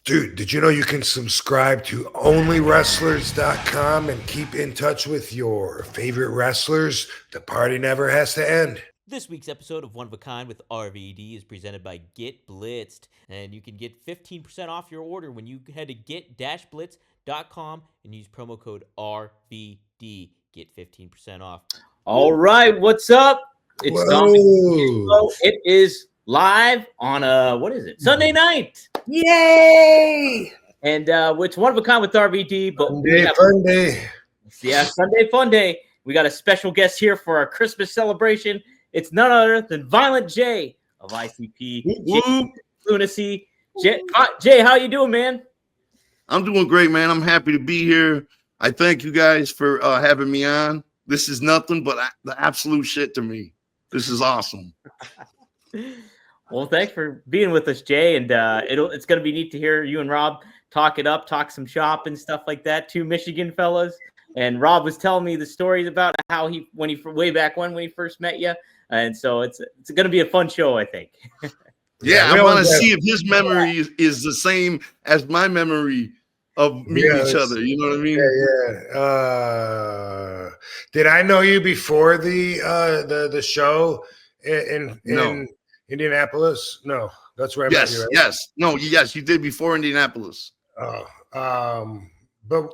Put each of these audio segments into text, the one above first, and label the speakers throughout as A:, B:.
A: Dude, did you know you can subscribe to onlywrestlers.com and keep in touch with your favorite wrestlers? The party never has to end.
B: This week's episode of One of a Kind with RVD is presented by Get Blitzed, and you can get 15% off your order when you head to get-blitz.com and use promo code RVD. Get 15% off.
C: All right, what's up? It's Dominic. It is live on Sunday night.
A: Yay!
C: And it's One of a Kind with RVD, but
A: fun day.
C: Yeah, Sunday fun day. We got a special guest here for our Christmas celebration. It's none other than Violent J of ICP Lunacy. Jay, how you doing, man?
D: I'm doing great, man. I'm happy to be here. I thank you guys for having me on. This is nothing but the absolute shit to me. This is awesome.
C: Well, thanks for being with us, Jay. And it's going to be neat to hear you and Rob talk it up, talk some shop and stuff like that. Two Michigan fellas. And Rob was telling me the stories about how way back when he first met you. And so it's going to be a fun show, I think.
D: Yeah, I want to see if his memory is the same as my memory of meeting each other. You know what I mean?
A: Yeah. Did I know you before the show in Indianapolis? No, that's where I met you, right?
D: Yes, you did before Indianapolis.
A: But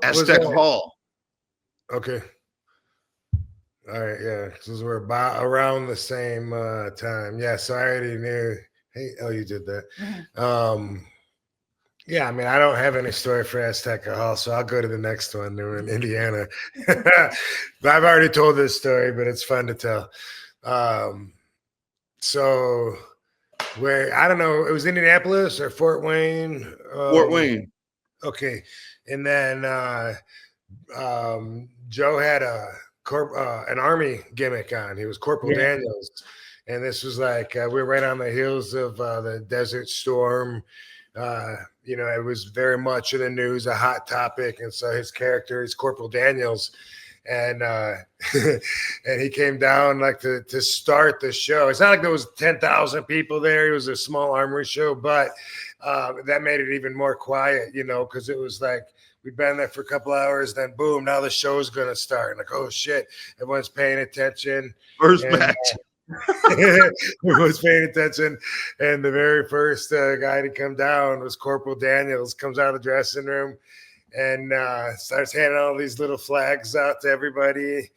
D: Aztec Hall.
A: Okay. All right, yeah, because we're about around the same time. Yeah, so I already knew. Hey, you did that. Yeah, I mean, I don't have any story for Aztec Hall, so I'll go to the next one. They're in Indiana. But I've already told this story, but it's fun to tell. So where, I don't know, it was Indianapolis or Fort Wayne?
D: Fort Wayne.
A: Okay. And then Joe had an Army gimmick on. He was Corporal Daniels. And this was like, we're right on the heels of the Desert Storm. It was very much in the news, a hot topic. And so his character is Corporal Daniels. And and he came down like to start the show. It's not like there was 10,000 people there. It was a small armory show, but that made it even more quiet, because it was like we'd been there for a couple hours, then boom, now the show's gonna start. Like, oh shit, everyone's paying attention.
D: First match.
A: Everyone's paying attention, and the very first guy to come down was Corporal Daniels. Comes out of the dressing room and starts handing all these little flags out to everybody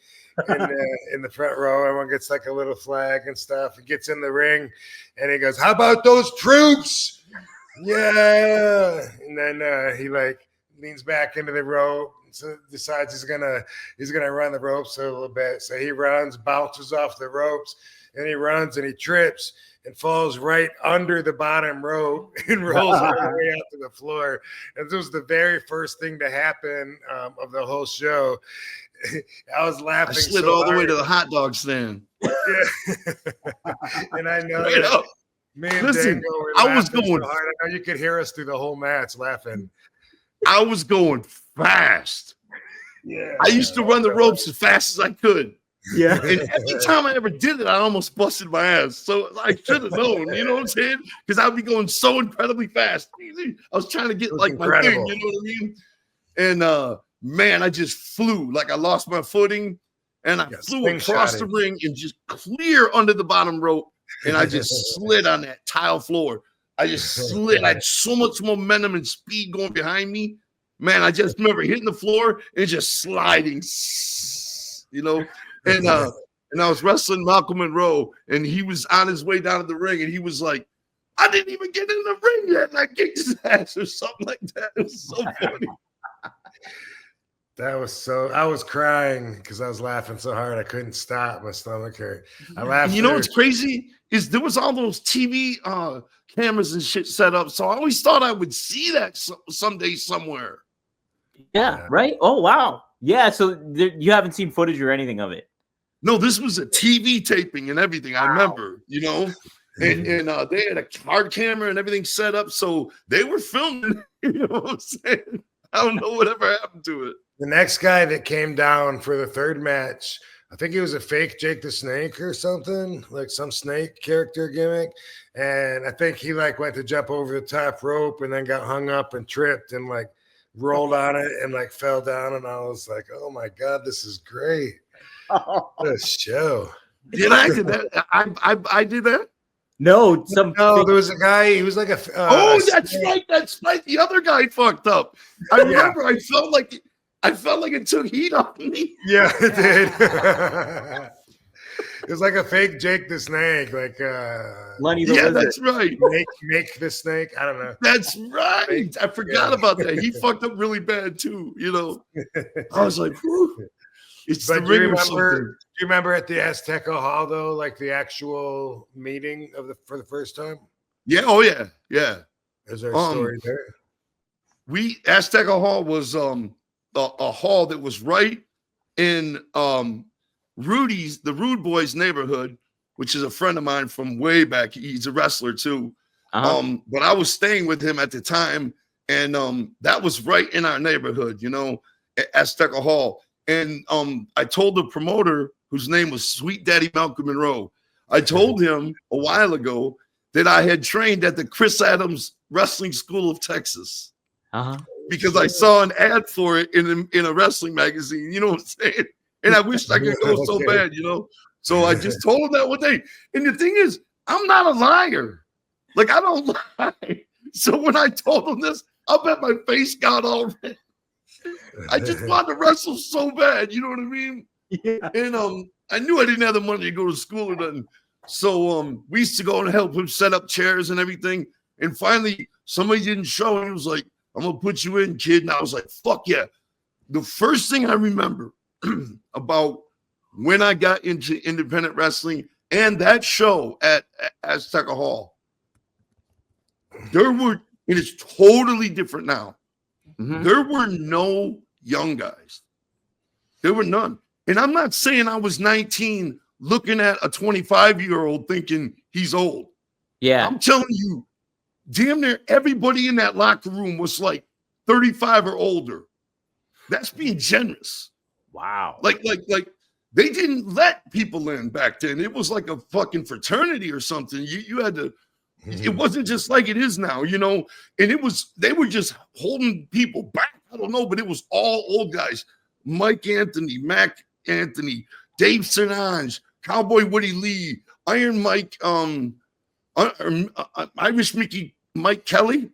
A: in the front row. Everyone gets like a little flag and stuff. He gets in the ring and he goes, "How about those troops?" Yeah. And then he like leans back into the rope, so decides he's gonna run the ropes a little bit. So he runs, bounces off the ropes, and he runs and he trips and falls right under the bottom rope and rolls all the way out to the floor. And this was the very first thing to happen of the whole show. I was laughing.
D: I slid all the way to the hot dog stand.
A: Yeah. And I know that me and Dango were
D: I was
A: laughing
D: going
A: so hard. I know you could hear us through the whole match laughing.
D: I was going fast.
A: Yeah.
D: I used to run the ropes as fast as I could.
C: Yeah.
D: And every time I ever did it, I almost busted my ass. So I should have known, you know what I'm saying? Because I'd be going so incredibly fast. I was trying to get like my thing, you know what I mean? And man, I just flew. Like I lost my footing and I flew across the ring and just clear under the bottom rope. And I just slid on that tile floor. I just slid. I had so much momentum and speed going behind me. Man, I just remember hitting the floor and just sliding, And I was wrestling Malcolm Monroe, and he was on his way down to the ring, and he was like, "I didn't even get in the ring yet," and I kicked his ass or something like that. It was so funny.
A: I was crying because I was laughing so hard I couldn't stop. My stomach hurt. I laughed.
D: And you know what's crazy is there was all those TV cameras and shit set up, so I always thought I would see that someday somewhere.
C: Yeah, right? Oh, wow. Yeah, so you haven't seen footage or anything of it?
D: No, this was a TV taping and everything. I remember, and they had a hard camera and everything set up, so they were filming. You know what I'm saying? I don't know whatever happened to it.
A: The next guy that came down for the third match I think he was a fake Jake the Snake or something, like some snake character gimmick. And I think he like went to jump over the top rope and then got hung up and tripped and like rolled on it and like fell down. And I was like, oh my God, this is great. This show.
D: Did I do that? I did that?
C: No,
A: there was a guy. He was like a.
D: That's right. That's right. The other guy fucked up. I remember. I felt like it took heat off me.
A: Yeah, it did. It was like a fake Jake the Snake, like
C: Lenny the Lizard.
D: That's right.
A: Make the snake. I don't know.
D: That's right. I forgot about that. He fucked up really bad too. You know, I was like, whew. It's
A: but
D: the ring or something.
A: Do you remember at the Azteca Hall though, like the actual meeting for the first time?
D: Yeah. Oh yeah. Yeah.
A: Is there a story there?
D: Azteca Hall was a hall that was right in Rudy's, the Rude Boys neighborhood, which is a friend of mine from way back. He's a wrestler too. But I was staying with him at the time, and that was right in our neighborhood, you know, at Azteca Hall. And I told the promoter, whose name was Sweet Daddy Malcolm Monroe, I told him a while ago that I had trained at the Chris Adams Wrestling School of Texas. Because I saw an ad for it in a wrestling magazine, you know what I'm saying? And I wished I could go so bad, you know? So I just told him that one day. And the thing is, I'm not a liar. Like, I don't lie. So when I told him this, I bet my face got all red. I just wanted to wrestle so bad, you know what I mean?
C: Yeah.
D: And I knew I didn't have the money to go to school or nothing. So we used to go and help him set up chairs and everything. And finally, somebody didn't show, and he was like, I'm going to put you in, kid. And I was like, fuck yeah. The first thing I remember about when I got into independent wrestling and that show at Azteca Hall, and it's totally different now. There were no young guys. There were none. And I'm not saying I was 19 looking at a 25-year-old thinking he's old.
C: Yeah.
D: I'm telling you, damn near everybody in that locker room was like 35 or older. That's being generous.
C: Wow.
D: Like they didn't let people in back then. It was like a fucking fraternity or something. You had to, it wasn't just like it is now, you know, and they were just holding people back. I don't know, but it was all old guys. Mike Anthony, Mac Anthony, Dave Sinange, Cowboy Woody Lee, Iron Mike, Irish Mike Kelly.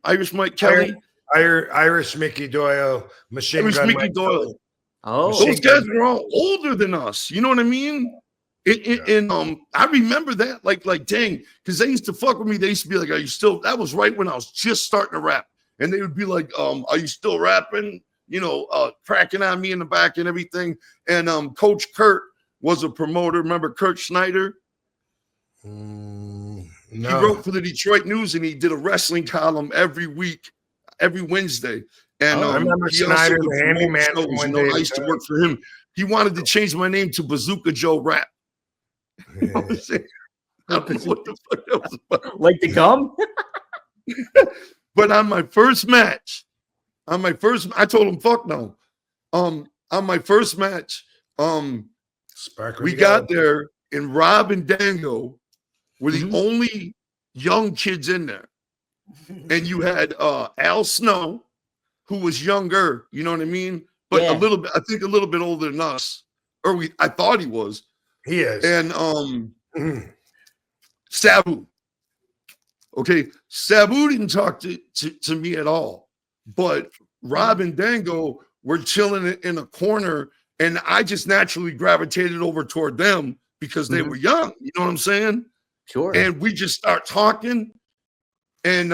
A: Irish Mickey Doyle, Machine
D: Irish
A: Gun
D: Mickey
A: Mike
D: Doyle.
A: Kelly.
C: Oh,
D: Those guys were all older than us. You know what I mean? And I remember that, like dang, because they used to fuck with me. They used to be like, "Are you still?" That was right when I was just starting to rap, and they would be like, "Are you still rapping?" You know, cracking on me in the back and everything. And Coach Kurt was a promoter. Remember Kurt Schneider?
A: No.
D: He wrote for the Detroit News, and he did a wrestling column every week, every Wednesday. And
A: I remember
D: he
A: Schneider,
D: also
A: the handyman.
D: shows, you know, I used to work for him. He wanted to change my name to Bazooka Joe Rap. I don't know what the fuck that was about.
C: like to come?
D: But on my first match, I told him, fuck no. On my first match, we got there, and Rob and Dango were the only young kids in there. And you had Al Snow, who was younger, you know what I mean? But a little bit, I think a little bit older than us. Or I thought he was.
A: He is.
D: And Sabu. Okay, Sabu didn't talk to me at all. But Rob and Dango were chilling in a corner, and I just naturally gravitated over toward them because they were young. You know what I'm saying?
C: Sure.
D: And we just start talking. And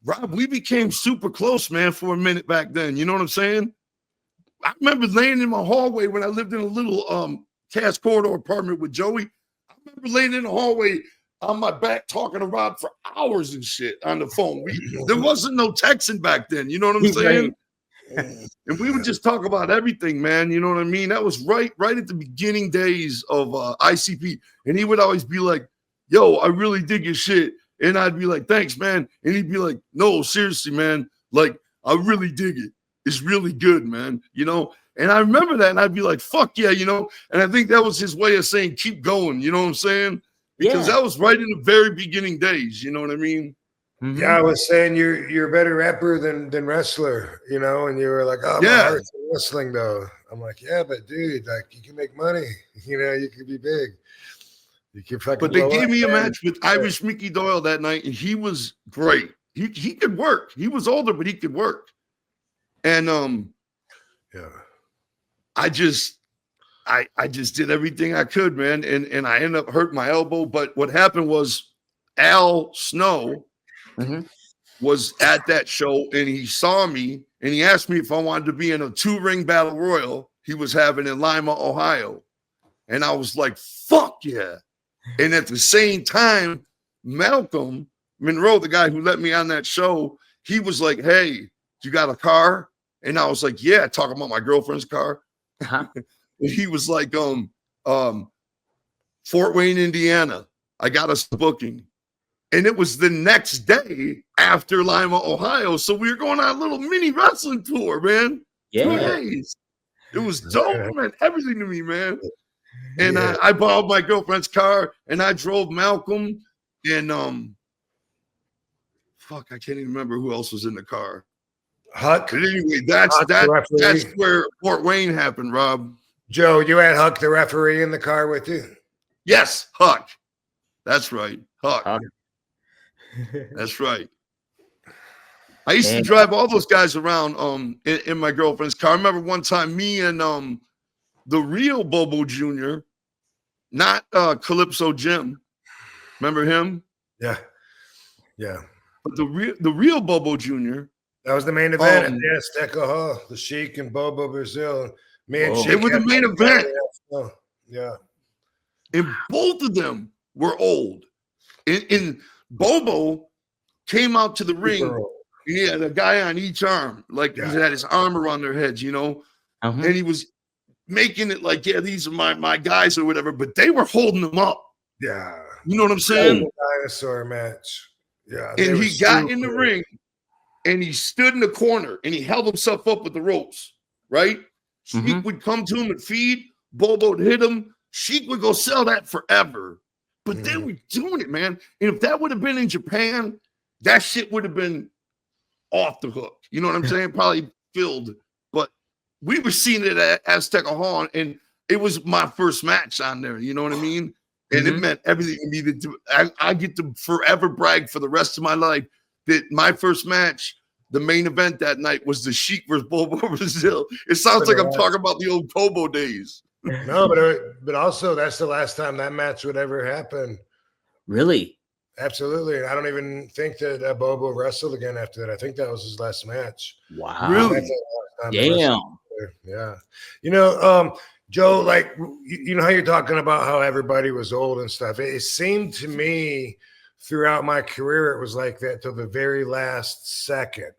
D: Rob, we became super close, man, for a minute back then. You know what I'm saying? I remember laying in my hallway when I lived in a little Cass Corridor apartment with Joey. I remember laying in the hallway on my back talking to Rob for hours and shit on the phone. There wasn't no texting back then. You know what I'm saying? And we would just talk about everything, man. You know what I mean? That was right at the beginning days of ICP. And he would always be like, yo, I really dig your shit. And I'd be like, thanks, man. And he'd be like, no, seriously, man. Like, I really dig it. It's really good, man. You know? And I remember that, and I'd be like, fuck yeah, you know? And I think that was his way of saying, keep going, you know what I'm saying? Because that was right in the very beginning days, you know what I mean?
C: Mm-hmm.
A: Yeah, I was saying you're a better rapper than wrestler, you know, and you were like, oh, my heart's in wrestling though. I'm like, yeah, but dude, like you can make money, you know, you could be big. You can fucking.
D: But they gave me a match with Irish Mickey Doyle that night, and he was great. He could work. He was older, but he could work. And
A: yeah,
D: I just did everything I could, man, and I ended up hurting my elbow. But what happened was Al Snow was at that show, and he saw me, and he asked me if I wanted to be in a 2-ring battle royal he was having in Lima, Ohio. And I was like, fuck yeah. And at the same time, Malcolm Monroe, the guy who let me on that show, he was like, hey, you got a car? And I was like, yeah, talking about my girlfriend's car. He was like, Fort Wayne, Indiana. I got us a booking. And it was the next day after Lima, Ohio. So we were going on a little mini wrestling tour, man.
C: Yeah.
D: 2 days. It was dope, man. Everything to me, man. And I borrowed my girlfriend's car, and I drove Malcolm, and fuck, I can't even remember who else was in the car.
A: Huck.
D: But anyway, that's where Fort Wayne happened, Rob.
A: Joe, you had Huck the referee in the car with you?
D: Yes, Huck. That's right, Huck. That's right. I used to drive all those guys around in my girlfriend's car. I remember one time me and the real Bobo Jr., not Calypso Jim. Remember him?
A: Yeah. Yeah.
D: But the real Bobo Jr.
A: That was the main event at the Azteca Hall. The Sheik and Bobo Brazil. Me and Sheik.
D: They were the main event.
A: Yeah.
D: And both of them were old. And Bobo came out to the ring. He had a guy on each arm. Like he had his arm around their heads, you know? And he was making it like, yeah, these are my guys or whatever, but they were holding them up.
A: Yeah.
D: You know what I'm saying?
A: Dinosaur match. Yeah.
D: And he got in the ring and he stood in the corner and he held himself up with the ropes, right? Sheik would come to him and feed. Bobo would hit him. Sheik would go sell that forever. But they were doing it, man. And if that would have been in Japan, that shit would have been off the hook. You know what I'm saying? Probably filled. But we were seeing it at Azteca Hall, and it was my first match on there. You know what I mean? And it meant everything to me. I get to forever brag for the rest of my life that my first match, the main event that night, was the Sheik versus Bobo Brazil. It sounds like I'm talking about the old Kobo days.
A: No, but also that's the last time that match would ever happen.
C: Really?
A: Absolutely. I don't even think that Bobo wrestled again after that. I think that was his last match.
C: Wow.
D: Really?
C: Damn.
A: Yeah. You know, Joe, like, you know how you're talking about how everybody was old and stuff. It seemed to me throughout my career, it was like that till the very last second.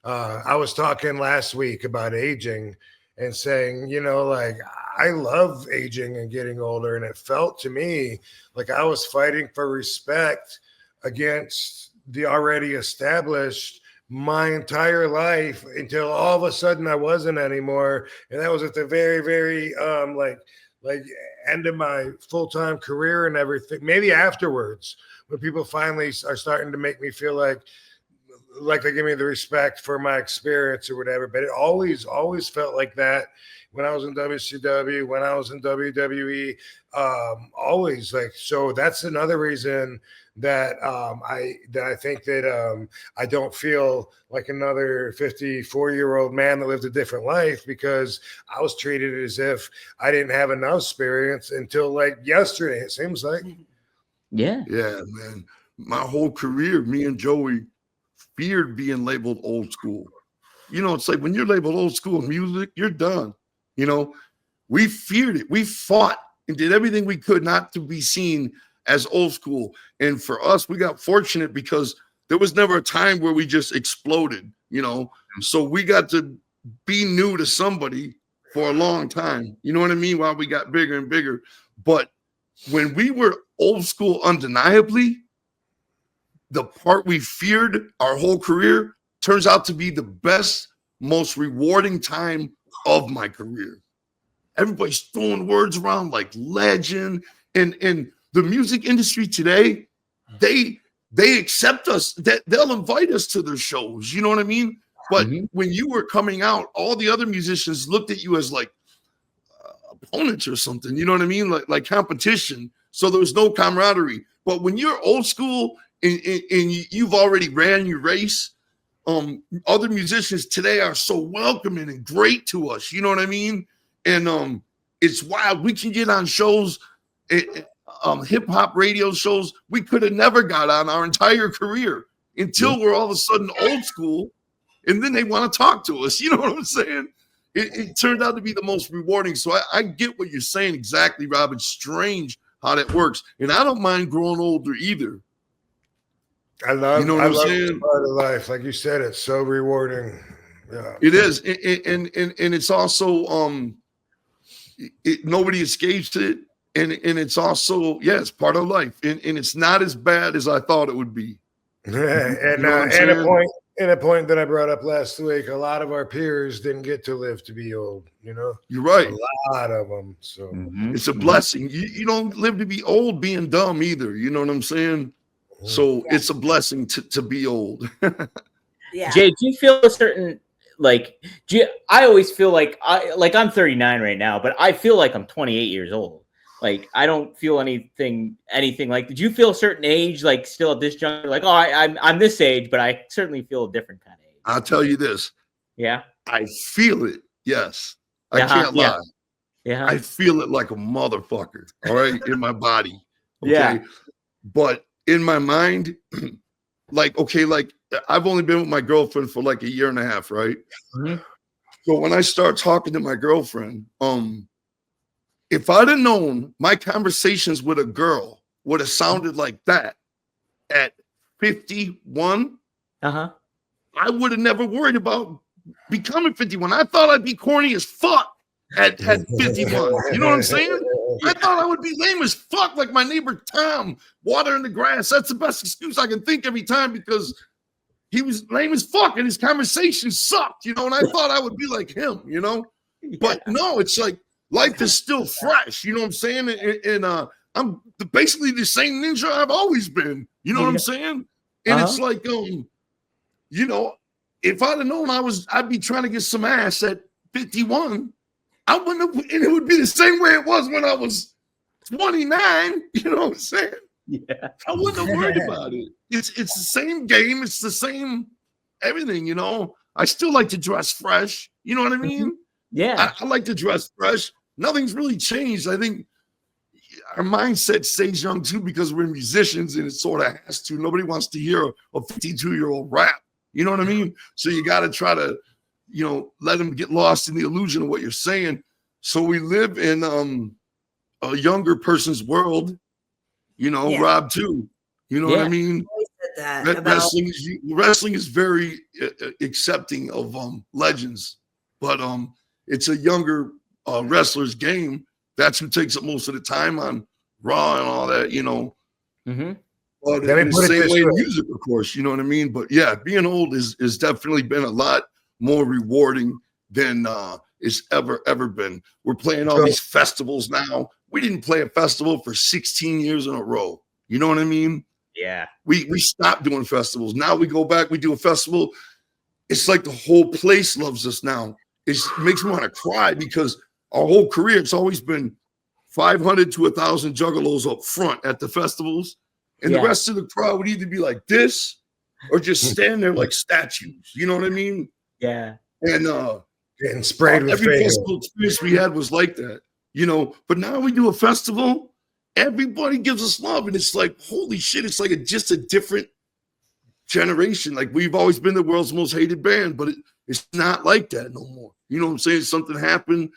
A: I was talking last week about aging and saying, you know, like, I love aging and getting older. And it felt to me like I was fighting for respect against the already established my entire life until all of a sudden I wasn't anymore. And that was at the very, very like end of my full-time career and everything. Maybe afterwards, when people finally are starting to make me feel like they give me the respect for my experience or whatever. But it always felt like that when I was in WCW, when I was in WWE, always like. So that's another reason that I think that I don't feel like another 54-year-old man that lived a different life, because I was treated as if I didn't have enough experience until like yesterday. It seems like.
D: Yeah, man. My whole career, me and Joey feared being labeled old school. You know, it's like when you're labeled old school in music, you're done. You know, we feared it. We fought and did everything we could not to be seen as old school. And for us, we got fortunate because there was never a time where we just exploded, you know. So we got to be new to somebody for a long time. You know what I mean? While we got bigger and bigger. But when we were old school undeniably, the part we feared our whole career turns out to be the best, most rewarding time of my career. Everybody's throwing words around like legend, and the music industry today, they accept us, that they'll invite us to their shows. You know what I mean? But when you were coming out, all the other musicians looked at you as like opponents or something. You know what I mean? Like competition. So there was no camaraderie. But when you're old school and you've already ran your race, other musicians today are so welcoming and great to us. You know what I mean? And it's wild. We can get on shows, hip hop radio shows we could have never got on our entire career until we're all of a sudden old school, and then they want to talk to us. You know what I'm saying? It turned out to be the most rewarding. So I get what you're saying exactly, Rob. It's strange how that works, and I don't mind growing older either.
A: I love,
D: you know what I'm saying?
A: Part of life, like you said, it's so rewarding. Yeah,
D: it is, and it's also nobody escapes it, and it's also it's part of life, and it's not as bad as I thought it would be.
A: And a point that I brought up last week, a lot of our peers didn't get to live to be old. You know,
D: you're right.
A: A lot of them. So
D: it's a blessing. You don't live to be old being dumb either. You know what I'm saying? So it's a blessing to be old.
C: Yeah. Jay, do you feel a certain I always feel like I'm 39 right now, but I feel like I'm 28 years old. Like I don't feel anything like. Did you feel a certain age, like still at this juncture, like I'm this age, but I certainly feel a different kind of age.
D: I'll tell you this.
C: Yeah,
D: I feel it. Yes, I can't lie.
C: Yeah,
D: I feel it like a motherfucker. All right, in my body. Okay?
C: Yeah,
D: but in my mind, like I've only been with my girlfriend for like a year and a half, right? So when I start talking to my girlfriend, if I'd have known my conversations with a girl would have sounded like that at 51, I would have never worried about becoming 51. I thought I'd be corny as fuck at 51. You know what I'm saying? I thought I would be lame as fuck, like my neighbor Tom, watering the grass. That's the best excuse I can think every time, because he was lame as fuck and his conversation sucked, you know, and I thought I would be like him, you know? But no, it's like life is still fresh, you know what I'm saying? And I'm basically the same ninja I've always been, you know what I'm saying? And it's like, you know, if I'd have known I'd be trying to get some ass at 51, I wouldn't have, and it would be the same way it was when I was 29, you know what I'm saying?
C: Yeah.
D: I wouldn't have worried about it. It's the same game, it's the same everything, you know. I still like to dress fresh, you know what I mean?
C: Yeah.
D: I like to dress fresh. Nothing's really changed. I think our mindset stays young too, because we're musicians and it sort of has to. Nobody wants to hear a 52-year-old rap. You know what I mean? So you got to try to, you know, let them get lost in the illusion of what you're saying. So we live in a younger person's world, you know, Rob too. You know what I mean? Wrestling is very accepting of legends, but it's a younger wrestler's game. That's who takes up most of the time on Raw and all that, you know. But in the same way in music, of course, you know what I mean? But yeah, being old is definitely been a lot more rewarding than it's ever been. We're playing all these festivals now. We didn't play a festival for 16 years in a row. You know what I mean?
C: Yeah.
D: We stopped doing festivals. Now we go back, we do a festival. It's like the whole place loves us now. It makes me want to cry, because our whole career, it's always been 500 to 1,000 juggalos up front at the festivals. And the rest of the crowd would either be like this or just stand there like statues. You know what I mean?
C: Yeah.
D: And
A: getting sprayed with
D: every festival experience we had was like that, you know. But now we do a festival, everybody gives us love, and it's like, holy shit, it's like just a different generation. Like, we've always been the world's most hated band, but it's not like that no more. You know what I'm saying? Something happened,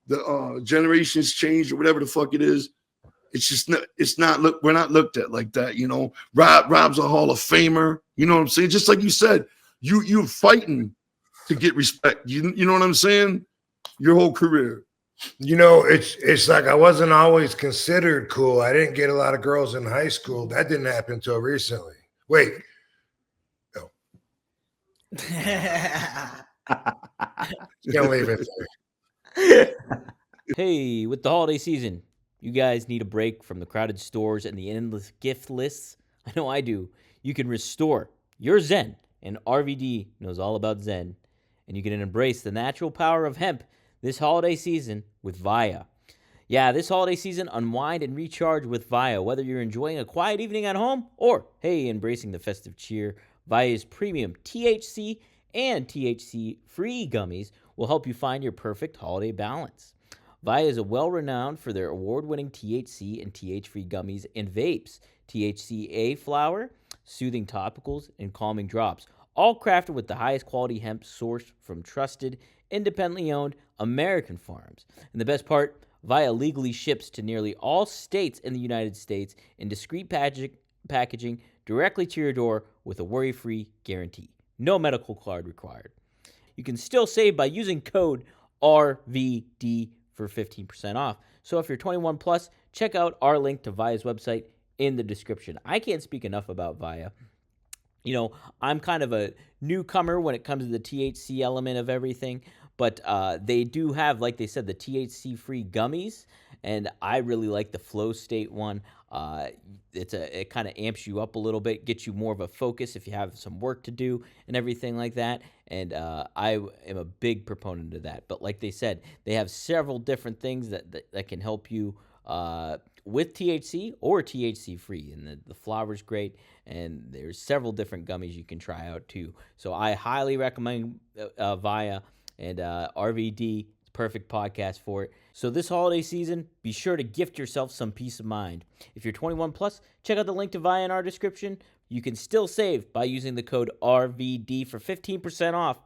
D: the generations changed, or whatever the fuck it is. It's just we're not looked at like that, you know. Rob's a Hall of Famer, you know what I'm saying? Just like you said, you're fighting to get respect. You know what I'm saying? Your whole career.
A: You know, it's like I wasn't always considered cool. I didn't get a lot of girls in high school. That didn't happen until recently. Wait. No. Can't leave it there.
B: Hey, with the holiday season, you guys need a break from the crowded stores and the endless gift lists. I know I do. You can restore your Zen, and RVD knows all about Zen. And you can embrace the natural power of hemp this holiday season with Via. Yeah, this holiday season, unwind and recharge with Via. Whether you're enjoying a quiet evening at home or, hey, embracing the festive cheer, Via's premium THC and THC-free gummies will help you find your perfect holiday balance. Via is well-renowned for their award-winning THC and TH-free gummies and vapes, THCA flower, soothing topicals, and calming drops, all crafted with the highest quality hemp sourced from trusted, independently owned American farms. And the best part, Via legally ships to nearly all states in the United States in discreet packaging directly to your door with a worry-free guarantee. No medical card required. You can still save by using code RVD for 15% off. So if you're 21 plus, check out our link to Via's website in the description. I can't speak enough about Via. You know, I'm kind of a newcomer when it comes to the THC element of everything, but they do have, like they said, the THC-free gummies, and I really like the Flow State one. It kind of amps you up a little bit, gets you more of a focus if you have some work to do and everything like that, and I am a big proponent of that. But like they said, they have several different things that can help you with THC or THC-free, and the flower's great, and there's several different gummies you can try out too. So I highly recommend Via, and RVD, perfect podcast for it. So this holiday season, be sure to gift yourself some peace of mind. If you're 21 plus, check out the link to Via in our description. You can still save by using the code RVD for 15% off.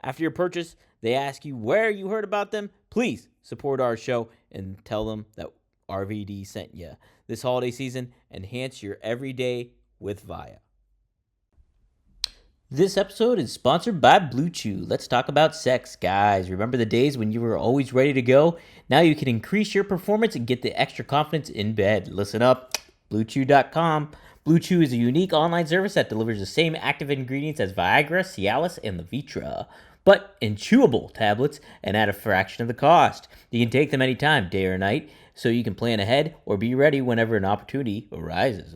B: After your purchase, they ask you where you heard about them. Please support our show and tell them that RVD sent you. This holiday season, enhance your everyday with Via. This episode is sponsored by Blue Chew. Let's talk about sex, guys. Remember the days when you were always ready to go? Now you can increase your performance and get the extra confidence in bed. Listen up, BlueChew.com. Blue Chew is a unique online service that delivers the same active ingredients as Viagra, Cialis, and Levitra, but in chewable tablets and at a fraction of the cost. You can take them anytime, day or night, so you can plan ahead or be ready whenever an opportunity arises.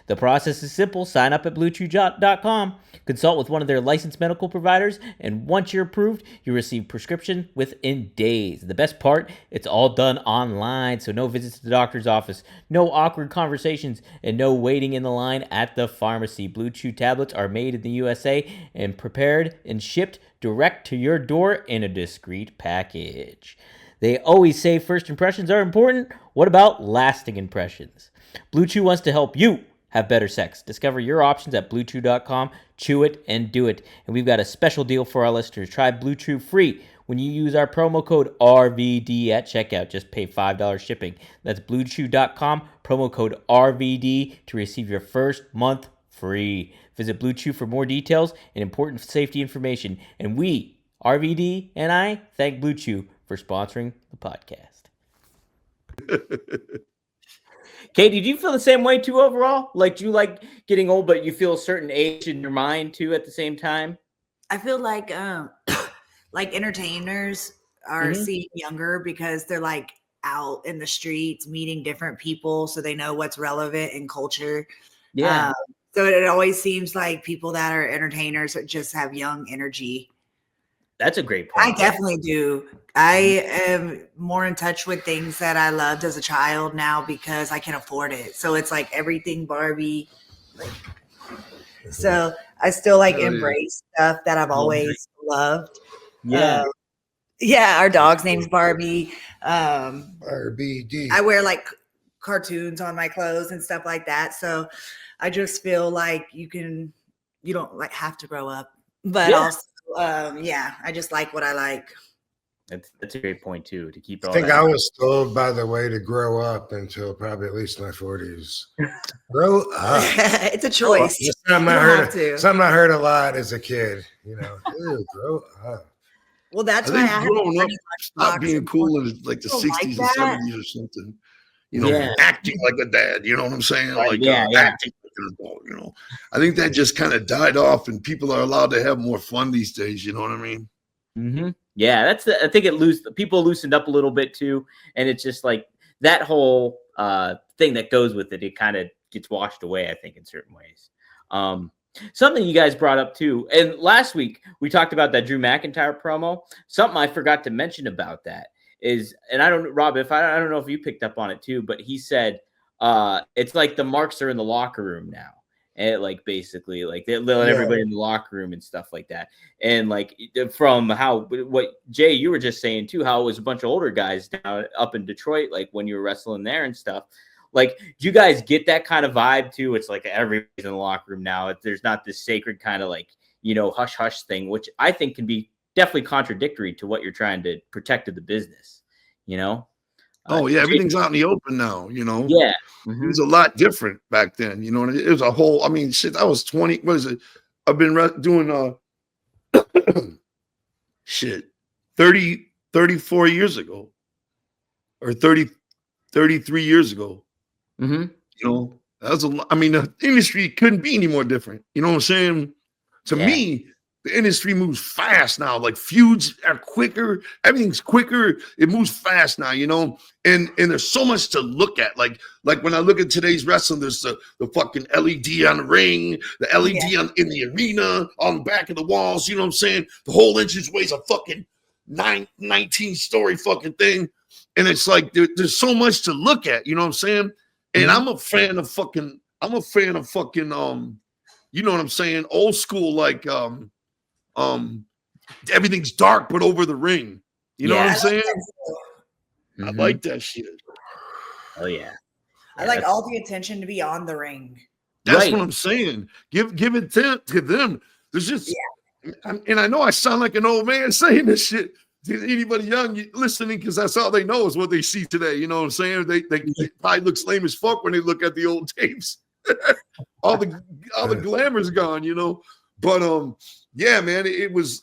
B: The process is simple. Sign up at BlueChew.com, consult with one of their licensed medical providers, and once you're approved, you receive prescription within days. The best part, it's all done online, so no visits to the doctor's office, no awkward conversations, and no waiting in the line at the pharmacy. Blue Chew tablets are made in the USA and prepared and shipped direct to your door in a discreet package. They always say first impressions are important. What about lasting impressions? Blue Chew wants to help you have better sex. Discover your options at BlueChew.com. Chew it and do it. And we've got a special deal for our listeners. Try Blue Chew free when you use our promo code RVD at checkout. Just pay $5 shipping. That's BlueChew.com, promo code RVD to receive your first month free. Visit Blue Chew for more details and important safety information. And we, RVD and I, thank Blue Chew for sponsoring the podcast. Katie, do you feel the same way too overall? Like, do you like getting old, but you feel a certain age in your mind too at the same time?
E: I feel like entertainers are seeing younger because they're like out in the streets meeting different people, so they know what's relevant in culture.
C: Yeah.
E: So it always seems like people that are entertainers just have young energy.
C: That's a great point.
E: I definitely do. I am more in touch with things that I loved as a child now because I can afford it. So it's like everything Barbie. So I still embrace stuff that I've always loved.
C: Yeah.
E: Yeah, our dog's name's Barbie.
A: RBD.
E: I wear cartoons on my clothes and stuff like that. So I just feel like you don't have to grow up, but also, I just like what I like.
C: That's a great point too, to keep
A: I think I was told, by the way, to grow up until probably at least my 40s. Grow up.
E: It's a choice.
A: It's something I heard a lot as a kid. Dude, grow up.
E: Well, that's
D: I
E: why
D: think growing up stopped being cool in the 60s and 70s or something. Acting like a dad. You know what I'm saying? Acting like an adult. I think that just kind of died off, and people are allowed to have more fun these days. You know what I mean?
C: Mm-hmm. Yeah, I think people loosened up a little bit too, and it's just like that whole thing that goes with it. It kind of gets washed away, I think, in certain ways. Something you guys brought up too, and last week we talked about that Drew McIntyre promo. Something I forgot to mention about that is, and I don't, Rob, I don't know if you picked up on it too, but he said it's like the marks are in the locker room now. And like basically like they let everybody in the locker room and stuff like that. And like from what Jay, you were just saying too, how it was a bunch of older guys down up in Detroit, like when you were wrestling there and stuff. Like, do you guys get that kind of vibe too? It's like everybody's in the locker room now. There's not this sacred kind of like, hush hush thing, which I think can be definitely contradictory to what you're trying to protect of the business,
D: Oh yeah, everything's out in the open now,
C: Yeah.
D: It was a lot different back then, it was a whole, I mean, shit, I was 20, what is it? I've been doing 34 years ago or 33 years ago.
C: Mm-hmm.
D: That was I mean, the industry couldn't be any more different. You know what I'm saying? To me, the industry moves fast now. Like feuds are quicker. Everything's quicker. It moves fast now, and there's so much to look at. Like when I look at today's wrestling, there's the fucking LED on the ring, the LED in the arena, on the back of the walls. You know what I'm saying? The whole entranceway's a fucking 19-story fucking thing. And it's like, there's so much to look at. You know what I'm saying? And I'm a fan of fucking, you know what I'm saying? Old school, like, everything's dark but over the ring. You know what I'm saying? I like that shit.
C: Oh yeah.
E: I like all the attention to be on the ring.
D: That's what I'm saying. Give it to them. There's just and I know I sound like an old man saying this shit to anybody young listening, because that's all they know is what they see today. You know what I'm saying? They probably look lame as fuck when they look at the old tapes. all the glamour's gone, But yeah, man, it was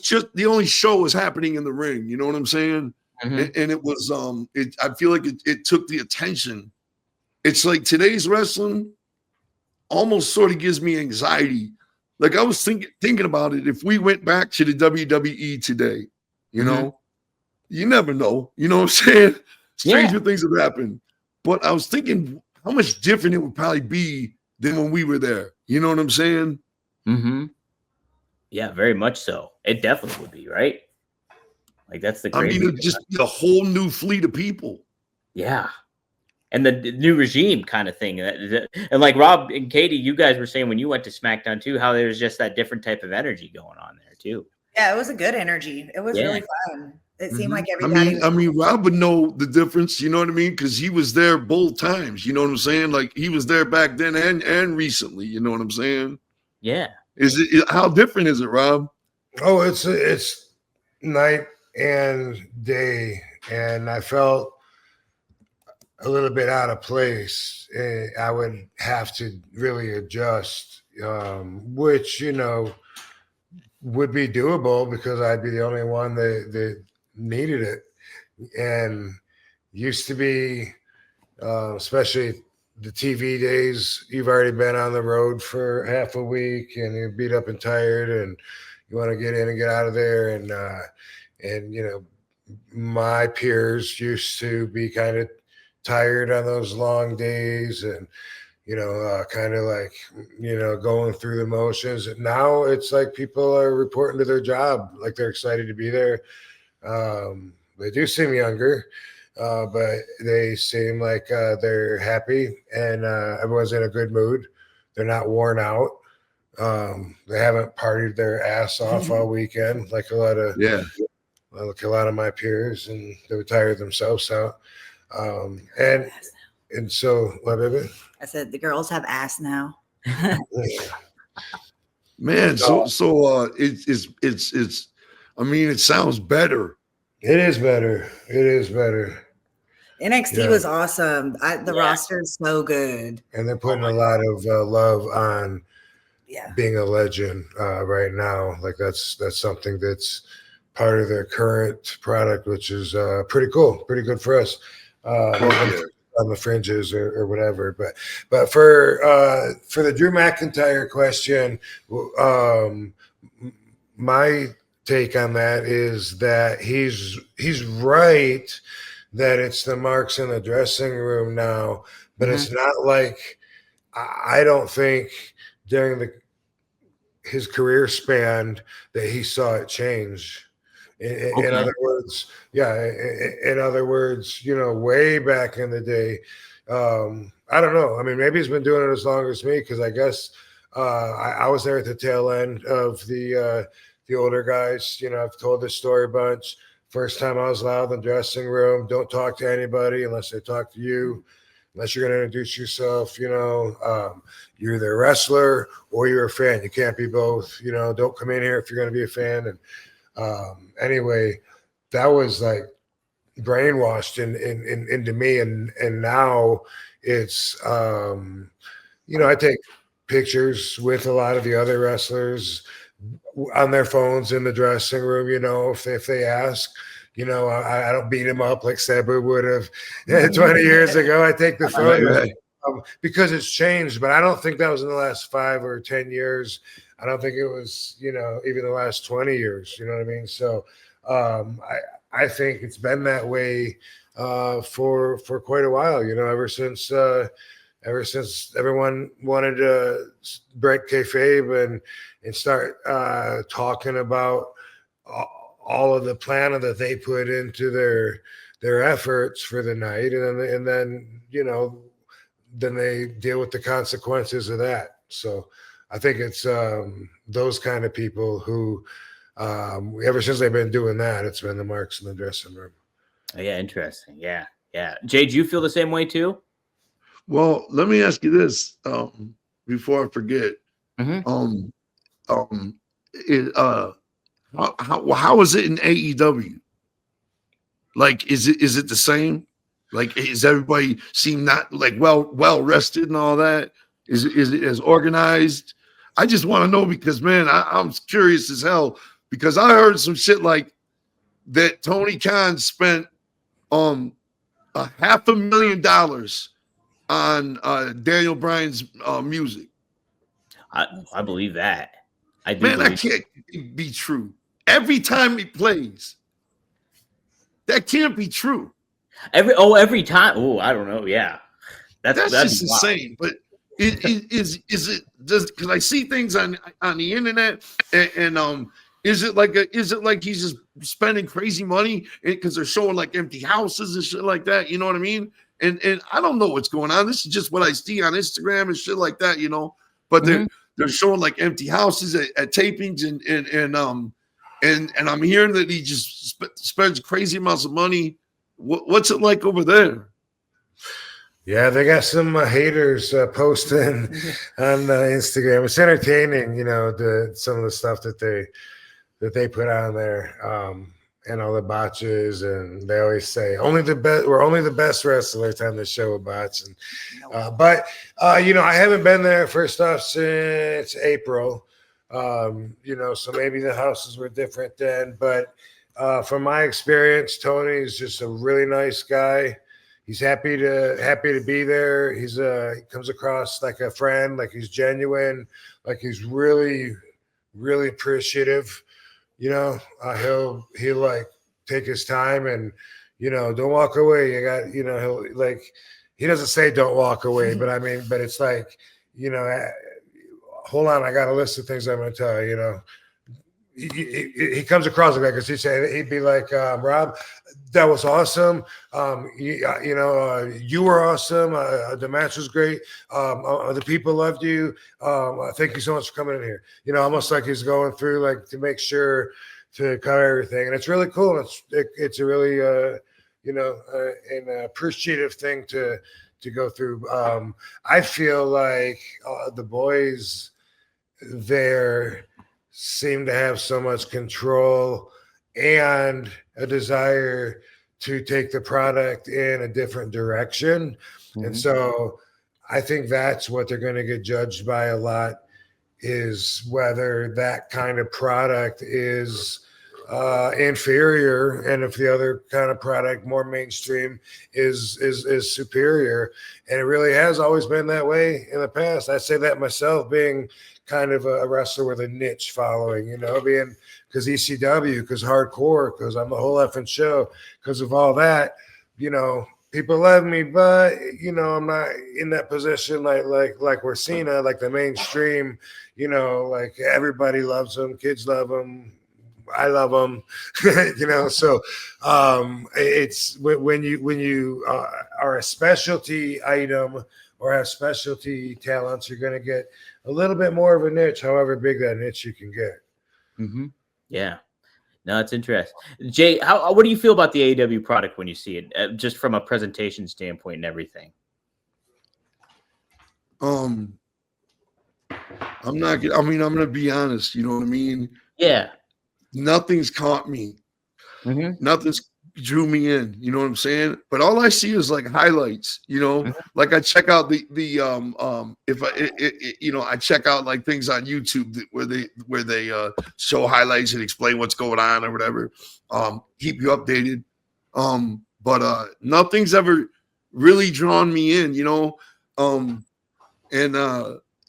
D: just the only show was happening in the ring. You know what I'm saying? And it was I feel like it took the attention. It's like today's wrestling almost sort of gives me anxiety. Like I was thinking about it. If we went back to the WWE today, you never know. You know what I'm saying? Stranger things have happened. But I was thinking how much different it would probably be than when we were there. You know what I'm saying?
C: Yeah, very much so. It definitely would be, right? Like that's the crazy.
D: I mean, just a whole new fleet of people.
C: Yeah. And the new regime kind of thing. And like Rob and Katie, you guys were saying when you went to SmackDown too, how there's just that different type of energy going on there too.
E: Yeah, it was a good energy. It was really fun. It seemed like everybody.
D: I mean, Rob would know the difference. You know what I mean? Because he was there both times. You know what I'm saying? Like he was there back then and recently. You know what I'm saying?
C: Yeah.
D: How different is it, Rob?
A: Oh, it's night and day, and I felt a little bit out of place. I would have to really adjust, which would be doable because I'd be the only one that needed it. And used to be, especially the TV days, you've already been on the road for half a week and you're beat up and tired and you want to get in and get out of there. And my peers used to be kind of tired on those long days and kind of like going through the motions. And now it's like people are reporting to their job like they're excited to be there. They do seem younger, but they seem like they're happy and everyone's in a good mood. They're not worn out. They haven't partied their ass off all weekend like a lot of my peers, and they would tire themselves out. And so, what, baby?
E: I said the girls have ass now.
D: Man, so it's. I mean, it sounds better.
A: It is better. It is better.
E: NXT was awesome. The roster is so good,
A: and they're putting a lot of love on being a legend right now. Like that's something that's part of their current product, which is pretty cool, pretty good for us. On the fringes or whatever, but for the Drew McIntyre question, my take on that is that he's right that it's the marks in the dressing room now, but it's not like I don't think during his career span that he saw it change. In other words, in other words, way back in the day, I don't know. I mean, maybe he's been doing it as long as me because I guess I was there at the tail end of the older guys. I've told this story a bunch. First time I was loud in the dressing room, don't talk to anybody unless they talk to you. Unless you're going to introduce yourself, you're either a wrestler or you're a fan. You can't be both. Don't come in here if you're going to be a fan. And anyway, that was like brainwashed into me. And now it's, I take pictures with a lot of the other wrestlers on their phones in the dressing room, if they ask. I don't beat him up like Sabu would have 20 years ago. I take the photos because it's changed, but I don't think that was in the last 5 or 10 years. I don't think it was, even the last 20 years. You know what I mean? So I think it's been that way for quite a while. Ever since everyone wanted to break kayfabe and start talking about all of the planning that they put into their efforts for the night, and then then they deal with the consequences of that. So I think it's those kind of people who, ever since they've been doing that, it's been the marks in the dressing room.
C: Oh, yeah, interesting. Yeah. Jay, do you feel the same way too?
D: Well, let me ask you this before I forget. How is it in AEW? Like, is it the same? Like, is everybody seem not like well rested and all that? Is it as organized? I just want to know because, man, I'm curious as hell because I heard some shit like that Tony Khan spent $500,000 on Daniel Bryan's music.
C: I believe that.
D: That can't be true. Every time he plays, that can't be true.
C: Every time. Oh, I don't know. Yeah,
D: that's just insane. But is it because I see things on the internet and is it like he's just spending crazy money because they're showing like empty houses and shit like that? You know what I mean? And I don't know what's going on. This is just what I see on Instagram and shit like that. But they're showing like empty houses at tapings and I'm hearing that he just spends crazy amounts of money. What's it like over there?
A: Yeah, they got some haters posting on Instagram. It's entertaining, some of the stuff that they put on there, and all the botches. And they always say we're only the best wrestlers on the show with bots. And but I haven't been there first off since April. So maybe the houses were different then, but from my experience, Tony's just a really nice guy. He's happy to be there. He comes across like a friend, like he's genuine, like he's really, really appreciative. He'll like take his time and don't walk away. You got he'll like he doesn't say don't walk away, but but it's like hold on, I got a list of things I'm going to tell you. He comes across like that because he'd be like, Rob, that was awesome. You were awesome. The match was great. The people loved you. Thank you so much for coming in here. Almost like he's going through like to make sure to cover everything, and it's really cool. It's a really an appreciative thing to go through. I feel like the boys there seem to have so much control and a desire to take the product in a different direction. And so I think that's what they're going to get judged by a lot, is whether that kind of product is inferior, and if the other kind of product, more mainstream, is superior. And it really has always been that way in the past. I say that myself, being kind of a wrestler with a niche following, you know, being because ECW, because hardcore, because I'm the whole effing show, because of all that, you know, people love me, but you know, I'm not in that position like we're Cena, like the mainstream, you know, like everybody loves them, kids love them, I love them, you know. So it's when you are a specialty item or have specialty talents, you're going to get a little bit more of a niche, however big that niche you can get.
C: Mm-hmm. Yeah. No, it's interesting. Jay, what do you feel about the AEW product when you see it, just from a presentation standpoint and everything?
D: I'm not. I mean, I'm gonna be honest. You know what I mean?
C: Yeah.
D: Nothing's caught me.
C: Mm-hmm.
D: Nothing's drew me in. You know what I'm saying? But all I see is like highlights. You know,
C: Mm-hmm.
D: like I check out the if you know, I check out like things on YouTube where they show highlights and explain what's going on or whatever. Keep you updated. But nothing's ever really drawn me in. You know, and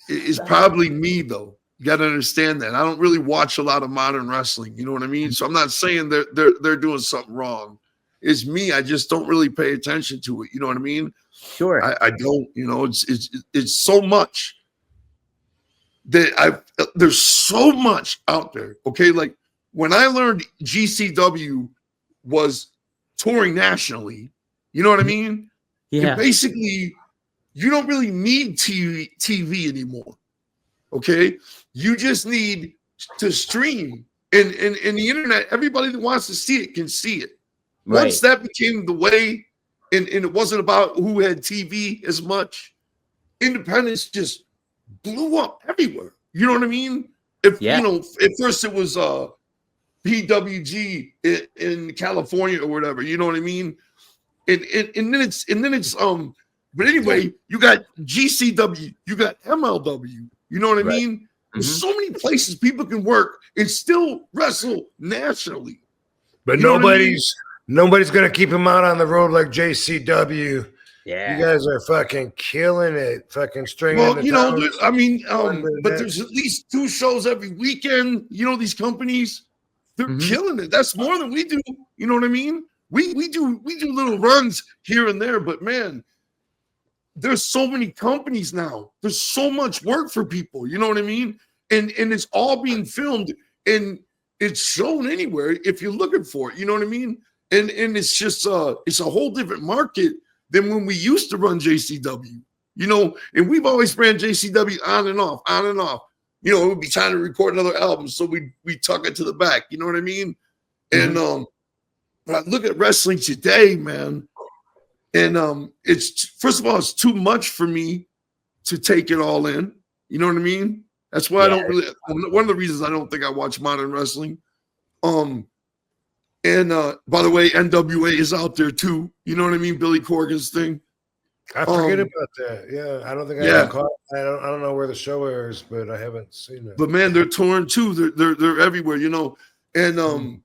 D: it's probably me though. You got to understand that I don't really watch a lot of modern wrestling. You know what I mean? So I'm not saying they're doing something wrong. It's me. I just don't really pay attention to it. You know what I mean?
C: Sure.
D: I don't. You know, it's so much that there's so much out there. Okay, like when I learned GCW was touring nationally, you know what I mean?
C: Yeah.
D: And basically, you don't really need TV anymore. Okay, you just need to stream, and the internet. Everybody that wants to see it can see it.
C: Right.
D: Once that became the way, and it wasn't about who had TV as much, independence just blew up everywhere. You know what I mean? If you know, at first it was PWG in California or whatever. You know what I mean? And then it's But anyway, you got GCW, you got MLW. You know what I mean? There's so many places people can work and still wrestle nationally.
A: But nobody's gonna keep him out on the road like JCW. Yeah, you guys are fucking killing it. Fucking stringing.
D: Well, you know, I mean, but there's at least 2 shows every weekend. You know, these companies, they're killing it. That's more than we do. You know what I mean? We do little runs here and there, but man, there's so many companies now. There's so much work for people. You know what I mean? And it's all being filmed and it's shown anywhere if you're looking for it. You know what I mean? And it's just it's a whole different market than when we used to run JCW. You know, and we've always ran JCW on and off, on and off. You know, we'd be trying to record another album, so we tuck it to the back. You know what I mean? And but I look at wrestling today, man. And it's first of all, it's too much for me to take it all in. You know what I mean? That's why I don't really. One of the reasons I don't think I watch modern wrestling. And by the way, NWA is out there too. You know what I mean? Billy Corgan's thing.
A: I forget about that. Yeah, I don't think I caught. I don't know where the show airs, but I haven't seen it.
D: But man, they're touring too. They're everywhere. You know, and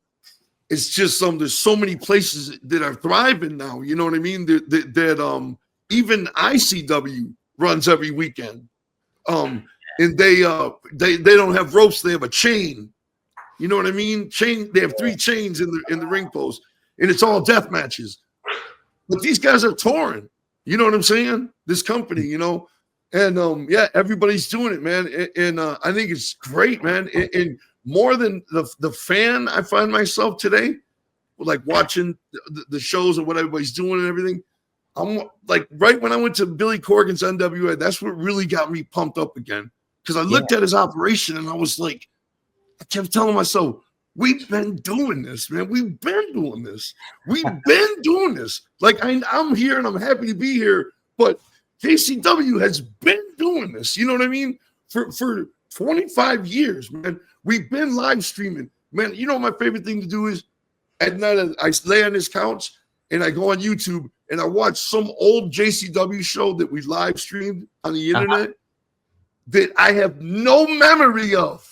D: it's just there's so many places that are thriving now. You know what I mean? That even ICW runs every weekend. And they don't have ropes, they have a chain. You know what I mean? They have 3 chains in the ring post, and it's all death matches. But these guys are touring. You know what I'm saying? This company, you know. And yeah, everybody's doing it, man. And I think it's great, man. And more than the fan, I find myself today, like watching the shows and what everybody's doing and everything. I'm like, right when I went to Billy Corgan's NWA, that's what really got me pumped up again. Because I looked at his operation and I was like, I kept telling myself, we've been doing this, man. We've been doing this. We've been doing this. Like, I'm here and I'm happy to be here, but JCW has been doing this. You know what I mean? For 25 years, man. We've been live streaming. Man, you know what my favorite thing to do is? At night, I lay on this couch and I go on YouTube and I watch some old JCW show that we live streamed on the internet that I have no memory of.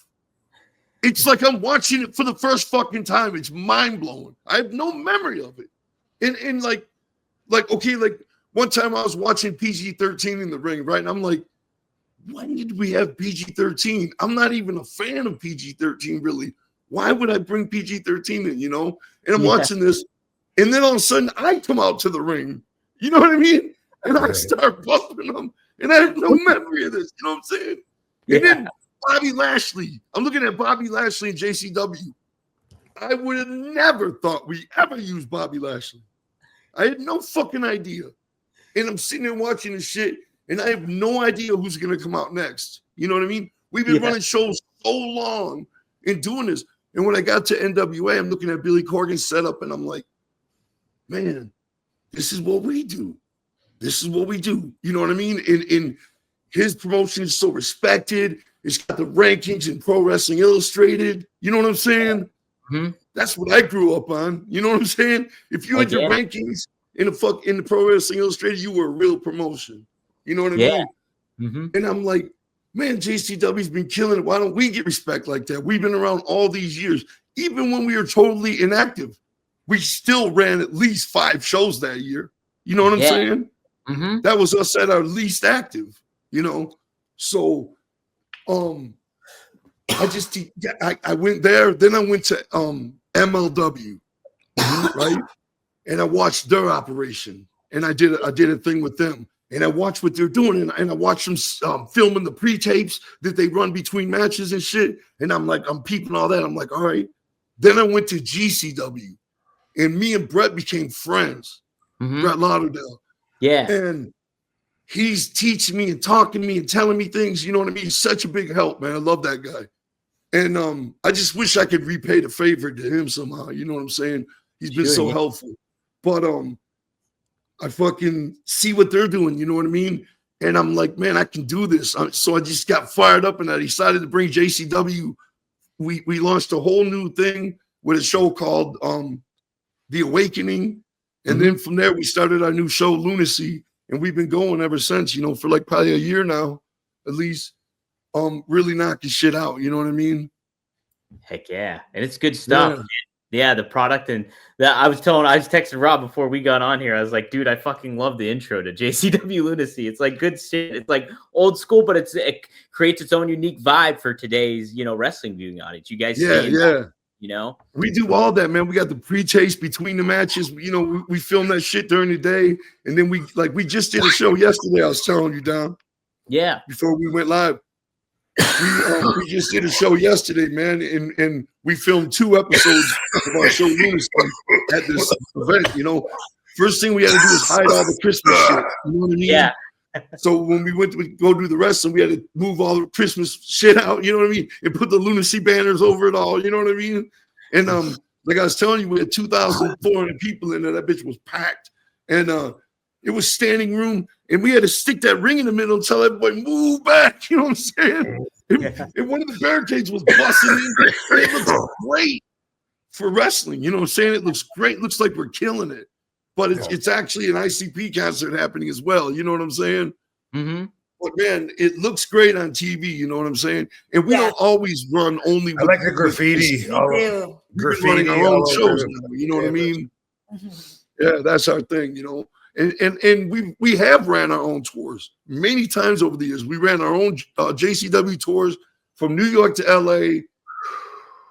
D: It's like I'm watching it for the first fucking time. It's mind blowing. I have no memory of it. And like okay, like one time I was watching PG-13 in the ring, right? And I'm like, when did we have PG-13? I'm not even a fan of PG-13, really. Why would I bring PG-13 in, you know? And I'm watching this, and then all of a sudden I come out to the ring. You know what I mean? And I start bumping them, and I have no memory of this. You know what I'm saying? And then Bobby Lashley. I'm looking at Bobby Lashley and JCW. I would have never thought we ever used Bobby Lashley. I had no fucking idea. And I'm sitting there watching this shit, and I have no idea who's going to come out next. You know what I mean? We've been running shows so long and doing this. And when I got to NWA, I'm looking at Billy Corgan's setup, and I'm like, man, this is what we do. This is what we do. You know what I mean? And his promotion is so respected. It's got the rankings in Pro Wrestling Illustrated. You know what I'm saying?
C: Mm-hmm.
D: That's what I grew up on. You know what I'm saying? If you had your rankings in the Pro Wrestling Illustrated, you were a real promotion. You know what I mean?
C: Mm-hmm.
D: And I'm like, man, JCW's been killing it. Why don't we get respect like that? We've been around all these years. Even when we were totally inactive, we still ran at least 5 shows that year. You know what I'm saying?
C: Mm-hmm.
D: That was us at our least active, you know? So, I went there. Then I went to MLW, right? And I watched their operation, and I did a thing with them, and I watched what they're doing, and I watched them filming the pre-tapes that they run between matches and shit. And I'm like, I'm peeping all that. I'm like, all right. Then I went to GCW, and me and Brett became friends. Brett Lauderdale. Yeah. And he's teaching me and talking to me and telling me things. You know what I mean? He's such a big help, man. I love that guy. And I just wish I could repay the favor to him somehow. You know what I'm saying? He's been so helpful. But I fucking see what they're doing. You know what I mean? And I'm like, man, I can do this. So I just got fired up, and I decided to bring JCW. We launched a whole new thing with a show called The Awakening. And then from there, we started our new show, Lunacy. And we've been going ever since, you know, for like probably a year now, at least. Really knocking shit out. You know what I mean?
C: Heck yeah. And it's good stuff. Yeah, the product. And I was texting Rob before we got on here. I was like, dude, I fucking love the intro to JCW Lunacy. It's like good shit. It's like old school, but it creates its own unique vibe for today's, you know, wrestling viewing audience. You guys that, you know? We
D: do all that, man. We got the pre-tapes between the matches. You know, we film that shit during the day. And then we just did a show yesterday. I was telling you, Don.
C: Yeah.
D: Before we went live. We just did a show yesterday, man, and we filmed 2 episodes of our show Lunacy at this event. You know, first thing we had to do was hide all the Christmas shit. You know what I mean?
C: Yeah.
D: So when we went to go do the wrestling, we had to move all the Christmas shit out. You know what I mean? And put the Lunacy banners over it all. You know what I mean? And like I was telling you, we had 2,400 people in there. That bitch was packed, and it was standing room. And we had to stick that ring in the middle and tell everybody, move back. You know what I'm saying? And one of the barricades was busting in. It looks great for wrestling. You know what I'm saying? It looks great. It looks like we're killing it. But it's actually an ICP concert happening as well. You know what I'm saying?
C: Mm-hmm.
D: But, man, it looks great on TV. You know what I'm saying? And we don't always run only with...
A: I like the graffiti.
D: We're running our own shows now. You know what I mean? Yeah, that's our thing, you know? And we have ran our own tours many times over the years. We ran our own JCW tours from New York to LA,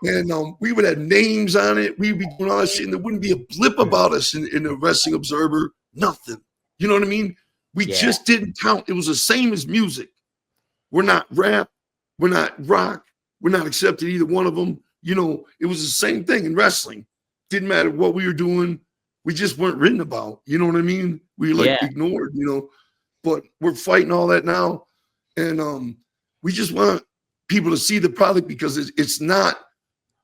D: and we would have names on it. We'd be doing all that shit, and there wouldn't be a blip about us in the Wrestling Observer. Nothing. You know what I mean? We just didn't count. It was the same as music. We're not rap. We're not rock. We're not accepted either one of them. You know, it was the same thing in wrestling. Didn't matter what we were doing. We just weren't written about, you know what I mean? We were ignored, you know, but we're fighting all that now. And we just want people to see the product because it's not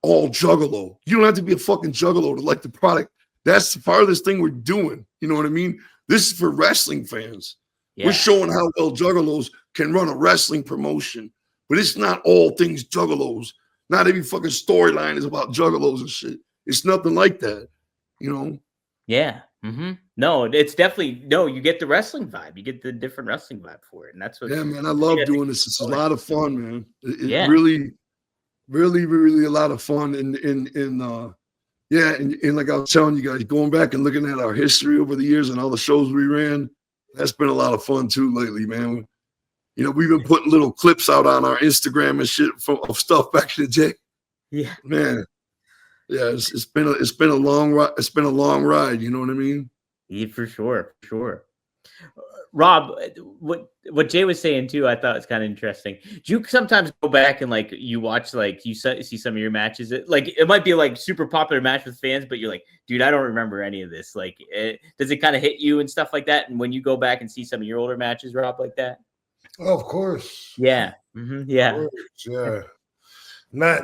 D: all juggalo. You don't have to be a fucking juggalo to like the product. That's the farthest thing we're doing. You know what I mean? This is for wrestling fans. We're showing how well juggalos can run a wrestling promotion, but it's not all things juggalos. Not every fucking storyline is about juggalos and shit. It's nothing like that, you know?
C: Yeah. Mm-hmm. No, it's definitely you get the wrestling vibe. You get the different wrestling vibe for it. And that's what
D: man, I love doing this. It's a lot of fun, man. It really really, really a lot of fun. And like I was telling you guys, going back and looking at our history over the years and all the shows we ran, that's been a lot of fun too lately, man. You know, we've been putting little clips out on our Instagram and shit of stuff back in the day.
C: Yeah,
D: man. Yeah, it's been a long ride. It's been a long ride. You know what I mean?
C: Yeah, for sure. Rob, what Jay was saying too, I thought was kind of interesting. Do you sometimes go back and like you watch like you see some of your matches? It might be like super popular match with fans, but you're like, dude, I don't remember any of this. Like, does it kind of hit you and stuff like that? And when you go back and see some of your older matches, Rob, like that?
A: Oh, of course.
C: Yeah. Mm-hmm. Yeah.
A: Of course, yeah. Not.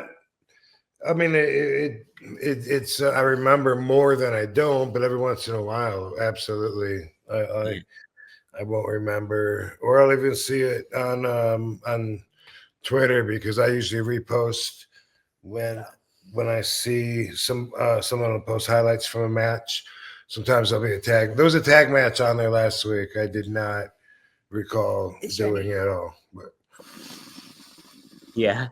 A: I mean, it's. I remember more than I don't, but every once in a while, absolutely. I won't remember, or I'll even see it on Twitter because I usually repost when I see someone will post highlights from a match. Sometimes there'll be a tag. There was a tag match on there last week. I did not recall doing it at all. But
C: yeah,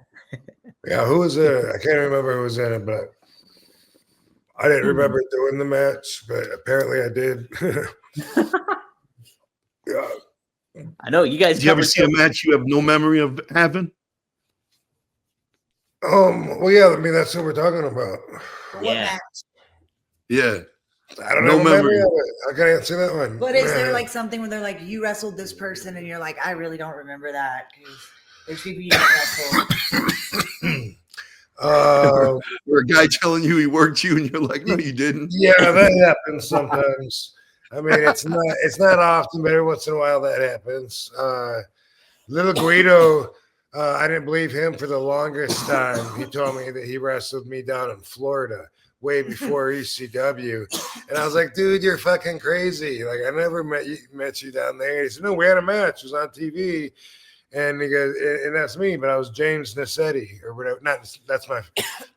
A: who was there? I can't remember who was in it, but I didn't remember doing the match. But apparently, I did. Yeah.
C: I know you guys.
D: Did you ever see a match you have no memory of having?
A: Well, yeah. I mean, that's what we're talking about.
C: Yeah.
D: Yeah.
A: I don't know memory of it. I can't answer that one.
E: But is there like something where they're like, you wrestled this person, and you're like, I really don't remember that because there's people you don't wrestle.
D: Or a guy telling you he worked you, and you're like, no, you didn't.
A: Yeah, that happens sometimes. I mean, it's not often, but every once in a while that happens. Little Guido, I didn't believe him for the longest time. He told me that he wrestled me down in Florida way before ECW, and I was like, dude, you're fucking crazy. Like, I never met you down there. He said, no, we had a match. It was on TV. And he goes, and that's me, but I was James Nassetti or whatever. That's my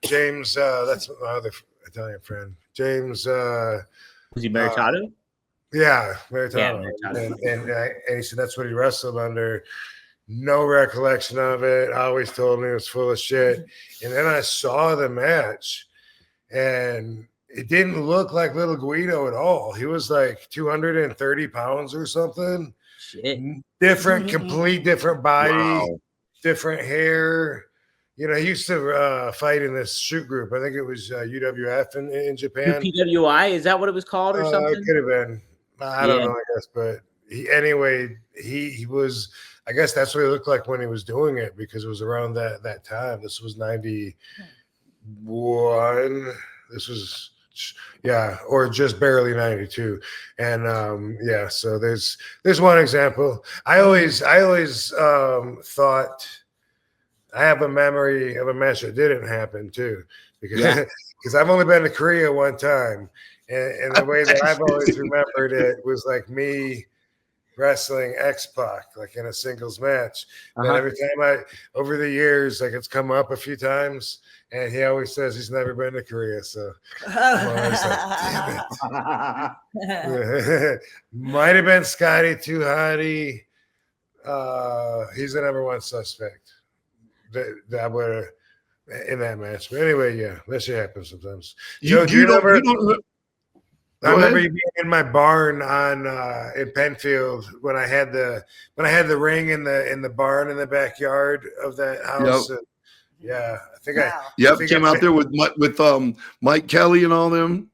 A: James. That's my other Italian friend, James.
C: Was he Meritato?
A: Yeah, Meritato. And he said that's what he wrestled under. No recollection of it. I always told me it was full of shit. And then I saw the match, and it didn't look like Little Guido at all. He was like 230 pounds or something.
C: Shit.
A: Different, complete different body, different hair. You know, he used to fight in this shoot group. I think it was UWF in Japan.
C: PWI, is that what it was called or something?
A: It could have been. I don't know, I guess. But he was, I guess that's what he looked like when he was doing it because it was around that time. This was 91. This was, or just barely 92. And so there's one example. I always thought I have a memory of a match that didn't happen too, because I've only been to Korea one time, and the way that I've always remembered it was like me wrestling X-Pac like in a singles match. And every time over the years, like it's come up a few times. And he always says he's never been to Korea, so I'm always like, damn it. Might have been Scotty Too Hottie. He's the number one suspect. That would in that match. But anyway, that shit happens sometimes. I remember you being in my barn in Penfield when I had the ring in the barn in the backyard of that house.
D: Yep.
A: And, I think I
D: came out there with Mike Kelly and all them.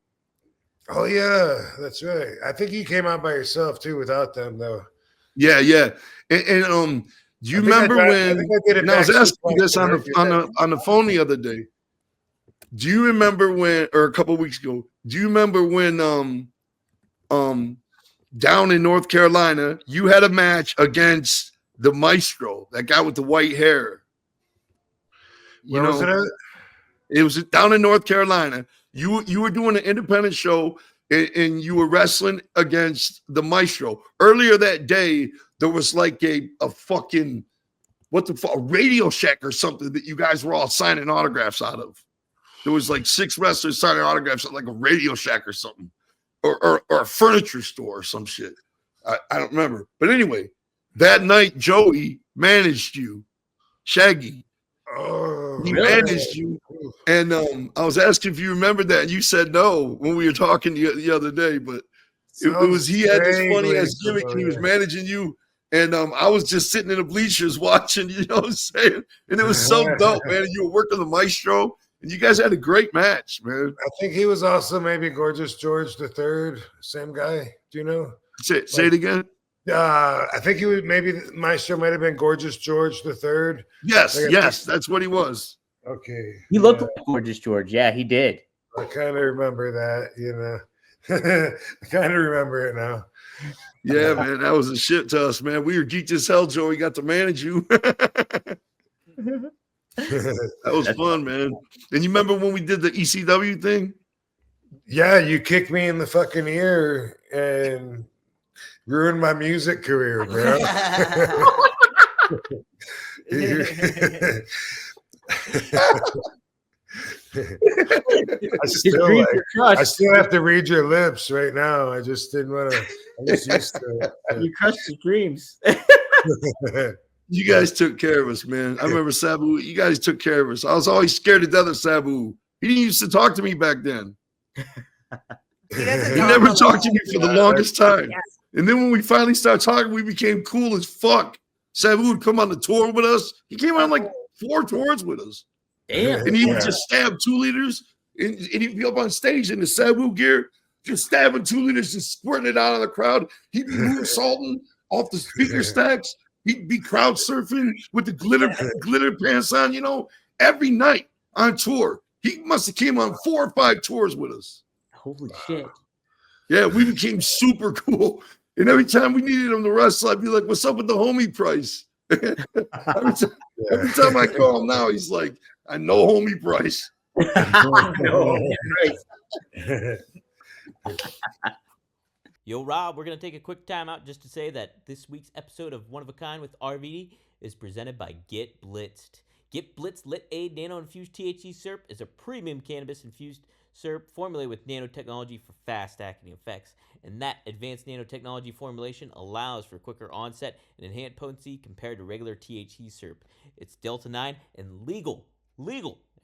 A: Oh yeah, that's right. I think you came out by yourself too, without them though.
D: Yeah. And do you remember when? And I was asking you this on the phone the other day. Do you remember when, or a couple of weeks ago? Do you remember when down in North Carolina you had a match against the Maestro, that guy with the white hair?
A: Where was it at?
D: It was down in North Carolina. You were doing an independent show and you were wrestling against the Maestro. Earlier that day, there was like a fucking a Radio Shack or something that you guys were all signing autographs out of. There was like 6 wrestlers signing autographs at like a Radio Shack or something, or a furniture store or some shit. I don't remember. But anyway, that night Joey managed you, Shaggy.
A: Oh.
D: He
C: Really?
D: managed you. And I was asking if you remember that, and you said no when we were talking the other day. But it was he had this funny ass gimmick, and he was managing you. And I was just sitting in the bleachers watching. You know what I'm saying? And it was so dope, man. You were working the maestro, and you guys had a great match, man.
A: I think he was also maybe Gorgeous George III, same guy. Do you know?
D: Say it again.
A: I think he was maybe Maestro might have been Gorgeous George III.
D: Yes, that's what he was.
A: Okay.
C: He looked like Gorgeous George. Yeah, he did.
A: I kind of remember that, you know. I kind of remember it now.
D: Yeah, man, that was a shit to us, man. We were geeked as hell, Joe. We got to manage you. That was fun, man. And you remember when we did the ECW thing?
A: Yeah, you kicked me in the fucking ear and ruined my music career, bro. I still have to read your lips right now. I just didn't want to. I'm just used to it.
C: You crushed his dreams.
D: You guys took care of us, man. I remember Sabu. You guys took care of us. I was always scared to death of Sabu. He didn't used to talk to me back then. He never talked to me for the longest time. Yes. And then when we finally started talking, we became cool as fuck. Sabu would come on the tour with us. He came on like 4 tours with us.
C: Damn.
D: And he would just stab 2 liters, and he'd be up on stage in the Sabu gear, just stabbing 2 liters and squirting it out of the crowd. He'd be moonsaulting off the speaker stacks. He'd be crowd surfing with the glitter pants on, you know, every night on tour. He must have came on 4 or 5 tours with us.
C: Holy shit.
D: Yeah, we became super cool. And every time we needed him to wrestle, I'd be like, what's up with the homie price? every time I call him now, he's like, I know homie price.
B: Yo, Rob, we're going to take a quick time out just to say that this week's episode of One of a Kind with RVD is presented by Get Blitzed. Get Blitzed Lit Aid Nano-Infused THC Syrup is a premium cannabis-infused syrup formulated with nanotechnology for fast-acting effects. And that advanced nanotechnology formulation allows for quicker onset and enhanced potency compared to regular THC syrup. It's Delta 9 and legal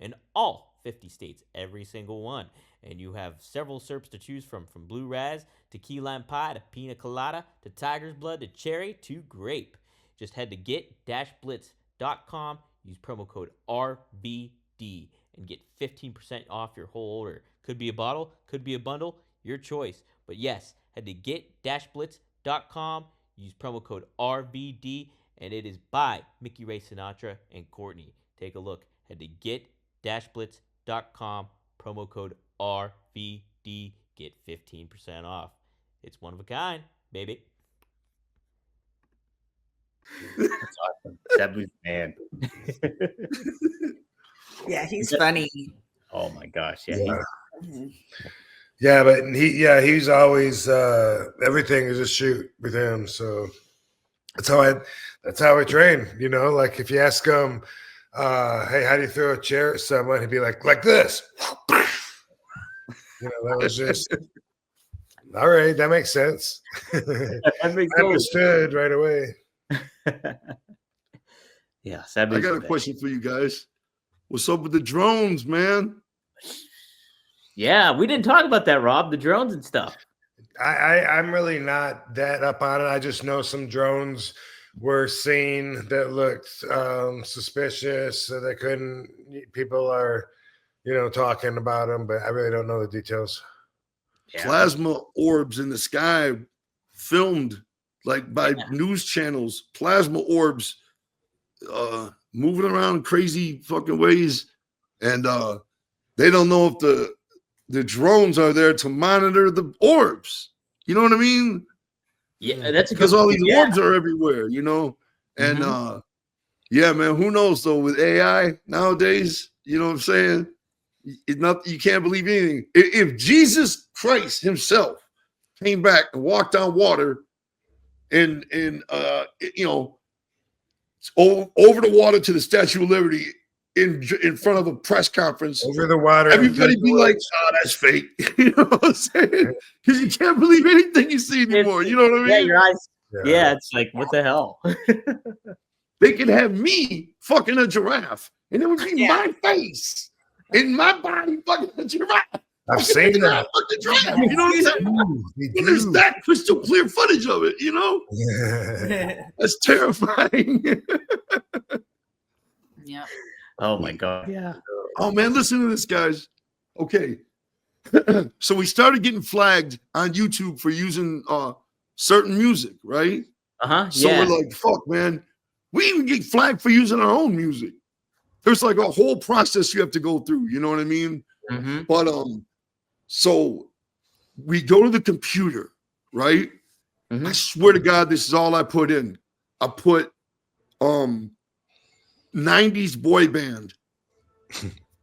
B: in all 50 states, every single one. And you have several syrups to choose from Blue Raz to Key Lime Pie to Pina Colada to Tiger's Blood to Cherry to Grape. Just head to get-blitz.com, use promo code RVD, and get 15% off your whole order. Could be a bottle, could be a bundle, your choice. But yes, head to get-blitz.com, use promo code RVD, and it is by Mickey Ray Sinatra and Courtney. Take a look. Head to get-blitz.com, promo code RVD, get 15% off. It's one of a kind, baby.
C: That's awesome. Sabu's man.
E: Yeah, he's funny.
C: Oh my gosh, yeah.
A: Yeah, but he's always everything is a shoot with him. So that's how I train. You know, like if you ask him, hey, how do you throw a chair at someone? He'd be like this. You know, that was just all right. That makes sense.
C: That makes
A: understood right away.
C: Yeah,
D: I got a question for you guys. What's up with the drones, man?
C: Yeah, we didn't talk about that, Rob. The drones and stuff.
A: I'm really not that up on it. I just know some drones were seen that looked suspicious. So they couldn't. People are, talking about them, but I really don't know the details.
D: Yeah. Plasma orbs in the sky, filmed like by news channels. Plasma orbs, moving around crazy fucking ways, and they don't know if the drones are there to monitor the orbs. You know what I mean?
C: Yeah, that's
D: because all these orbs are everywhere, And yeah, man, who knows though? With AI nowadays, you know what I'm saying? You can't believe anything. If Jesus Christ himself came back and walked on water, and over the water to the Statue of Liberty in front of a press conference,
A: over the water,
D: everybody be like, "Oh, that's fake." You know what I'm saying? Because you can't believe anything you see anymore. You know what I mean?
C: Yeah, your eyes. Yeah, it's like, what the hell?
D: they could have me fucking a giraffe, and it would be my face and my body fucking a giraffe.
A: I've seen that.
D: Giraffe, you know what I'm saying? And there's that crystal clear footage of it, you know? That's terrifying.
E: Yeah.
C: Oh my God. Yeah.
D: Oh man, listen to this, guys. Okay. So we started getting flagged on YouTube for using certain music, right? So we're like, fuck, man. We even get flagged for using our own music. There's like a whole process you have to go through, you know what I mean? But so we go to the computer, right? I swear to God, this is all I put in. I put 90s boy band.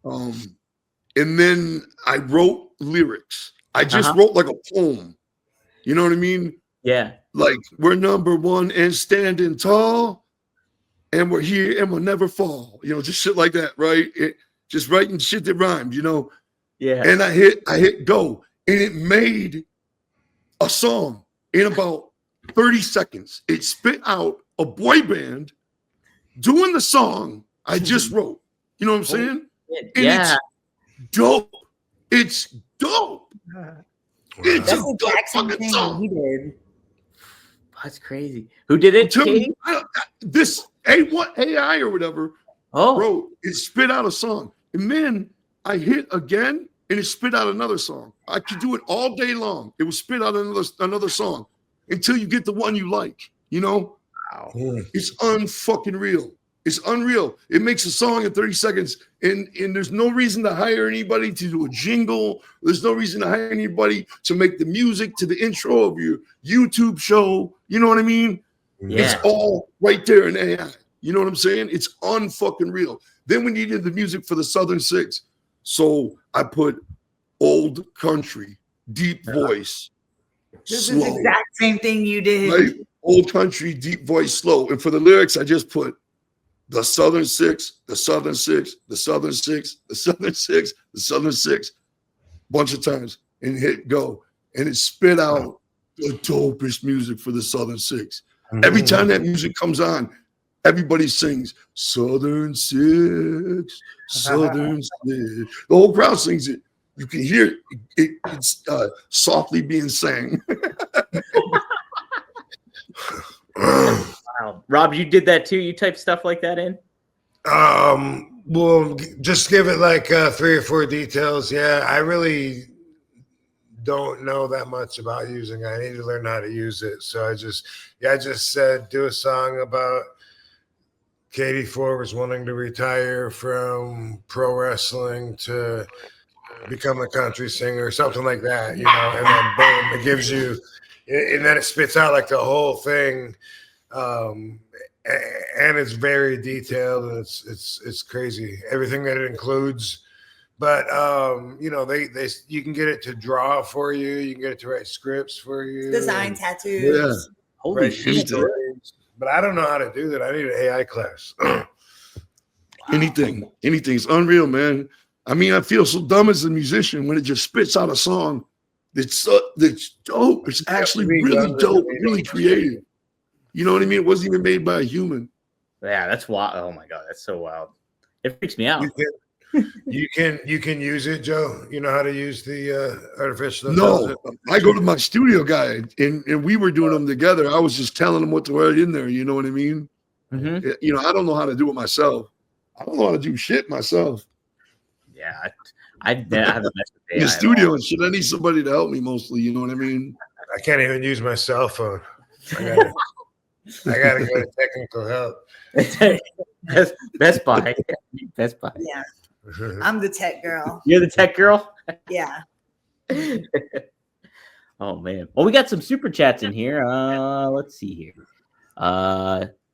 D: And then I wrote lyrics. I just wrote like a poem. You know what I mean?
C: Yeah.
D: Like, we're number one and standing tall, and we're here and we'll never fall. You know, just shit like that, right? Just writing shit that rhymed, you know?
C: Yeah.
D: And I hit go, and it made a song in about 30 seconds. It spit out a boy band doing the song I just wrote. You know what I'm saying? And it's dope. It's dope. It's
E: That's
D: a
E: the
D: dope
E: exact same
D: fucking
E: thing
D: song.
E: he did.
C: That's crazy. Who did it? Katie?
D: This AI or whatever, bro, it spit out a song. And then I hit again, and it spit out another song. I could do it all day long. It would spit out another song until you get the one you like, you know?
C: Wow.
D: It's unfucking real. It's unreal. It makes a song in 30 seconds, and there's no reason to hire anybody to do a jingle. There's no reason to hire anybody to make the music to the intro of your YouTube show. You know what I mean?
C: Yeah.
D: It's all right there in AI. You know what I'm saying? It's unfucking real. Then we needed the music for the Southern Six. So I put old country, deep voice,
E: This
D: slow.
E: is the exact same thing you did.
D: Right? Old country, deep voice, slow. And for the lyrics, I just put the Southern Six, the Southern Six, the Southern Six, the Southern Six, the Southern Six, bunch of times, and hit go. And it spit out the dopest music for the Southern Six. Every time that music comes on, everybody sings Southern Six, Southern Six. The whole crowd sings it. You can hear it's softly being sang.
C: Wow. Rob, you did that too? You type stuff like that in?
A: Well, just give it like 3 or 4 details. Yeah, I really don't know that much about using it. I need to learn how to use it. So I just said do a song about Katie Forbes wanting to retire from pro wrestling to become a country singer or something like that, you know, and then boom, it gives you, and then it spits out like the whole thing. And it's very detailed, and it's crazy everything that it includes. But you know, they you can get it to draw for you, you can get it to write scripts for you,
E: Design tattoos.
D: Yeah.
C: Holy shit.
A: stories. But I don't know how to do that. I need an AI class.
D: Anything. It's unreal, man. I mean, I feel so dumb as a musician when it just spits out a song that's dope. It's actually really dope, really creative. You know what I mean? It wasn't even made by a human.
C: Yeah, that's wild. Oh my God, that's so wild. It freaks me out.
A: You can use it, Joe. You know how to use the artificial
D: intelligence? No, I go to my studio guy, and we were doing them together. I was just telling him what to write in there. You know what I mean?
C: Mm-hmm.
D: You know, I don't know how to do it myself. I don't know how to do shit myself.
C: Yeah, I haven't messed with AI
D: in the studio and shit. I need somebody to help me mostly. You know what I mean?
A: I can't even use my cell phone. I gotta go to technical help.
C: Best Buy. Best Buy.
E: Yeah. I'm the tech girl.
C: You're the tech girl?
E: Yeah.
C: Oh man. Well, we got some super chats in here. Let's see here.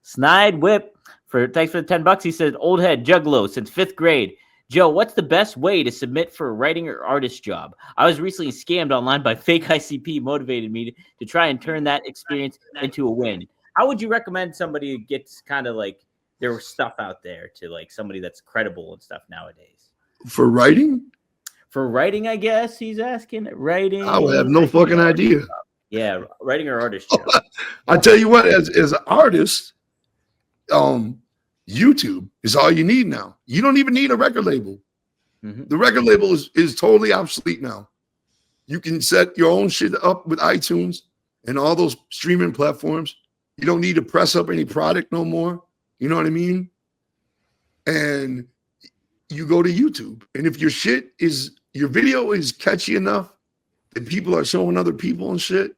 C: Snide Whip thanks for the $10. He said, old head juggalo since 5th grade. Joe, what's the best way to submit for a writing or artist job? I was recently scammed online by fake ICP, motivated me to try and turn that experience into a win. How would you recommend somebody gets kind of like their stuff out there to like somebody that's credible and stuff nowadays?
D: For writing?
C: For writing, I guess he's asking. Writing.
D: I would have no fucking idea.
C: Yeah, writing or artist job.
D: I tell you what, as an artist, YouTube is all you need now. You don't even need a record label.
C: Mm-hmm.
D: The record label is totally obsolete now. You can set your own shit up with iTunes and all those streaming platforms. You don't need to press up any product no more. You know what I mean? And you go to YouTube. And if your video is catchy enough that people are showing other people and shit,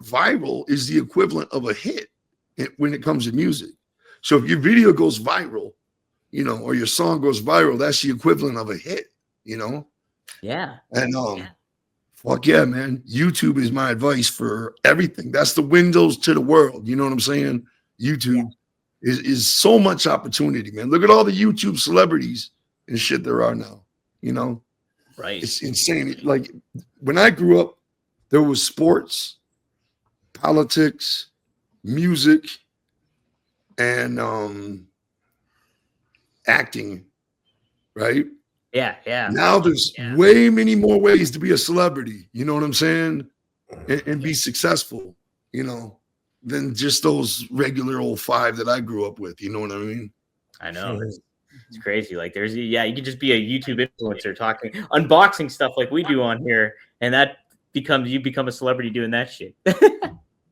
D: viral is the equivalent of a hit when it comes to music. So if your video goes viral, or your song goes viral, that's the equivalent of a hit,
C: Yeah.
D: And fuck yeah, man. YouTube is my advice for everything. That's the windows to the world. You know what I'm saying? YouTube is so much opportunity, man. Look at all the YouTube celebrities and shit there are now.
C: Right.
D: It's insane. Like when I grew up, there was sports, politics, music, and acting, right?
C: Yeah.
D: Now there's way many more ways to be a celebrity, you know what I'm saying? And be successful, than just those regular old 5 that I grew up with, you know what I mean?
C: I know. It's crazy. Like you could just be a YouTube influencer talking, unboxing stuff like we do on here, and you become a celebrity doing that shit.
D: There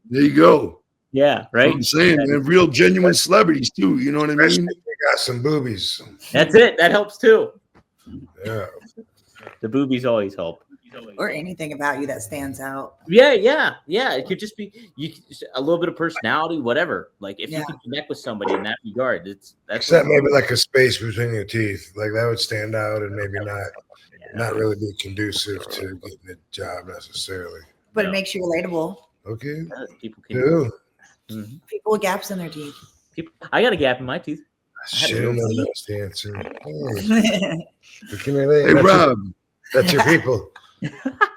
D: you go.
C: Yeah, right.
D: I'm saying, man, real genuine celebrities too. You know what I mean?
A: They got some boobies.
C: That's it. That helps too.
A: Yeah.
C: The boobies always help.
E: Or anything about you that stands out.
C: Yeah. It could just be a little bit of personality, whatever. Like if you can connect with somebody in that regard, that's
A: except maybe like a space between your teeth, like that would stand out and maybe not really be conducive to getting a job necessarily.
E: But it makes you relatable.
A: Okay.
C: People can.
E: Mm-hmm. People with gaps in their teeth.
C: I got a gap in my teeth.
A: Shit, that's the answer.
D: Hey, Rob.
A: That's your people.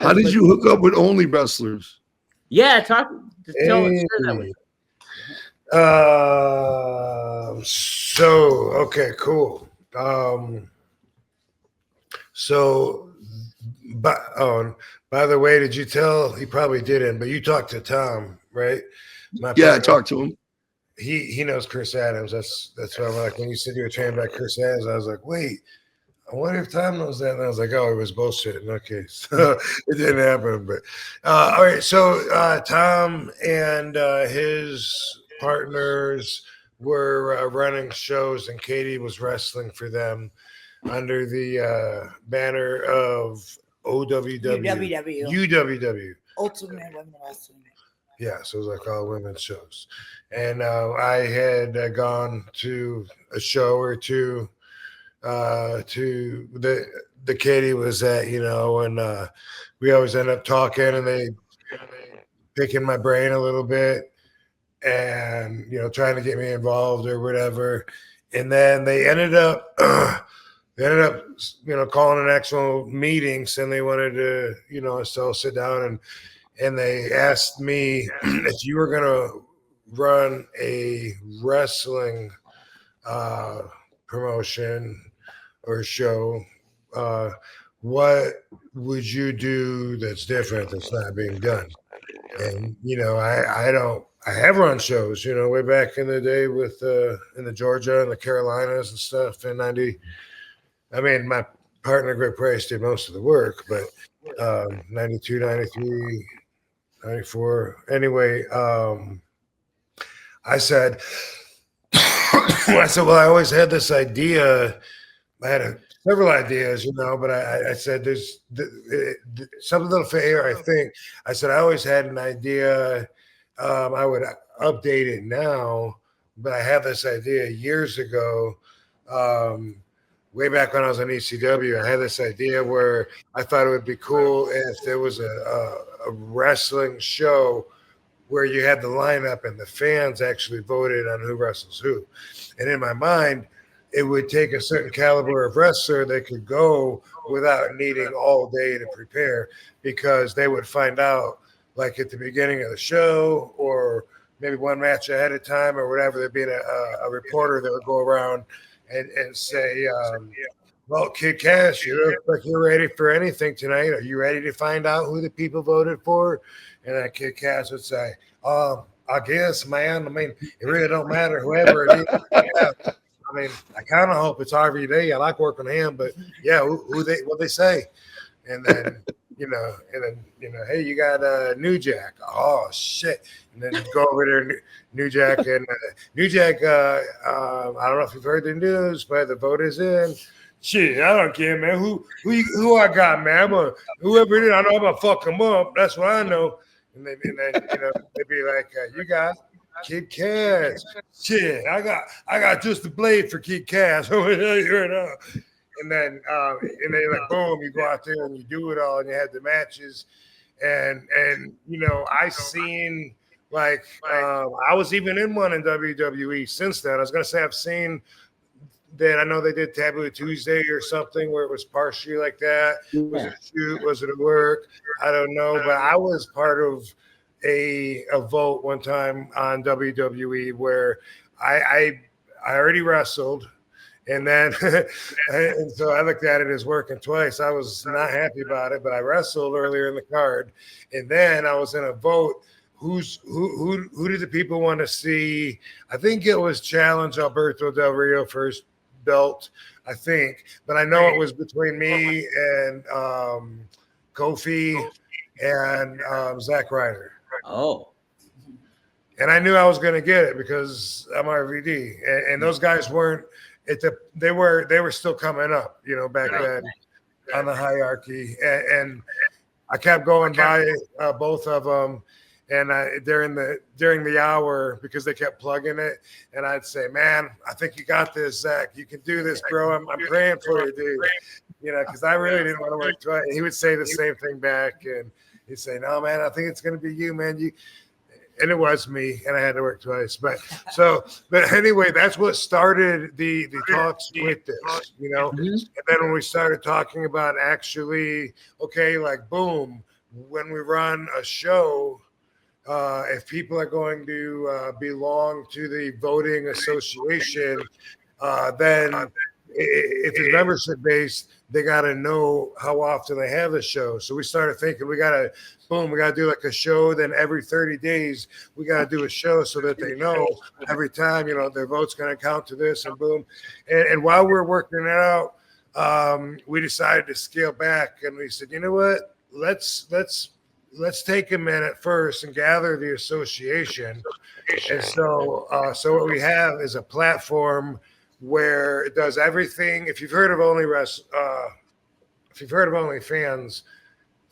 D: How did you hook up with Only Wrestlers?
C: Yeah, share that with
A: Okay, cool. By the way, did you tell? He probably didn't, but you talked to Tom, right?
D: I talked to him.
A: He knows Chris Adams. That's why I'm like, when you said you were trained by Chris Adams, I was like, wait, I wonder if Tom knows that. And I was like, oh, it was bullshit. Okay, so it didn't happen. But all right, so Tom and his partners were running shows, and Katie was wrestling for them under the banner of UWW.
E: Ultimate Women Wrestling.
A: Yeah, so it was like all women's shows. And I had gone to a show or two to the Katie was at, and we always end up talking, and they picking my brain a little bit and, trying to get me involved or whatever. And then they ended up calling an actual meetings, and they wanted to, us to all sit down and they asked me if you were going to run a wrestling promotion or show, what would you do that's different that's not being done? And, I have run shows, way back in the day with in the Georgia and the Carolinas and stuff in 90. I mean, my partner, Greg Price, did most of the work, but 92, 93, 94. Anyway, I said, well, I always had this idea. I had several ideas, but I said there's something a little fair, I think. I said I always had an idea. I would update it now, but I had this idea years ago. Way back when I was on ECW, I had this idea where I thought it would be cool if there was a wrestling show where you had the lineup and the fans actually voted on who wrestles who. And in my mind, it would take a certain caliber of wrestler that could go without needing all day to prepare, because they would find out like at the beginning of the show or maybe one match ahead of time or whatever. There'd be a reporter that would go around and say, well, Kid Cash, you look like you're ready for anything tonight. Are you ready to find out who the people voted for? And that Kid Cash would say, I guess, man. I mean, it really don't matter whoever it is. Yeah. I mean, I kind of hope it's RVD. I like working with him, but yeah, what they say, and then hey, you got New Jack. Oh shit! And then go over there, New Jack, and New Jack. I don't know if you've heard the news, but the vote is in. Shit, I don't care, man. Who I got, man? Whoever it is, I know I'm gonna fuck them up. That's what I know. And then they'd be like, you got Kid Cass. Shit, I got just the blade for Kid Cass. And then like boom, you go out there and you do it all, and you have the matches, and I seen like I was even in one in WWE since then. I was gonna say I've seen that. I know they did Taboo Tuesday or something where it was partially like that. Was it a shoot? Was it a work? I don't know, but I was part of a vote one time on WWE where I already wrestled. And then, and so I looked at it as working twice. I was not happy about it, but I wrestled earlier in the card, and then I was in a vote. Who did the people want to see? I think it was Challenge Alberto Del Rio for his belt, I think, but I know it was between me and Kofi and Zack Ryder.
C: Oh.
A: And I knew I was going to get it because I'm RVD, and those guys weren't. They were still coming up, back then on the hierarchy, and I kept going by both of them, and during the hour because they kept plugging it, and I'd say, "Man, I think you got this, Zach. You can do this, bro. I'm praying for you, dude." Because I really didn't want to work twice. And he would say the same thing back, and he'd say, "No, man, I think it's going to be you, man. And it was me, and I had to work twice. But anyway, that's what started the talks with this, And then when we started talking about actually, okay, like boom, when we run a show, if people are going to belong to the voting association, then if it's membership based, they got to know how often they have the show. So we started thinking we got to do like a show. Then every 30 days, we got to do a show so that they know every time, their vote's going to count to this and boom. And while we're working it out, we decided to scale back and we said, you know what, let's take a minute first and gather the association. And so what we have is a platform where it does everything. If you've heard of OnlyFans,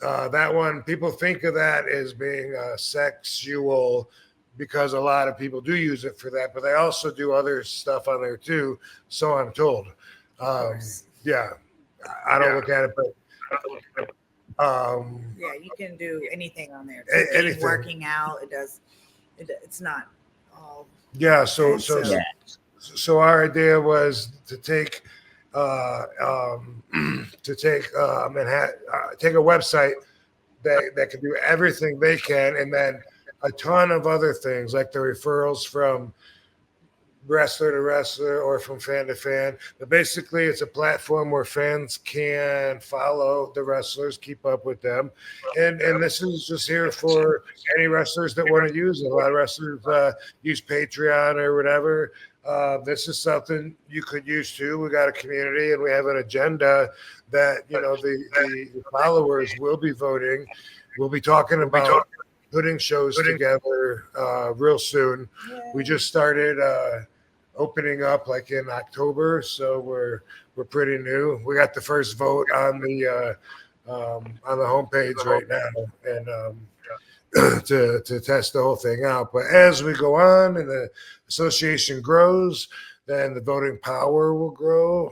A: that one, people think of that as being sexual because a lot of people do use it for that, but they also do other stuff on there too. So I'm told. Yeah, I don't look at it, but
E: yeah, you can do anything on there.
A: Anything.
E: Working out, it's not all.
A: Yeah, so our idea was to take take a website that can do everything they can, and then a ton of other things like the referrals from wrestler to wrestler or from fan to fan. But basically, it's a platform where fans can follow the wrestlers, keep up with them, and this is just here for any wrestlers that want to use it. A lot of wrestlers use Patreon or whatever. This is something you could use too. We got a community and we have an agenda that the followers will be voting. We'll be talking about putting shows together real soon. We just started opening up like in October, so we're pretty new. We got the first vote on the homepage right now, and to test the whole thing out. But as we go on and the association grows, then the voting power will grow.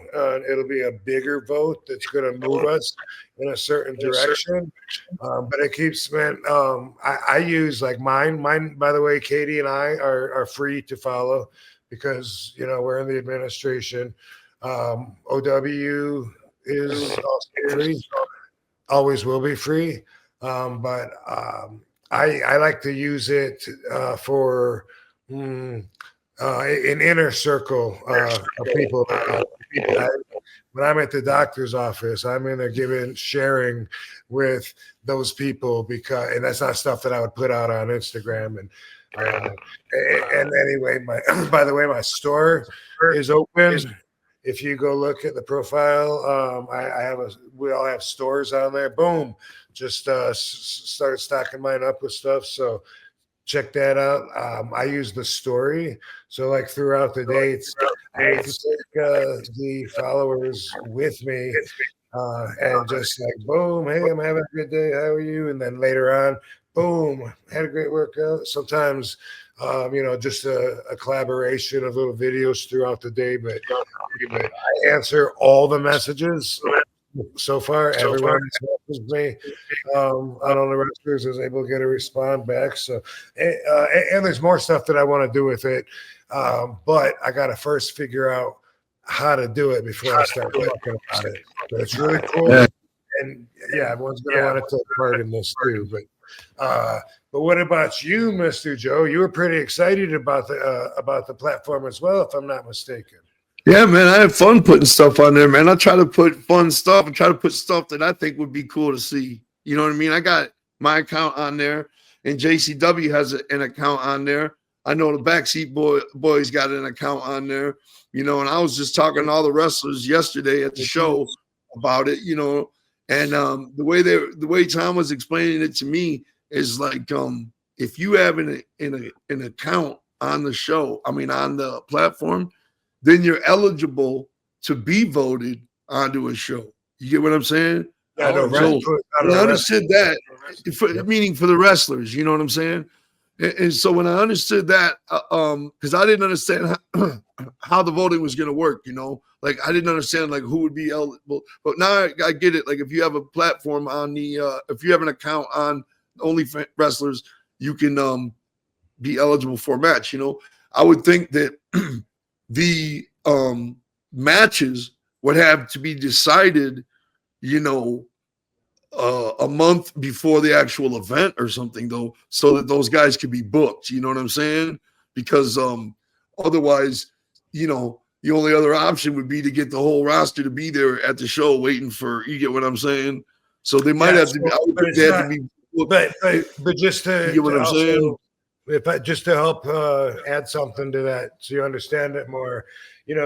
A: It'll be a bigger vote that's going to move us in a certain direction. But it keeps, man, I use like mine, by the way, Katie and I are free to follow because, we're in the administration. OW is also free, always will be free. But I like to use it for an inner circle of people. when I'm at the doctor's office, I'm in there sharing with those people and that's not stuff that I would put out on Instagram. And anyway, by the way, my store is open. If you go look at the profile, we all have stores on there. Boom, just started stocking mine up with stuff. So check that out. I use the story. So like throughout the dates, I like to take the followers with me and just like, boom, hey, I'm having a good day. How are you? And then later on, boom, had a great workout. Sometimes, just a collaboration of little videos throughout the day. But I answer all the messages. So far, everyone that's messaged me on Only Wrestlers is able to get a respond back. So, and there's more stuff that I want to do with it, but I got to first figure out how to do it before I start talking about it. But it's really cool, and everyone's going to want to take part in this too. But what about you, Mr. Joe? You were pretty excited about the platform as well, if I'm not mistaken.
D: Yeah, man, I have fun putting stuff on there, man. I try to put fun stuff and try to put stuff that I think would be cool to see. You know what I mean? I got my account on there, and JCW has an account on there. I know the Backseat Boys got an account on there, and I was just talking to all the wrestlers yesterday at the show about it, and the way Tom was explaining it to me is like, if you have an account on the show, on the platform, then you're eligible to be voted onto a show. You get what I'm saying?
A: Yeah, I
D: understood that, meaning for the wrestlers, you know what I'm saying? And so when I understood that, because I didn't understand how the voting was going to work, like I didn't understand like who would be eligible. But now I get it. Like if you have a platform on if you have an account on Only Wrestlers, you can be eligible for a match. I would think that the matches would have to be decided, a month before the actual event or something, though, so that those guys could be booked. You know what I'm saying? Because otherwise, the only other option would be to get the whole roster to be there at the show waiting for. You get what I'm saying? So they might have to be.
A: But just to
D: you get what I'm saying?
A: Just to help add something to that, so you understand it more,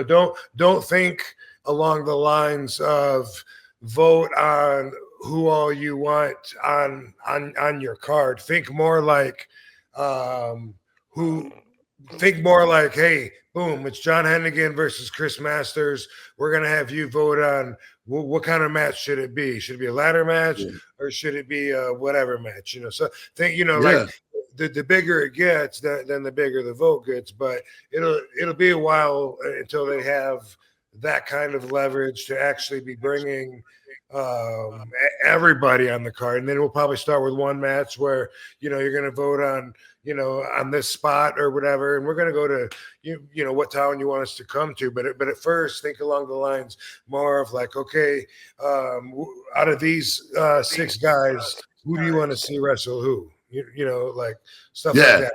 A: don't think along the lines of vote on who all you want on your card. Think more like, hey, boom, it's John Hennigan versus Chris Masters. We're gonna have you vote on what kind of match should it be? Should it be a ladder match or should it be a whatever match? So think, like. The bigger it gets, then the bigger the vote gets. But it'll be a while until they have that kind of leverage to actually be bringing everybody on the card. And then we'll probably start with one match where you're going to vote on on this spot or whatever, and we're going to go to what town you want us to come to. But at first, think along the lines more of like, okay, out of these 6 guys, who do you want to see wrestle who? Like stuff like that.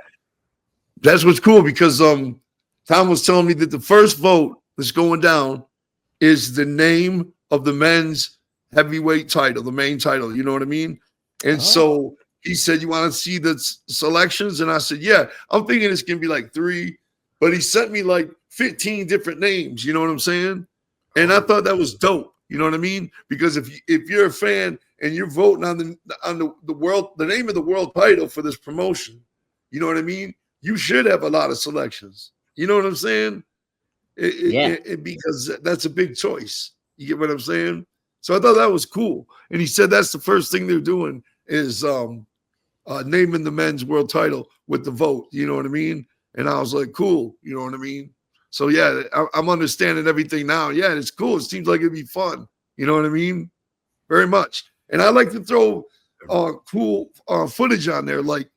D: That's what's cool because Tom was telling me that the first vote that's going down is the name of the men's heavyweight title, the main title. You know what I mean? And so he said, "You want to see the selections?" And I said, "Yeah." I'm thinking it's gonna be like 3, but he sent me like 15 different names. You know what I'm saying? And I thought that was dope. You know what I mean? Because if you're a fan and you're voting on the name of the world title for this promotion, you know what I mean? You should have a lot of selections. You know what I'm saying? Because that's a big choice. You get what I'm saying? So I thought that was cool. And he said that's the first thing they're doing is naming the men's world title with the vote. You know what I mean? And I was like, cool. You know what I mean? So yeah, I'm understanding everything now. Yeah, it's cool. It seems like it'd be fun. You know what I mean? Very much. And I like to throw cool footage on there. Like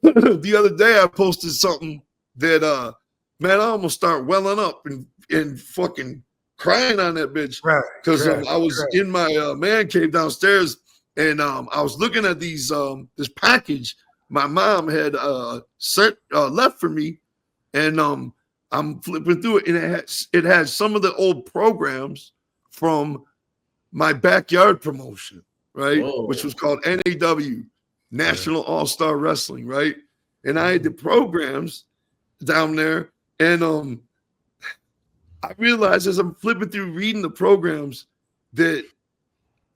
D: the other day, I posted something that man, I almost start welling up and fucking crying on that bitch because I was in my man cave downstairs and I was looking at these this package my mom had sent left for me, and I'm flipping through it, and it has some of the old programs from my backyard promotion, right?
C: Whoa.
D: Which was called NAW, National All-Star Wrestling, right? And I had the programs down there, and I realized as I'm flipping through reading the programs that,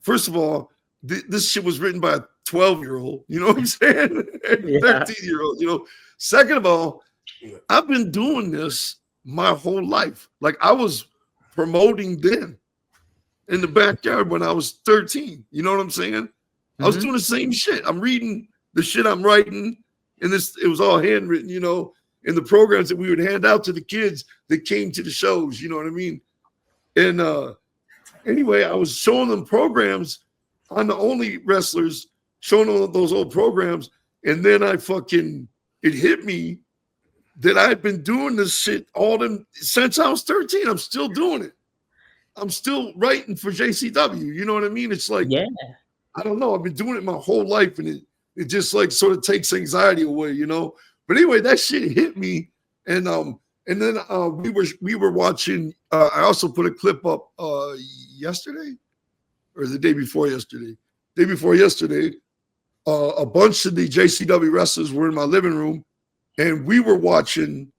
D: first of all, this shit was written by a 12-year-old, you know what I'm saying? And 13-year-old, you know. Second of all, I've been doing this my whole life. Like, I was promoting then in the backyard when I was 13. You know what I'm saying? I was doing the same shit. I'm reading the shit I'm writing, and it was all handwritten, you know, in the programs that we would hand out to the kids that came to the shows, you know what I mean? And anyway, I was showing them programs on the Only Wrestlers, showing them those old programs, and then it hit me that I've been doing this shit since I was 13. I'm still doing it. I'm still writing for JCW. You know what I mean? It's like, I don't know. I've been doing it my whole life, and it just like sort of takes anxiety away, you know. But anyway, that shit hit me, and then we were watching. I also put a clip up yesterday, or the day before yesterday. Day before yesterday, a bunch of the JCW wrestlers were in my living room, and we were watching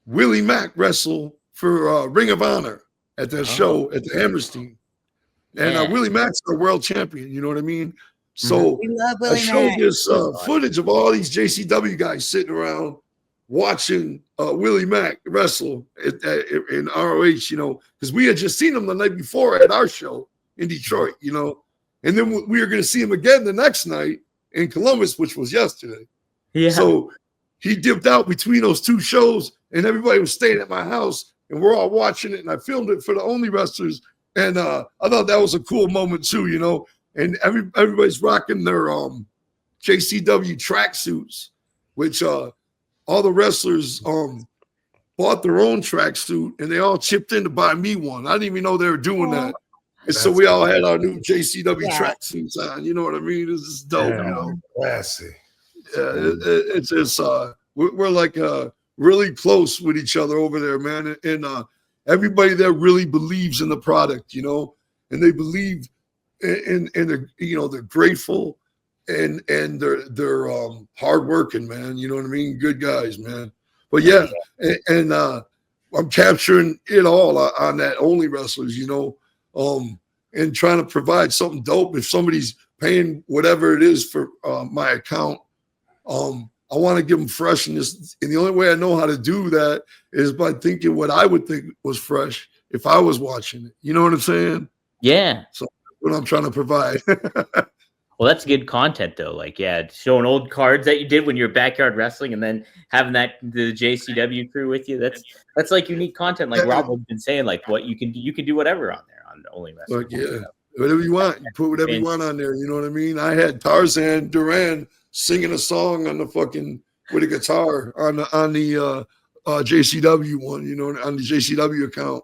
D: Willie Mack wrestle for Ring of Honor at that show at the Hammerstein. And Willie Mack's our world champion, you know what I mean? So
E: We love
D: I
E: Willie
D: showed
E: Mack.
D: this footage of all these JCW guys sitting around watching Willie Mack wrestle in ROH, you know, because we had just seen him the night before at our show in Detroit, you know. And then we were going to see him again the next night in Columbus, which was yesterday. Yeah. So he dipped out between those two shows, and everybody was staying at my house, and we're all watching it, and I filmed it for the Only Wrestlers. And I thought that was a cool moment too, you know. And everybody's rocking their JCW tracksuits, which all the wrestlers bought their own tracksuit, and they all chipped in to buy me one. I didn't even know they were doing that. And so we all had our new JCW tracksuits on. You know what I mean? This is dope. You know?
A: Classy.
D: Yeah, it's just we're like really close with each other over there, man. And everybody there really believes in the product, you know, and they believe in they're, you know, they're grateful and they're hardworking, man. You know what I mean? Good guys, man. But yeah, and I'm capturing it all on that Only Wrestlers, you know, and trying to provide something dope. If somebody's paying whatever it is for my account, I want to give them freshness. And the only way I know how to do that is by thinking what I would think was fresh if I was watching it. You know what I'm saying?
C: Yeah.
D: So that's what I'm trying to provide.
C: Well, that's good content though. Like, yeah, showing old cards that you did when you were backyard wrestling, and then having the JCW crew with you. That's like unique content. Like Rob has been saying, like what you can do whatever on there on Only Wrestling.
D: Like, yeah, whatever you want, you put whatever you want on there. You know what I mean? I had Tarzan Duran singing a song on the fucking with a guitar on the JCW one. You know, on the JCW account.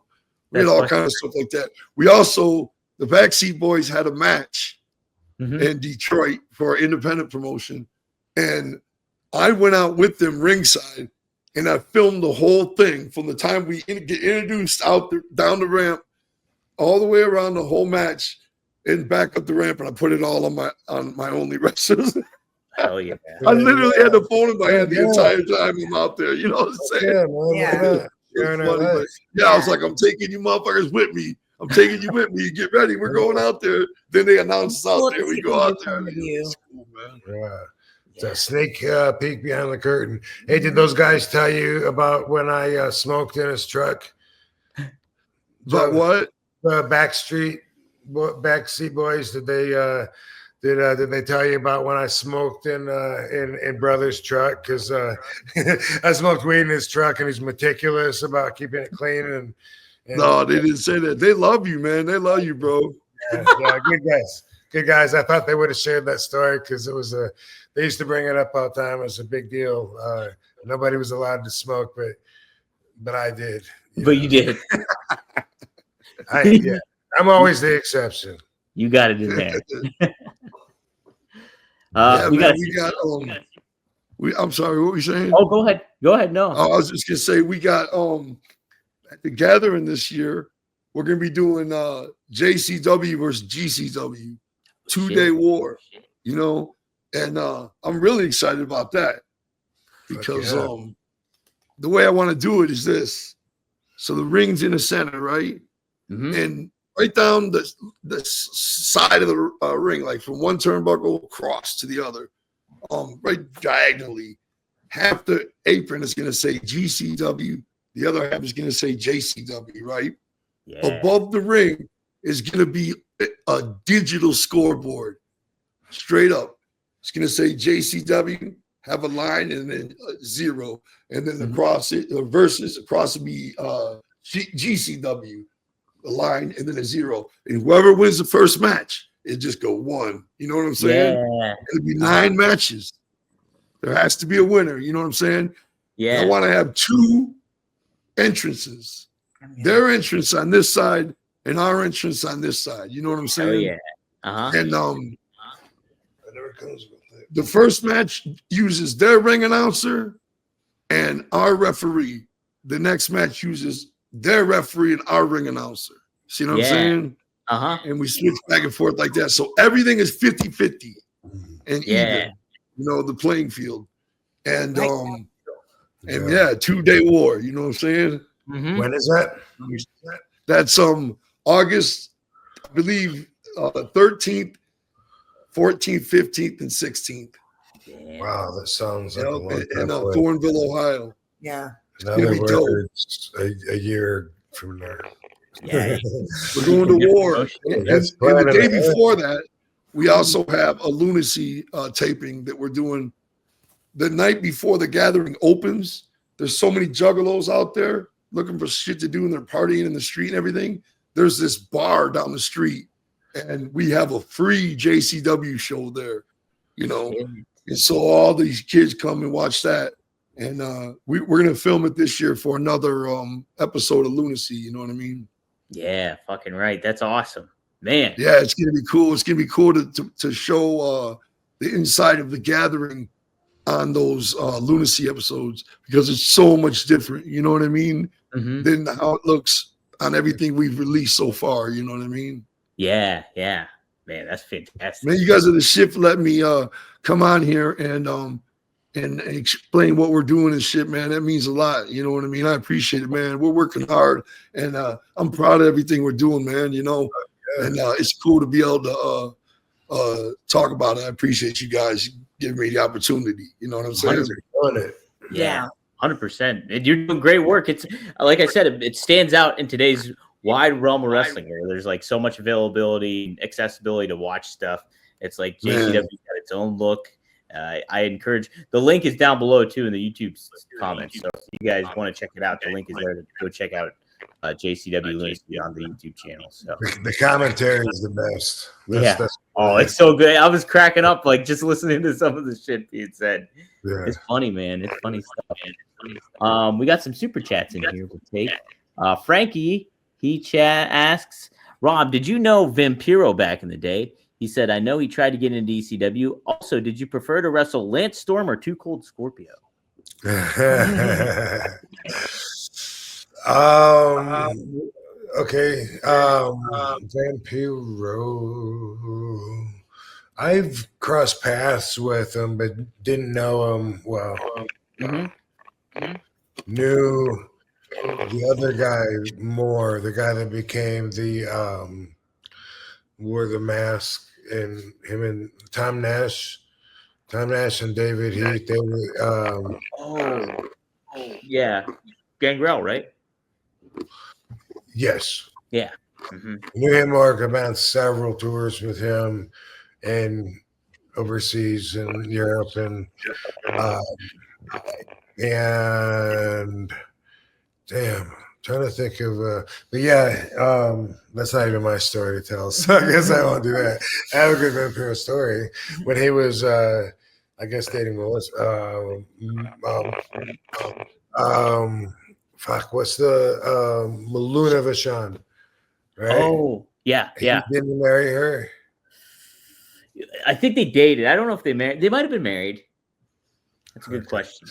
D: We had all kinds of stuff like that. We also, the Backseat Boys had a match in Detroit for our independent promotion. And I went out with them ringside and I filmed the whole thing from the time we get introduced down the ramp all the way around the whole match and back up the ramp. And I put it all on my Only Wrestlers.
C: Hell yeah.
D: I literally had the phone in my hand the entire time I'm out there. You know what I'm saying? Yeah, I was like, I'm taking you motherfuckers with me. I'm taking you with me. Get ready. We're going out there. Then they announce us out there. We go out there. It's cool, man.
A: Yeah. It's a sneak peek behind the curtain. Hey, did those guys tell you about when I smoked in his truck?
D: But what?
A: The backseat boys, did they tell you about when I smoked in brother's truck? Because I smoked weed in his truck, and he's meticulous about keeping it clean. And
D: no, they didn't say that. They love you, man. They love you, bro.
A: Yeah, good guys. I thought they would have shared that story because it was they used to bring it up all the time. It was a big deal. Nobody was allowed to smoke, but I did.
C: You did.
A: I'm always the exception.
C: You got it in there.
D: I'm sorry, what were you saying?
C: Oh, go ahead. No.
D: I was just gonna say we got at the gathering this year, we're gonna be doing JCW versus GCW, 2-day war. You know, and I'm really excited about that because the way I want to do it is this. So the ring's in the center, right? And right down the side of the ring, like from one turnbuckle across to the other, right diagonally, half the apron is going to say GCW, the other half is going to say JCW, right? Yeah. Above the ring is going to be a digital scoreboard, straight up. It's going to say JCW, have a line and then a 0, and then across it, versus across will be GCW, a line and then a 0. And whoever wins the first match, it just go 1. You know what I'm saying? Yeah. It'll be 9 matches. There has to be a winner. You know what I'm saying? Yeah. And I want to have 2 entrances. Their entrance on this side and our entrance on this side. You know what I'm saying? Oh, yeah. And the first match uses their ring announcer and our referee. The next match uses their referee and our ring announcer. See what I'm saying? And we switch back and forth like that. So everything is 50-50 and even, you know, the playing field. And 2-day war. You know what I'm saying?
A: When is that?
D: That's August, I believe, 13th, 14th, 15th, and 16th.
A: Wow, that sounds like
D: in Thornville, Ohio.
E: Yeah.
A: In other words, a year from there.
C: Yeah.
D: We're going to war. And the day before that, we also have a lunacy taping that we're doing the night before the gathering opens. There's so many juggalos out there looking for shit to do, and they're partying in the street and everything. There's this bar down the street, and we have a free JCW show there, you know. And so all these kids come and watch that. And we're going to film it this year for another episode of Lunacy. You know what I mean?
C: Yeah, fucking right. That's awesome, man.
D: Yeah, it's going to be cool. It's going to be cool to show the inside of the gathering on those Lunacy episodes, because it's so much different. You know what I mean? Than how it looks on everything we've released so far. You know what I mean?
C: Yeah, yeah. Man, that's fantastic.
D: Man, you guys are the shit for letting me come on here and explain what we're doing and shit, man. That means a lot. You know what I mean? I appreciate it, man. We're working hard, and I'm proud of everything we're doing, man. You know, and it's cool to be able to talk about it. I appreciate you guys giving me the opportunity. You know what I'm saying?
C: Yeah, 100%. And you're doing great work. It's like I said, it stands out in today's wide realm of wrestling, where there's like so much availability, accessibility to watch stuff. It's like JCW got its own look. I encourage, the link is down below too in the YouTube comments. So if you guys want to check it out, the link is there to go check out JCW Lunacy on the YouTube channel. So
A: the commentary is the best.
C: It's so good. I was cracking up like just listening to some of the shit Pete said. Yeah. It's funny, man. It's funny stuff. We got some super chats in here to take. Frankie, he asks, Rob, did you know Vampiro back in the day? He said, I know he tried to get into ECW. Also, did you prefer to wrestle Lance Storm or Too Cold Scorpio?
A: Okay. Vampiro. I've crossed paths with him, but didn't know him well. Knew the other guy more, the guy that became the wore the mask, and him and Tom Nash and David Heath. They were
C: Gangrel, right?
A: Yes.
C: Yeah.
A: Knew him, Mark, about several tours with him and overseas in Europe and damn, trying to think of but yeah, that's not even my story to tell, so I guess I won't do that. I have a good Vampiro story. When he was I guess dating Willis, what's the Maluna Vachon, right?
C: Oh, yeah.
A: Didn't marry her?
C: I think they dated. I don't know if they married. They might have been married. That's a good question.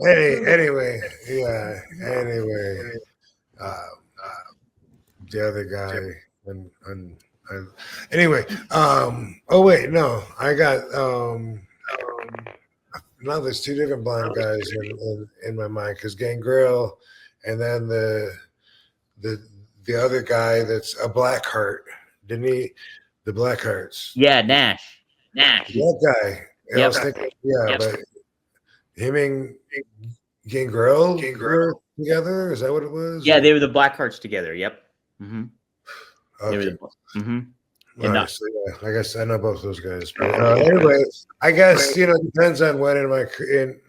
A: Anyway. the other guy. And anyway, oh wait, no, I got no, there's two different blind guys in my mind because Gangrel, and then the other guy that's a Blackheart, didn't he? The Blackhearts.
C: Yeah, Nash.
A: That guy.
C: Yep.
A: I was thinking, but him and Gangrel were together. Is that what it was?
C: Yeah, they were the Blackhearts together. Yep. Mm-hmm.
A: Okay.
C: And
A: right, so I guess I know both those guys. But anyway, I guess it depends on when in my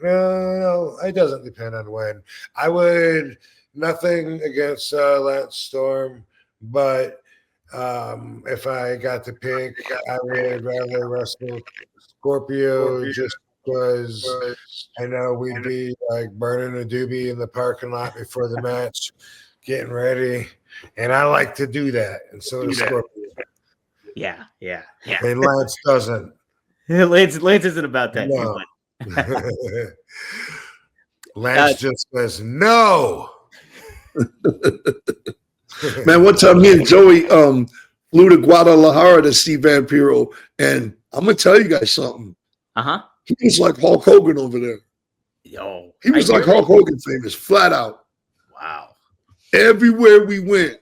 A: no, it doesn't depend on when. I would nothing against Lance Storm, but if I got to pick, I would rather wrestle Scorpio just because I know we'd be like burning a doobie in the parking lot before the match, getting ready, and I like to do that, and so does Scorpio.
C: Yeah.
A: And Lance doesn't.
C: Lance isn't about that.
A: No. Lance just says no.
D: Man, one time me and Joey flew to Guadalajara to see Vampiro, and I'm gonna tell you guys something. He was like Hulk Hogan over there.
C: Yo,
D: he was like Hulk Hogan famous, flat out.
C: Wow.
D: Everywhere we went,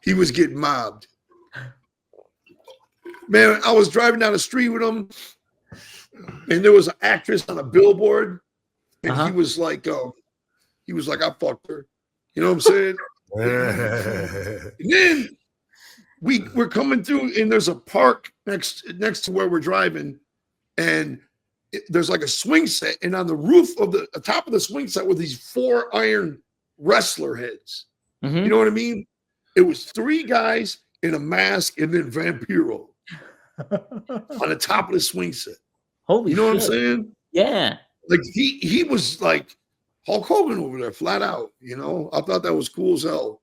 D: he was getting mobbed. Man, I was driving down the street with him, and there was an actress on a billboard, and he was like, I fucked her. You know what I'm saying? And then we're coming through, and there's a park next to where we're driving, and there's like a swing set, and on the roof of the top of the swing set were these 4 iron wrestler heads. You know what I mean? It was 3 guys in a mask, and then Vampiro on the top of the swing set.
C: Holy,
D: you know what I'm saying?
C: Yeah.
D: Like he was like Hulk Hogan over there, flat out. You know, I thought that was cool as hell.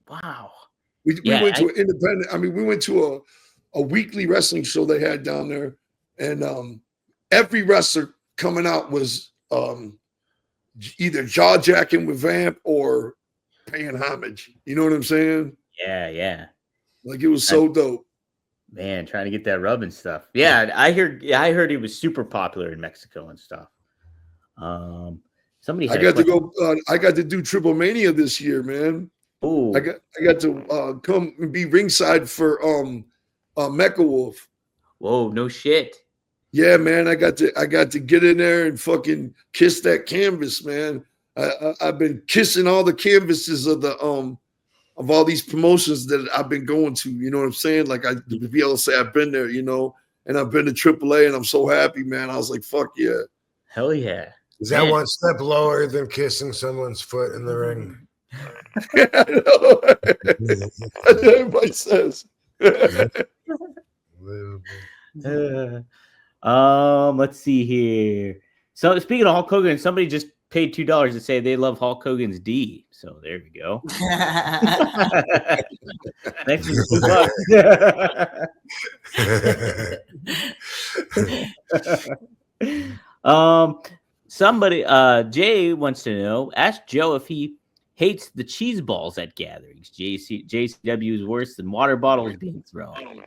C: Wow.
D: We went to an independent. I mean, we went to a weekly wrestling show they had down there, and every wrestler coming out was either jaw jacking with Vamp or paying homage. You know what I'm saying?
C: Yeah.
D: Like it was so dope.
C: Man, trying to get that rub and stuff. Yeah, I heard he was super popular in Mexico and stuff. Somebody
D: I got to go. I got to do Triple Mania this year, man.
C: Oh,
D: I got to come and be ringside for Mecha Wolf.
C: Whoa, no shit.
D: Yeah, man. I got to get in there and fucking kiss that canvas, man. I've been kissing all the canvases of the of all these promotions that I've been going to. You know what I'm saying? Like I to be able to say I've been there, you know, and I've been to AAA, and I'm so happy, man. I was like, fuck yeah.
C: Hell yeah.
A: Is that one step lower than kissing someone's foot in the ring?
D: Yeah, I know. That's what everybody says.
C: Let's see here. So speaking of Hulk Hogan, somebody just paid $2 to say they love Hulk Hogan's D. So there we go. Thanks for the $2. Somebody, Jay wants to know. Ask Joe if he hates the cheese balls at gatherings. JCW is worse than water bottles being thrown.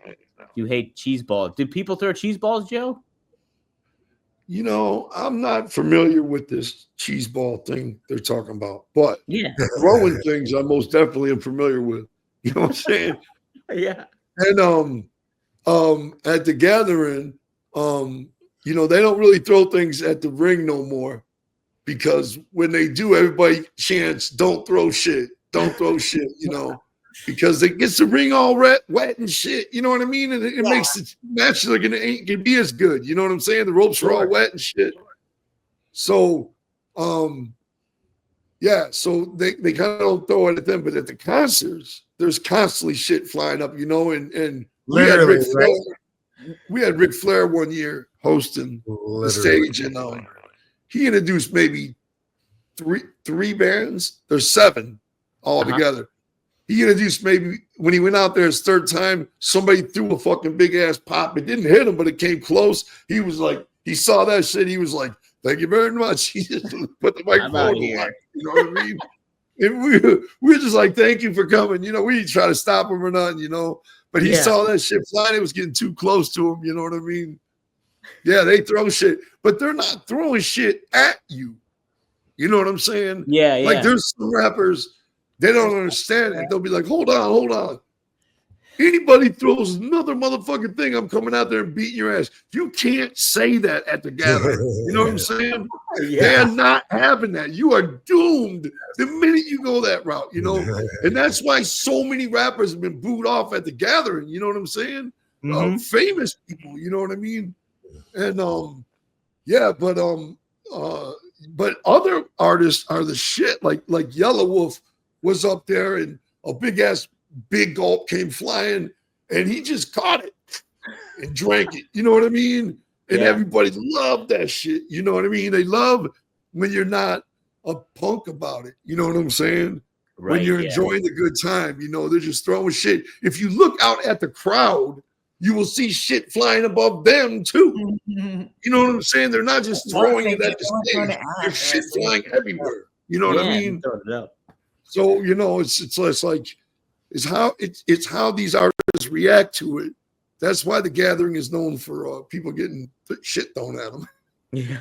C: You hate cheese balls. Do people throw cheese balls, Joe?
D: You know, I'm not familiar with this cheese ball thing they're talking about, but throwing things I most definitely am familiar with. You know what I'm saying?
C: Yeah.
D: And at the gathering, you know, they don't really throw things at the ring no more, because when they do, everybody chants, "Don't throw shit, don't throw shit," you know, because it gets the ring all wet and shit. You know what I mean? And it makes the match like it ain't gonna be as good. You know what I'm saying? The ropes are all wet and shit. So, so they kind of don't throw it at them, but at the concerts, there's constantly shit flying up, you know, and
A: literally,
D: we had Ric Flair one year hosting the stage, and he introduced maybe three bands. There's 7 all together. He introduced maybe when he went out there his 3rd time, somebody threw a fucking big ass pop. It didn't hit him, but it came close. He was like, he saw that shit. He was like, "Thank you very much." He just put the microphone on. You know what I mean? And we were just like, thank you for coming. You know, we didn't try to stop him or nothing, you know. But he saw that shit flying. It was getting too close to him. You know what I mean? Yeah, they throw shit, but they're not throwing shit at you. You know what I'm saying?
C: Yeah,
D: Like there's some rappers, they don't understand it. They'll be like, hold on. Anybody throws another motherfucking thing, I'm coming out there and beating your ass. You can't say that at the gathering. You know what I'm saying? They are not having that. You are doomed the minute you go that route, you know? And that's why so many rappers have been booed off at the gathering. You know what I'm saying? Famous people, you know what I mean? And but other artists are the shit. Like Yellow Wolf was up there, and a big gulp came flying, and he just caught it and drank it. You know what I mean? And everybody loved that shit. You know what I mean? They love when you're not a punk about it. You know what I'm saying? Right, when you're enjoying the good time, you know, they're just throwing shit. If you look out at the crowd, you will see shit flying above them too. You know what I'm saying? They're not just throwing it at the stage. There's shit flying everywhere. You know what I mean? So, you know, it's like it's how these artists react to it. That's why the gathering is known for people getting shit thrown at them.
C: Yeah.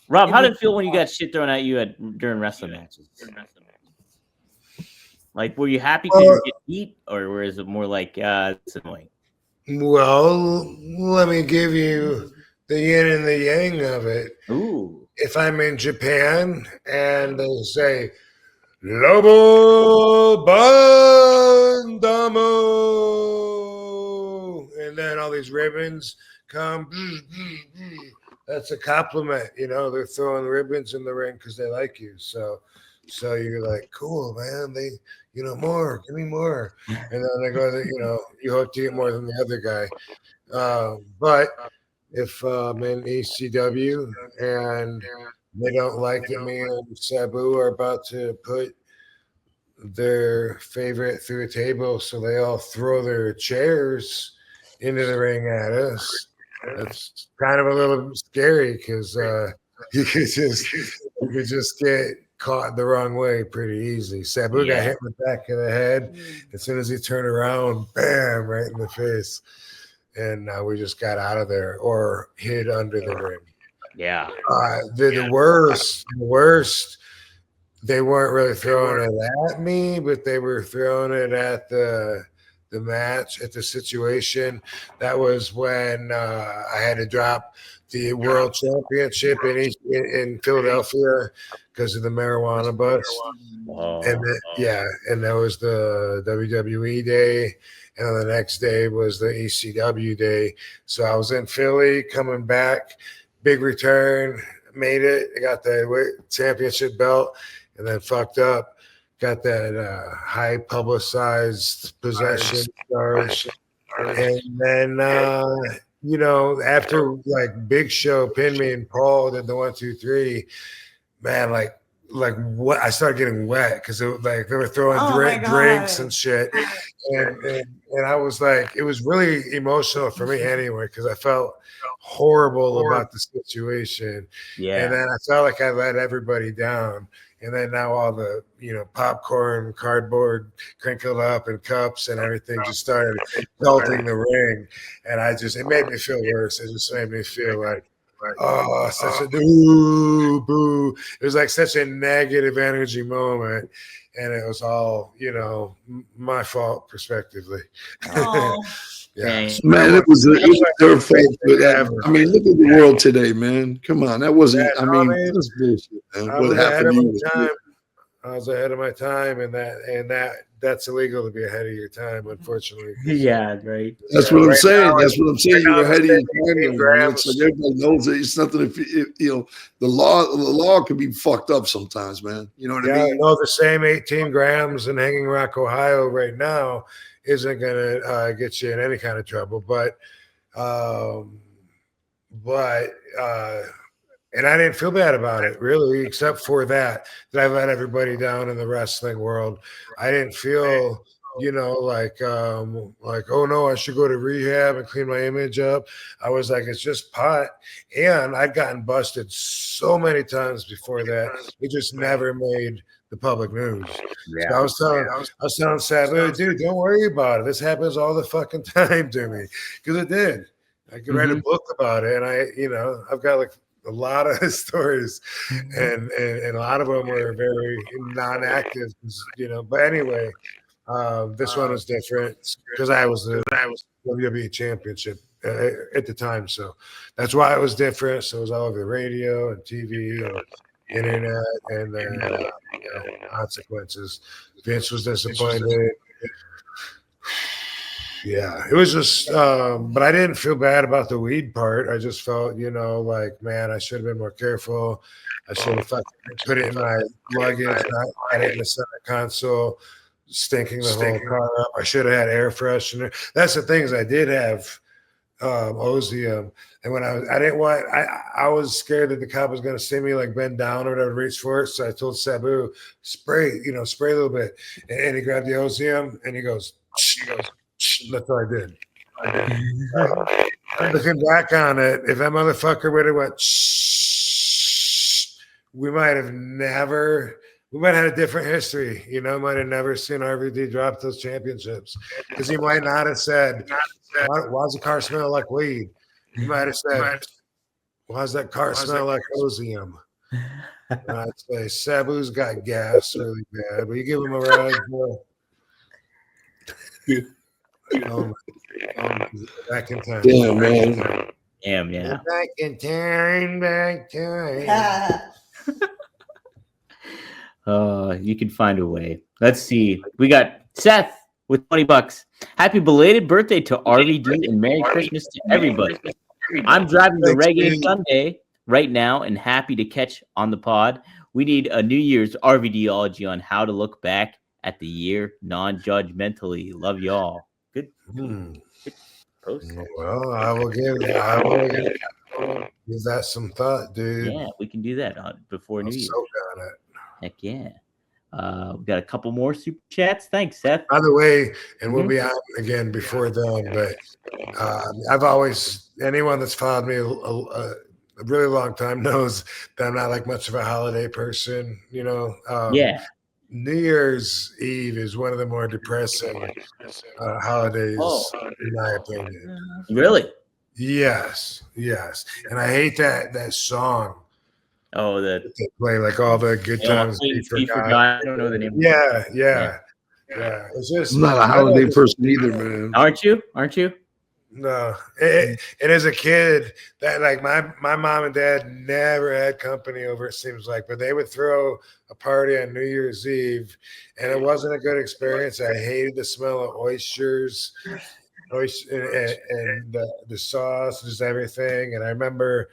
C: Rob, how did it feel when you got shit thrown at you during wrestling matches? Like, were you happy because you get beat, or was it more like it's annoying?
A: Well, let me give you the yin and the yang of it.
C: Ooh.
A: If I'm in Japan and they say Lobo Bandamo, and then all these ribbons come, that's a compliment. You know, they're throwing ribbons in the ring because they like you. So you're like, cool, man. They, you know, more, give me more. And then they go, you know, you hope to get more than the other guy. But if I'm in ECW and they don't like that me and Sabu are about to put their favorite through a table, so they all throw their chairs into the ring at us. That's kind of a little scary because you could just get caught the wrong way pretty easy. Sabu got hit in the back of the head. As soon as he turned around, bam, right in the face. And we just got out of there or hid under the ring.
C: Yeah.
A: The worst, they weren't really throwing it at me, but they were throwing it at the match, at the situation. That was when I had to drop the world championship in Philadelphia because of the marijuana bust. And and that was the WWE day. And then the next day was the ECW day. So I was in Philly coming back, big return, made it. I got the championship belt and then fucked up. Got that high publicized possession charge. And then, you know, after like Big Show pinned me and Paul did the 1, 2, 3, man, like what I started getting wet because like they were throwing drinks and shit. And I was like, it was really emotional for me anyway, because I felt horrible about the situation. Yeah. And then I felt like I let everybody down. And then now all the, you know, popcorn, cardboard crinkled up and cups and everything just started melting the ring. And it made me feel worse. It just made me feel like, oh, such a boo. It was like such a negative energy moment. And it was all, you know, my fault, prospectively.
D: Yeah. Man, it was their fault. I mean, look at the world today, man. Come on, that wasn't. I mean, that's bullshit, man. What happened to you?
A: I was ahead of my time, and that's illegal to be ahead of your time, unfortunately.
C: Yeah, right.
D: That's what I'm saying. That's what I'm saying. You're ahead of your time. It's like everybody knows that it's nothing. If you know, the law can be fucked up sometimes, man. You know what I mean?
A: I know the same 18 grams in Hanging Rock, Ohio, right now isn't going to get you in any kind of trouble, but and I didn't feel bad about it, really, except for that I let everybody down in the wrestling world. I didn't feel like, oh no, I should go to rehab and clean my image up. I was like, it's just pot. And I'd gotten busted so many times before that. It just never made the public news. So I was telling Sabu, dude, don't worry about it. This happens all the fucking time to me. Because it did. I could write a book about it. And I've got like a lot of stories, and a lot of them were very non-active, but anyway. This one was different because I was the WWE championship at the time, so that's why it was different. So it was all over the radio and TV and internet, and then consequences. Vince was disappointed. Yeah, it was just, but I didn't feel bad about the weed part. I just felt, like, man, I should have been more careful. I should have put it in my luggage, not had it in the center console. Stinking the whole car up. I should have had air freshener. That's the things I did have Ozium. And when I was scared that the cop was going to see me like bend down or whatever, reach for it. So I told Sabu, spray a little bit. And he grabbed the Ozium and he goes, that's what I did. Looking back on it, if that motherfucker would have went, we might have had a different history, might have never seen RVD drop those championships because he might not have said, why does the car smell like weed? He might have said, why does that car smell like Ozium? I'd say, Sabu's got gas really bad. Will you give him a ride? Back in time.
D: Yeah, man.
C: Damn, yeah.
A: Back in time.
C: You can find a way. Let's see. We got Seth with $20. Happy belated birthday to RVD and Merry Christmas to everybody. I'm driving the Reggae Sunday right now and happy to catch on the pod. We need a New Year's RVDology on how to look back at the year non-judgmentally. Love y'all. Good. Good post.
A: Well, I will give that some thought, dude.
C: Yeah, we can do that before New Year's. Heck yeah. We got a couple more super chats. Thanks, Seth.
A: By the way, and we'll be on again before then, but I've always, anyone that's followed me a really long time knows that I'm not like much of a holiday person,
C: Yeah.
A: New Year's Eve is one of the more depressing holidays, in my opinion.
C: Really?
A: Yes. And I hate that song.
C: Oh, that
A: they play like all the good times.
C: Be forgot. I don't know the name.
A: Yeah. It's just
D: I'm not a holiday person either, man.
C: Aren't you?
A: No. And as a kid, that like my mom and dad never had company over, it seems like, but they would throw a party on New Year's Eve, and it wasn't a good experience. I hated the smell of oysters, and the sauce, just everything. And I remember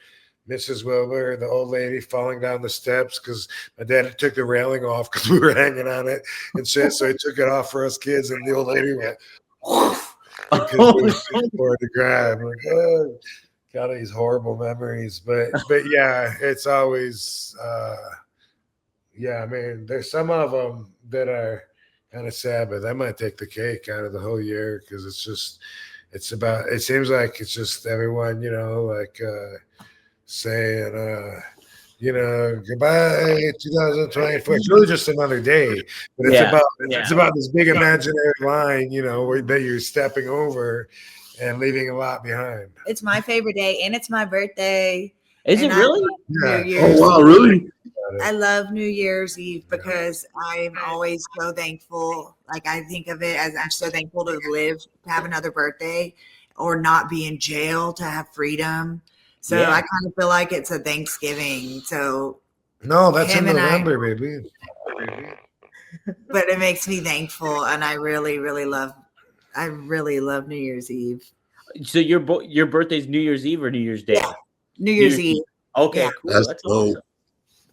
A: Mrs. Wilbur, the old lady, falling down the steps because my dad took the railing off because we were hanging on it and shit. So he took it off for us kids, and the old lady went because we were for to grab. I'm like, oh, got these horrible memories, but yeah, it's always I mean, there's some of them that are kind of sad, but that might take the cake out of the whole year because it seems like it's just everyone, saying, goodbye 2024. It's really just another day, but it's about this big imaginary line, that you're stepping over and leaving a lot behind.
E: It's my favorite day, and it's my birthday.
C: Is it really?
A: Yeah.
D: Oh wow, really?
E: I love New Year's Eve because I'm always so thankful. Like I think of it as I'm so thankful to live, to have another birthday, or not be in jail, to have freedom. So I kind of feel like it's a Thanksgiving. So
A: no, that's in November, baby.
E: But it makes me thankful, and I really, really love New Year's Eve.
C: So your birthday's New Year's Eve or New Year's Day?
E: Yeah. New Year's Eve.
C: Okay,
E: yeah.
C: cool.
D: That's dope.
C: Awesome.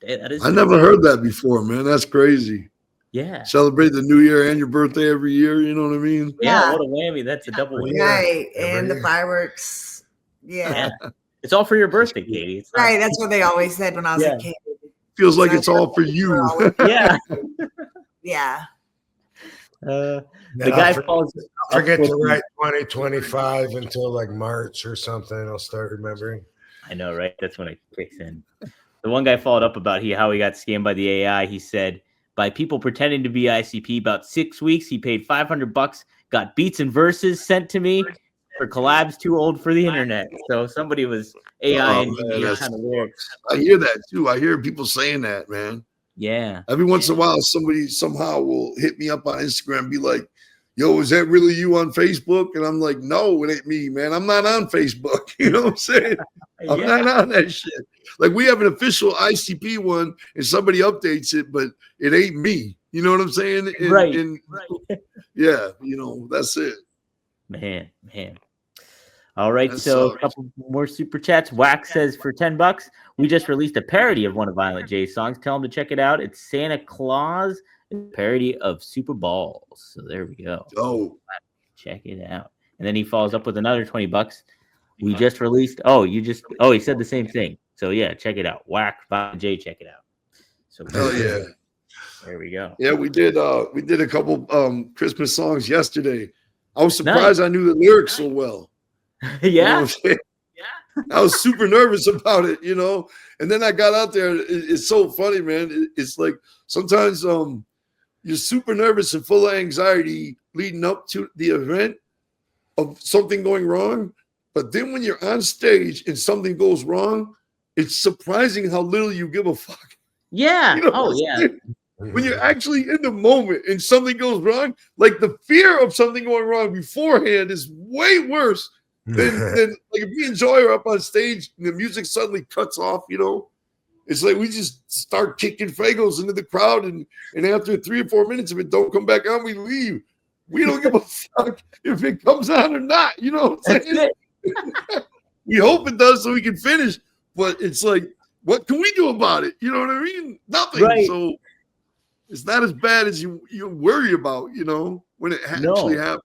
C: That is.
D: I never heard that before, man. That's crazy.
C: Yeah.
D: Celebrate the New Year and your birthday every year. You know what I mean?
C: Yeah. What a whammy! That's a double whammy.
E: Right, and the fireworks. Yeah.
C: It's all for your birthday, Katie. It's
E: right. That's what they always said when I was a kid.
D: Feels like it's all for you.
C: Yeah.
E: Yeah.
C: The
A: Then
C: guy
A: I'll
C: falls.
A: forget
C: up
A: to
C: with-
A: write 2025 until like March or something. I'll start remembering.
C: I know, right? That's when it kicks in. The one guy followed up about how he got scammed by the AI. He said, by people pretending to be ICP, about 6 weeks, he paid $500, got beats and verses sent to me for collabs too old for the internet. So somebody was AI and kind of lyrics.
D: I hear that too. I hear people saying that, man.
C: Yeah.
D: Every once in a while, somebody somehow will hit me up on Instagram and be like, yo, is that really you on Facebook? And I'm like, no, it ain't me, man. I'm not on Facebook. You know what I'm saying? I'm not on that shit. Like, we have an official ICP one and somebody updates it, but it ain't me. You know what I'm saying?
C: Right.
D: Yeah, you know, that's it.
C: Man. All right,
D: That
C: so
D: sucks.
C: a couple more super chats. Wax says for $10, we just released a parody of one of Violent J's songs. Tell them to check it out. It's Santa Claus, a parody of Super Balls. So there we go.
D: Oh,
C: Check it out. And then he follows up with another $20. We just released. He said the same thing. So yeah, check it out. Whack Violent J, check it out. So
D: hell yeah.
C: there we go.
D: Yeah, we did a couple Christmas songs yesterday. I was surprised I knew the lyrics so well. You know what I'm saying? I was super nervous about it, you know. And then I got out there. It's so funny, man. It's like sometimes you're super nervous and full of anxiety leading up to the event of something going wrong. But then when you're on stage and something goes wrong, it's surprising how little you give a fuck.
C: Yeah.
D: You know
C: Oh, yeah.
D: When you're actually in the moment and something goes wrong, like the fear of something going wrong beforehand is way worse than like if me and Joy are up on stage and the music suddenly cuts off, you know. It's like we just start kicking Fagos into the crowd, and after 3 or 4 minutes, if it don't come back on, we leave. We don't give a fuck if it comes on or not. You know what I'm saying? We hope it does so we can finish, but it's like, what can we do about it? You know what I mean? Nothing.
C: Right.
D: So it's not as bad as you worry about, you know, when it actually happens.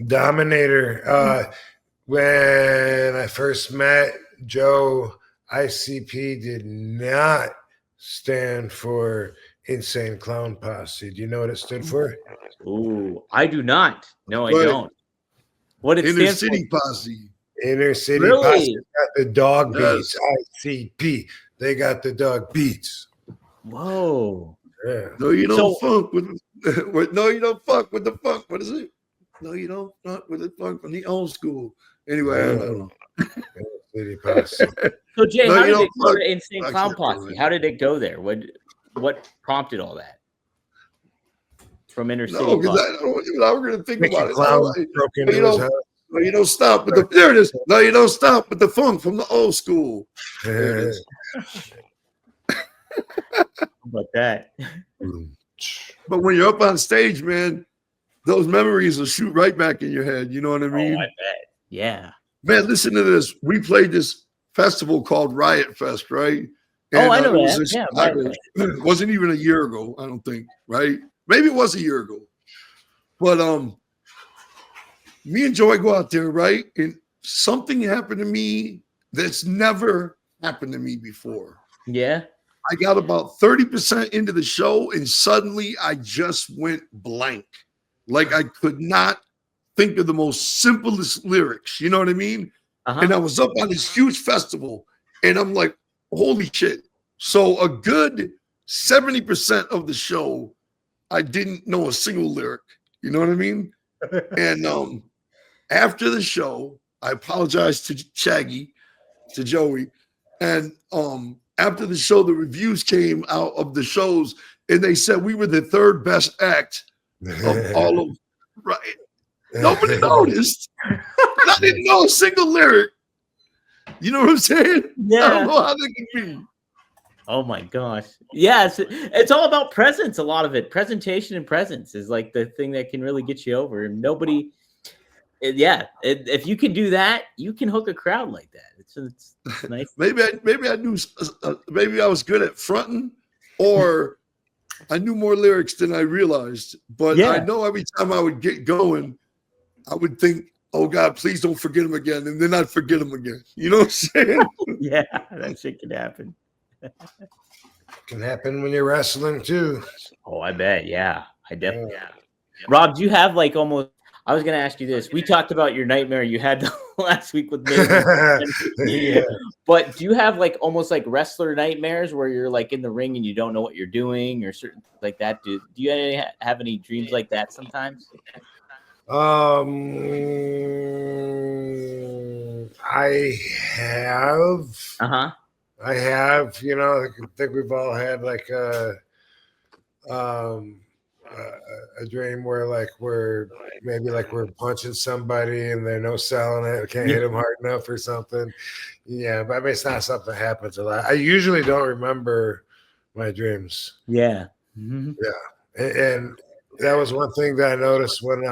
A: Dominator. When I first met Joe, ICP did not stand for Insane Clown Posse. Do you know what it stood for?
C: Ooh, I do not. No, I don't. What it
D: Inner
C: stands
D: City Posse.
A: Inner City
C: Really?
A: Posse got the dog
D: Yes.
A: beats. ICP, they got the dog beats.
C: Whoa.
A: Yeah.
D: No, you don't fuck with no, you don't fuck with the funk. What is it? No, you don't fuck with the funk from the old school. Anyway, I don't know.
A: City Posse.
C: So Jay,
D: No,
C: how
D: you
C: did
D: don't
C: it go
D: fuck-
C: to Insane
D: I
C: Clown
D: can't
C: Posse?
D: do it.
C: How did it go there? What prompted all that? From Inner City
D: No, because
C: Posse.
D: I was going to think
A: Mickey
D: about it.
A: Clown
D: Like,
A: broke
D: no,
A: into
D: you
A: his
D: don't,
A: house.
D: no, you don't stop with the. There it is. No, you don't stop with the funk from the old school. There it is.
C: How about that?
D: But when you're up on stage, man, those memories will shoot right back in your head. You know what I
C: Oh,
D: mean?
C: I bet. Yeah.
D: Man, listen to this. We played this festival called Riot Fest, right?
C: Oh, I know
D: it was
C: that.
D: in
C: Yeah,
D: Chicago.
C: Riot
D: It wasn't even a year ago, I don't think, right? Maybe it was a year ago. But me and Joy go out there, right? And something happened to me that's never happened to me before.
C: Yeah.
D: I got about 30% into the show, and suddenly I just went blank. Like I could not think of the most simplest lyrics. You know what I mean? And I was up on this huge festival, and I'm like, holy shit. So a good 70% of the show, I didn't know a single lyric. You know what I mean? And after the show, I apologized to Shaggy, to Joey, and after the show, the reviews came out of the shows, and they said we were the third best act of all of, right? Nobody noticed. I didn't know a single lyric. You know what I'm saying?
C: Yeah.
D: I don't know how that can be.
C: Oh my gosh. Yeah, it's all about presence, a lot of it. Presentation and presence is like the thing that can really get you over. And nobody, if you can do that, you can hook a crowd like that. It's nice.
D: Maybe I knew, maybe I was good at fronting, or I knew more lyrics than I realized. But I know every time I would get going, I would think, oh God, please don't forget him again. And then I'd forget him again. You know what I'm saying?
C: Yeah, that shit can happen.
A: Can happen when you're wrestling too.
C: Oh, I bet. Yeah, I definitely.
A: Yeah.
C: Rob, do you have like almost? I was going to ask you this. We talked about your nightmare you had last week with me.
A: Yeah.
C: But do you have like almost like wrestler nightmares where you're like in the ring and you don't know what you're doing or certain things like that? Do you have any dreams like that sometimes?
A: I have.
C: Uh-huh.
A: I have, I think we've all had like a dream where like we're punching somebody and they're no selling it, can't hit them hard enough or something. Yeah, but I mean it's not something that happens a lot. I usually don't remember my dreams.
C: Yeah.
A: Yeah, and that was one thing that I noticed when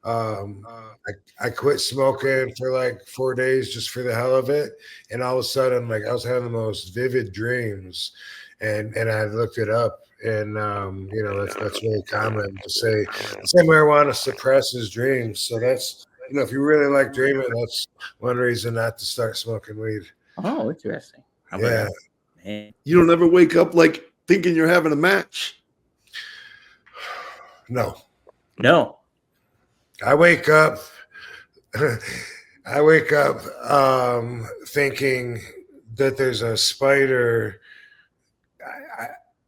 A: I quit smoking for like 4 days just for the hell of it, and all of a sudden like I was having the most vivid dreams, and I looked it up, and that's really common to say marijuana suppresses dreams. So that's if you really like dreaming, that's one reason not to start smoking weed.
C: Oh, interesting. How about
A: Yeah.
C: that? Man.
D: You don't ever wake up like thinking you're having a match?
A: No. I wake up thinking that there's a spider.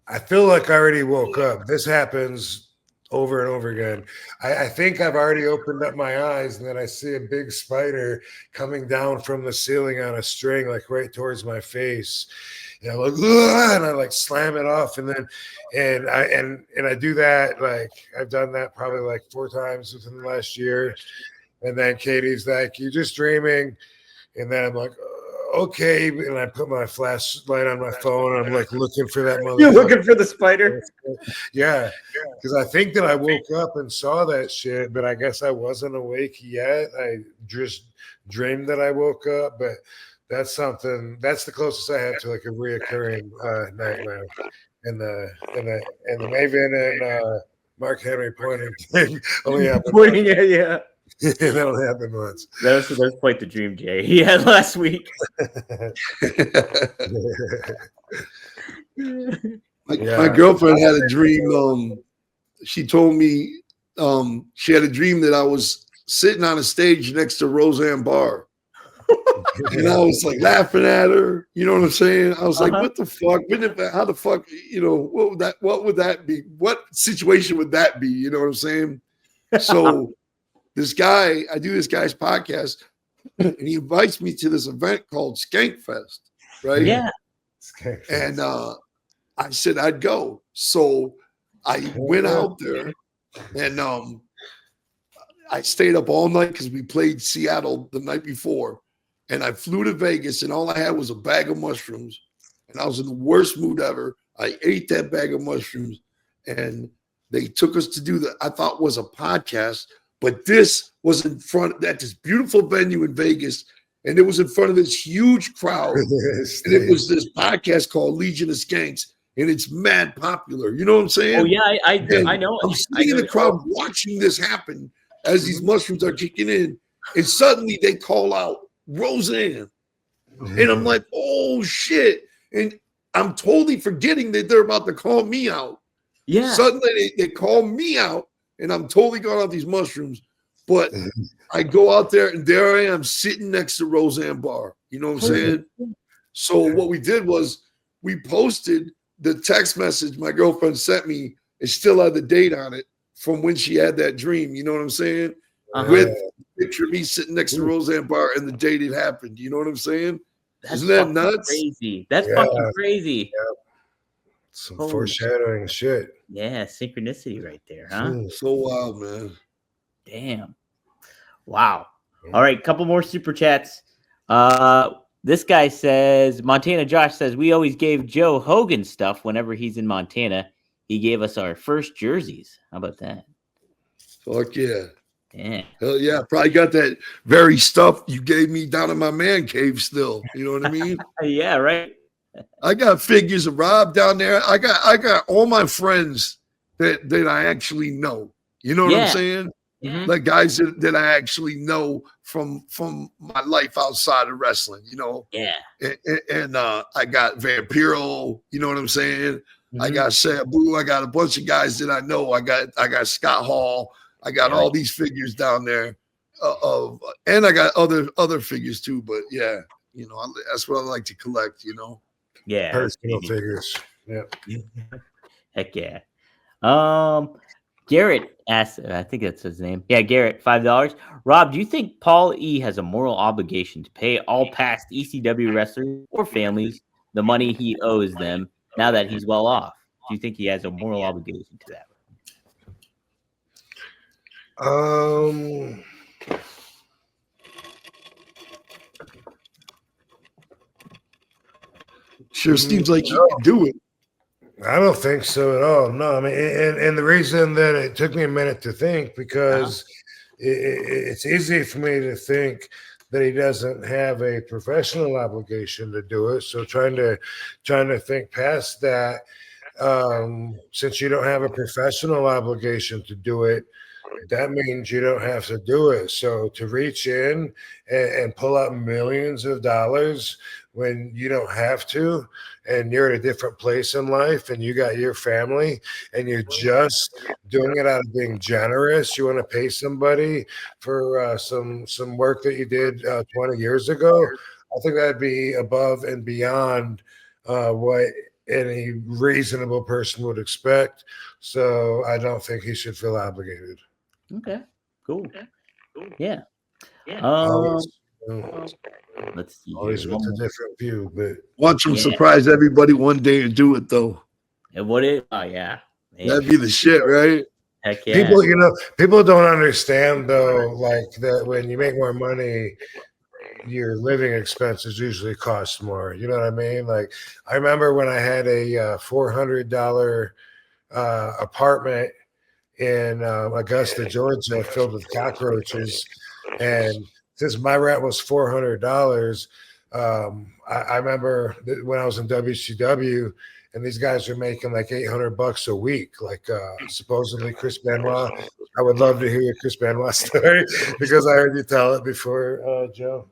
A: I feel like I already woke up. This happens over and over again. I think I've already opened up my eyes, and then I see a big spider coming down from the ceiling on a string, like right towards my face. And I'm like, ugh, and I like slam it off, and I do that. Like I've done that probably like 4 times within the last year. And then Katie's like, "You're just dreaming," and then I'm like, "Okay," and I put my flashlight on my phone. And I'm like looking for that motherfucker.
C: You're looking for the spider?
A: Yeah, because I think that I woke up and saw that shit, but I guess I wasn't awake yet. I just dreamed that I woke up, but that's the closest I have to like a reoccurring nightmare. And the Maven and Mark Henry pointing thing only happened
C: Pointing, yeah.
A: that only happened once.
C: That was quite the dream Jay he had last week.
D: My girlfriend had a dream. She told me she had a dream that I was sitting on a stage next to Roseanne Barr. And I was like laughing at her, you know what I'm saying? I was like, what the fuck? How the fuck, what would that be? What situation would that be? You know what I'm saying? So this guy, I do this guy's podcast, and he invites me to this event called Skank Fest, right?
C: Yeah.
D: And I said I'd go. So I went out there, and I stayed up all night because we played Seattle the night before. And I flew to Vegas, and all I had was a bag of mushrooms. And I was in the worst mood ever. I ate that bag of mushrooms, and they took us to do I thought was a podcast, but this was at this beautiful venue in Vegas, and it was in front of this huge crowd. And it was this podcast called Legion of Skanks, and it's mad popular. You know what I'm saying?
C: Oh, yeah, I know.
D: I'm sitting in the crowd watching this happen as these mushrooms are kicking in, and suddenly they call out Roseanne. And I'm like, oh shit. And I'm totally forgetting that they're about to call me out.
C: Yeah.
D: Suddenly they call me out, and I'm totally going off these mushrooms. But I go out there, and there I am sitting next to Roseanne Barr. You know what I'm saying? So what we did was we posted the text message my girlfriend sent me. It still had the date on it from when she had that dream. You know what I'm saying? With a picture of me sitting next to Roseanne Barr and the date it happened. You know what I'm saying? Isn't that nuts?
C: Crazy. That's fucking crazy.
A: Yeah. Some foreshadowing shit.
C: Yeah, synchronicity right there, huh?
D: So wild, man.
C: Damn. Wow. All right, couple more super chats. This guy says, Montana Josh says, we always gave Joe Hogan stuff whenever he's in Montana. He gave us our first jerseys. How about that?
D: Fuck yeah.
C: Yeah.
D: Hell yeah. Probably got that very stuff you gave me down in my man cave still. You know what I mean?
C: Yeah, right.
D: I got figures of Rob down there. I got all my friends that I actually know. You know what I'm saying?
C: Mm-hmm.
D: Like guys that I actually know from my life outside of wrestling, you know?
C: Yeah.
D: And I got Vampiro, you know what I'm saying? I got Sabu. I got a bunch of guys that I know. I got Scott Hall. I got all these figures down there, and I got other figures too. But yeah, that's what I like to collect.
C: Yeah,
A: personal figures. Yeah.
C: Heck yeah. Garrett asked, I think that's his name. Yeah, Garrett, $5. Rob, do you think Paul E has a moral obligation to pay all past ECW wrestlers or families the money he owes them now that he's well off? Do you think he has a moral obligation to that?
D: Sure seems like he can do it.
A: I don't think so at all. No, I mean, and the reason that it took me a minute to think, because it's easy for me to think that he doesn't have a professional obligation to do it. So trying to think past that, since you don't have a professional obligation to do it, that means you don't have to do it. So to reach in and pull out millions of dollars when you don't have to, and you're at a different place in life and you got your family and you're just doing it out of being generous, you want to pay somebody for some work that you did 20 years ago, I think that'd be above and beyond what any reasonable person would expect. So I don't think he should feel obligated.
C: Okay, cool. Yeah. Let's see.
A: Always with a different view, but
D: watch him surprise everybody one day and do it though.
C: And what it? Oh yeah, man.
D: That'd be the shit, right?
C: Heck yeah.
A: People don't understand though, like that when you make more money, your living expenses usually cost more. You know what I mean? Like I remember when I had a $400 apartment in Augusta, Georgia, filled with cockroaches, and since my rent was $400, I remember when I was in WCW, and these guys were making like $800 a week. Like supposedly Chris Benoit. I would love to hear your Chris Benoit story because I heard you tell it before, Joe.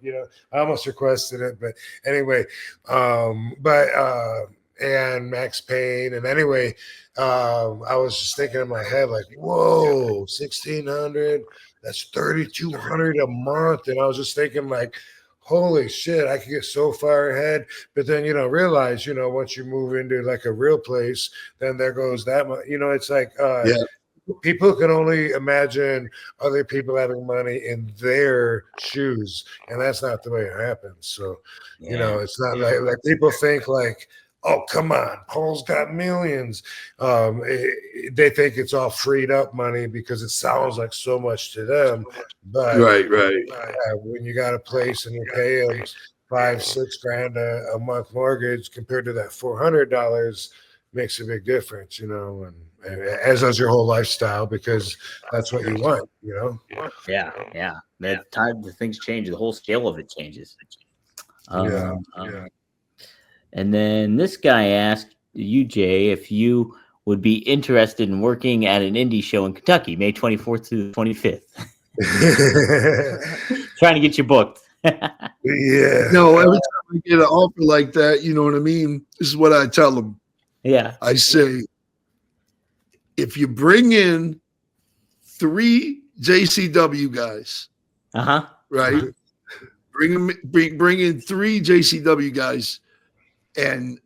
A: I almost requested it, but anyway. And Max Payne, and anyway, I was just thinking in my head like, whoa, 1,600. That's 3,200 a month. And I was just thinking like, holy shit, I could get so far ahead. But then, realize, once you move into like a real place, then there goes that much. It's like people can only imagine other people having money in their shoes. And that's not the way it happens. So, it's not like people think like, oh, come on, Paul's got millions. They think it's all freed up money because it sounds like so much to them. But
D: right.
A: When you got a place and you're paying $5-6 grand a month mortgage compared to that $400, makes a big difference, and as does your whole lifestyle, because that's what you want,
C: Yeah. That time the things change, the whole scale of it changes. And then this guy asked you, Jay, if you would be interested in working at an indie show in Kentucky, May 24th to the 25th. Trying to get you booked.
A: Yeah.
D: No, every time I get an offer like that, you know what I mean? This is what I tell them.
C: Yeah.
D: I say, if you bring in 3 JCW guys, right? Bring in 3 JCW guys. And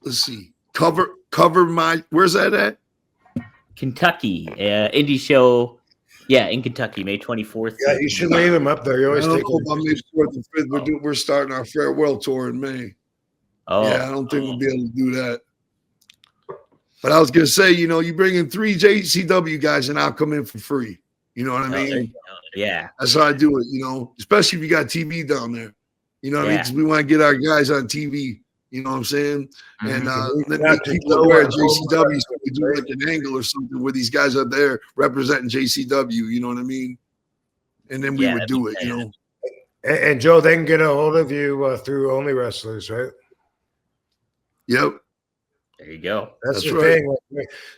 D: let's see, cover my, where's that at?
C: Kentucky, indie show. Yeah, in Kentucky, May 24th.
A: Yeah, you should leave him up there. You always
D: I don't
A: take
D: know about May 4th and 5th. We're starting our farewell tour in May.
C: Oh,
D: yeah, I don't think we'll be able to do that. But I was gonna say, you bring in 3 JCW guys, and I'll come in for free. You know what I mean?
C: Yeah,
D: that's how I do it. Especially if you got TV down there. You know what I mean? Because we want to get our guys on TV. You know what I'm saying? And let me people aware of JCW, so we do like an angle or something where these guys are there representing JCW. You know what I mean? And then we would do it.
A: And Joe, they can get a hold of you through Only Wrestlers, right?
D: Yep.
C: There you go.
A: That's the thing.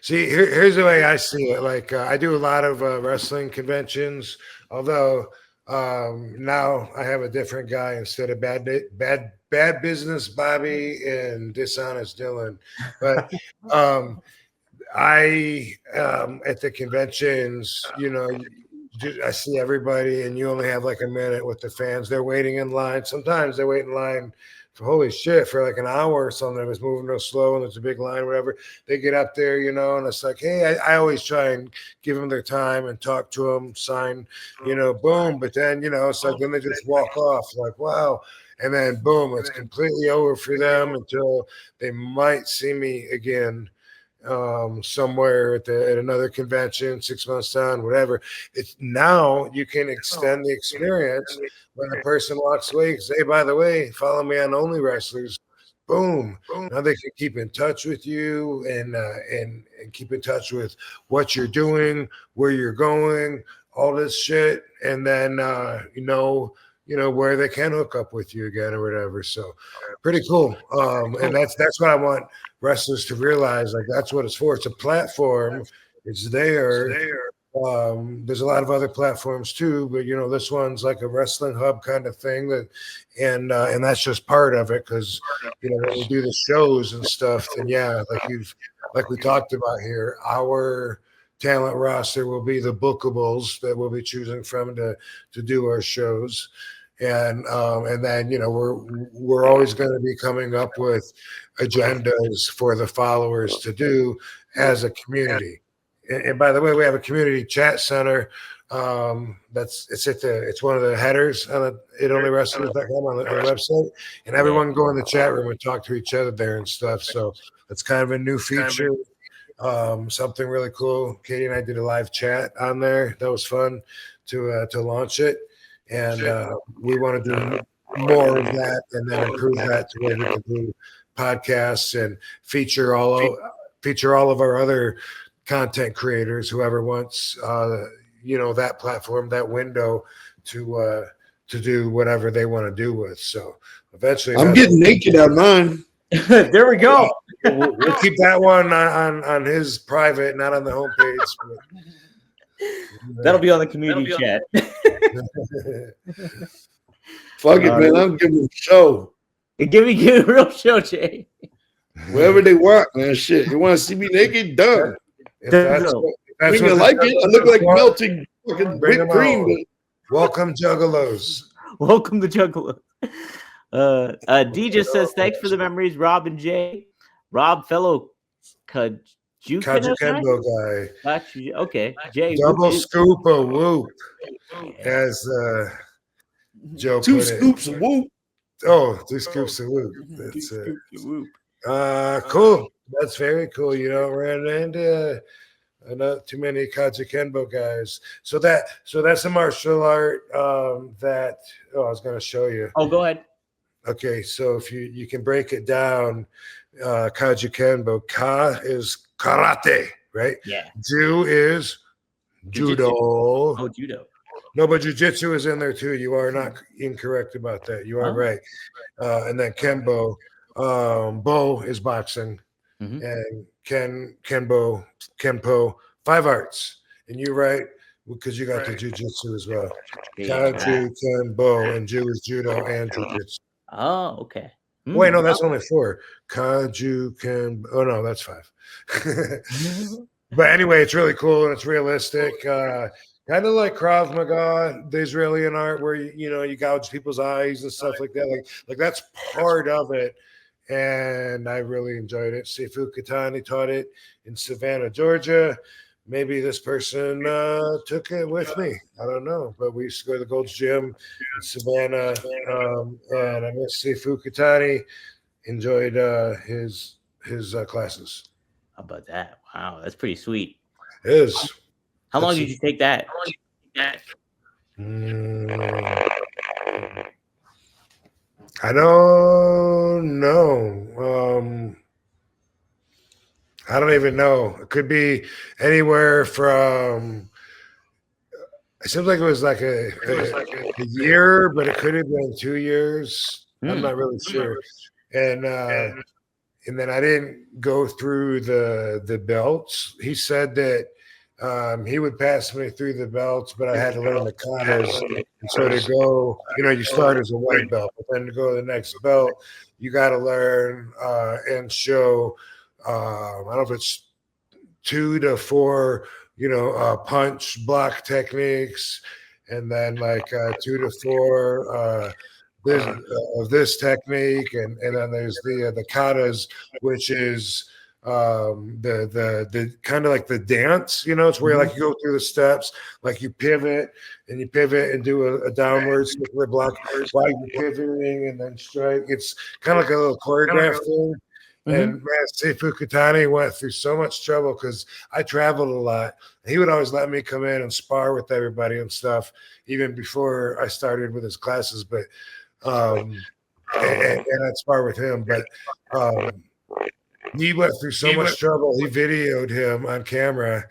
A: See, here's the way I see it. Like I do a lot of wrestling conventions, although Now I have a different guy instead of bad business Bobby and dishonest Dylan. But I at the conventions, I see everybody, and you only have like a minute with the fans. They're waiting in line. Sometimes they wait in line for holy shit for like an hour or something. It was moving real slow, and there's a big line, whatever. They get up there, and it's like, hey, I always try and give them their time and talk to them, sign, boom. But then, it's like then they just walk off, like, wow. And then boom, it's completely over for them until they might see me again somewhere at another convention 6 months down, whatever. It's now you can extend the experience when the person walks away. Say, by the way, follow me on Only Wrestlers. Boom. Now they can keep in touch with you and keep in touch with what you're doing, where you're going, all this shit, and then where they can hook up with you again or whatever. So pretty cool. And that's what I want wrestlers to realize. Like that's what it's for. It's a platform. It's there. There's a lot of other platforms too, but this one's like a wrestling hub kind of thing. And that's just part of it because when we do the shows and stuff, then yeah, like we talked about here, our talent roster will be the bookables that we'll be choosing from to do our shows. And then we're always going to be coming up with agendas for the followers to do as a community. And by the way, we have a community chat center. It's one of the headers on itonlywrestlers.com on the website, and everyone can go in the chat room and talk to each other there and stuff. So that's kind of a new feature. Something really cool. Katie and I did a live chat on there. That was fun to launch it. And we want to do more of that and then improve that to where we can do podcasts and feature all of our other content creators, whoever wants, that platform, that window to do whatever they want to do with. So eventually,
D: I'm getting naked on mine.
C: There we go.
A: We'll keep that one on his private, not on the homepage.
C: That'll be on the community chat.
D: Fuck it, man. I'm giving a show.
C: Give me a real show, Jay.
D: Wherever they want, man. Shit. You want to see me naked? Done.
A: If that's what
D: like it. I look like melting fucking whipped cream.
A: Welcome, Juggalos.
C: Welcome to Juggalos. D just says, thanks for the memories, Rob and Jay. Rob, fellow
A: Kajukenbo guy.
C: Okay. Jay.
A: Double scoop of whoop. As Joe
D: Two
A: put
D: scoops
A: it.
D: of whoop.
A: Oh, 2 scoops of whoop. That's it. Cool. That's very cool. Ran into not too many Kajukenbo guys. So that's a martial art that I was going to show you.
C: Oh, go ahead.
A: Okay, so if you can break it down, Kajukenbo, ka is karate, right?
C: Yeah.
A: Ju is judo.
C: Oh, judo.
A: No, but jiu-jitsu is in there too. You are not incorrect about that. You are right. And then Kenbo, Bo is boxing, and Kenpo, 5 arts. And you're right because you got the jiu-jitsu as well. Kaju, Kenbo, and Ju is judo and jiu-jitsu.
C: Oh, okay.
A: Wait, no, that's only 4. Kaju, Ken. Oh no, that's 5. But anyway, it's really cool and it's realistic. Kind of like Krav Maga, the Israeli art, where you gouge people's eyes and stuff like that. Like that's part of it, and I really enjoyed it. Sifu Katani taught it in Savannah, Georgia. Maybe this person took it with me. I don't know, but we used to go to the Gold's Gym in Savannah, and I miss Sifu Katani. Enjoyed his classes.
C: How about that? Wow, that's pretty sweet.
A: It is.
C: How long did you take that?
A: I don't know. I don't even know. It could be anywhere from. It seems like it was like a year, but it could have been 2 years. I'm not really sure. And then I didn't go through the belts. He said that he would pass me through the belts, but I had to learn the katas. And so to go, you start as a white belt, but then to go to the next belt, you got to learn and show, I don't know if it's 2 to 4, punch block techniques, and then like 2 to 4 this technique, and then there's the katas, which is the kind of like the dance, it's where like you go through the steps, like you pivot and do a downward circular block while you're pivoting and then strike. It's kind of like a little choreographed thing. And man, Seifu Katani went through so much trouble because I traveled a lot. He would always let me come in and spar with everybody and stuff, even before I started with his classes. But and I'd spar with him. But he went through so much trouble. He videoed him on camera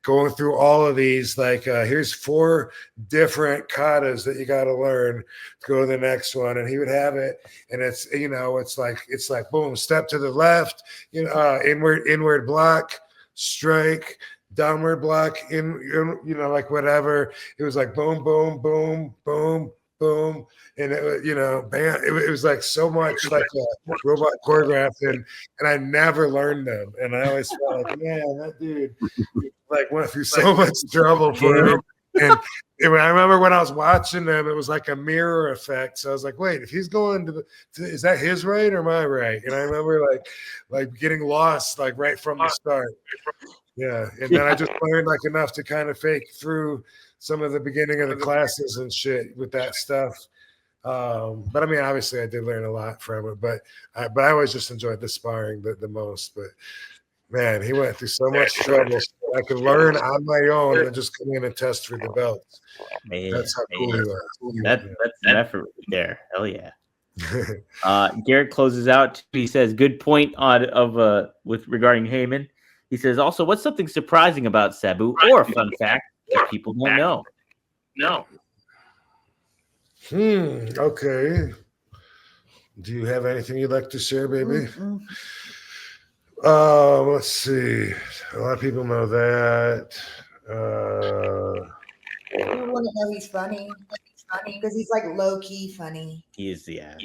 A: going through all of these. Like, here's 4 different katas that you got to learn to go to the next one. And he would have it. And it's, it's like, boom, step to the left, inward block, strike, downward block, like whatever. It was like boom, boom, boom, boom, boom. And it, bam, it was like so much like a robot choreographed, and I never learned them. And I always felt like, man, that dude like went through so much trouble for him. And I remember when I was watching them, it was like a mirror effect. So I was like, wait, if he's going to is that his right or my right? And I remember like getting lost like right from the start. Yeah. And then I just learned like enough to kind of fake through some of the beginning of the classes and shit with that stuff. But I mean, obviously I did learn a lot from it, but I always just enjoyed the sparring the most. But man, he went through so much trouble. So I could learn on my own and just come in and test for the belts.
C: Man,
A: that's how cool he was.
C: That's an effort right there. Hell yeah. Garrett closes out. He says, "Good point with regarding Heyman." He says, "Also, what's something surprising about Sabu or a fun fact that people don't know?"
D: No.
A: Okay. Do you have anything you'd like to share, baby? Let's see. A lot of people know that.
E: People want to know he's funny because he's like low key funny.
C: He is, yeah.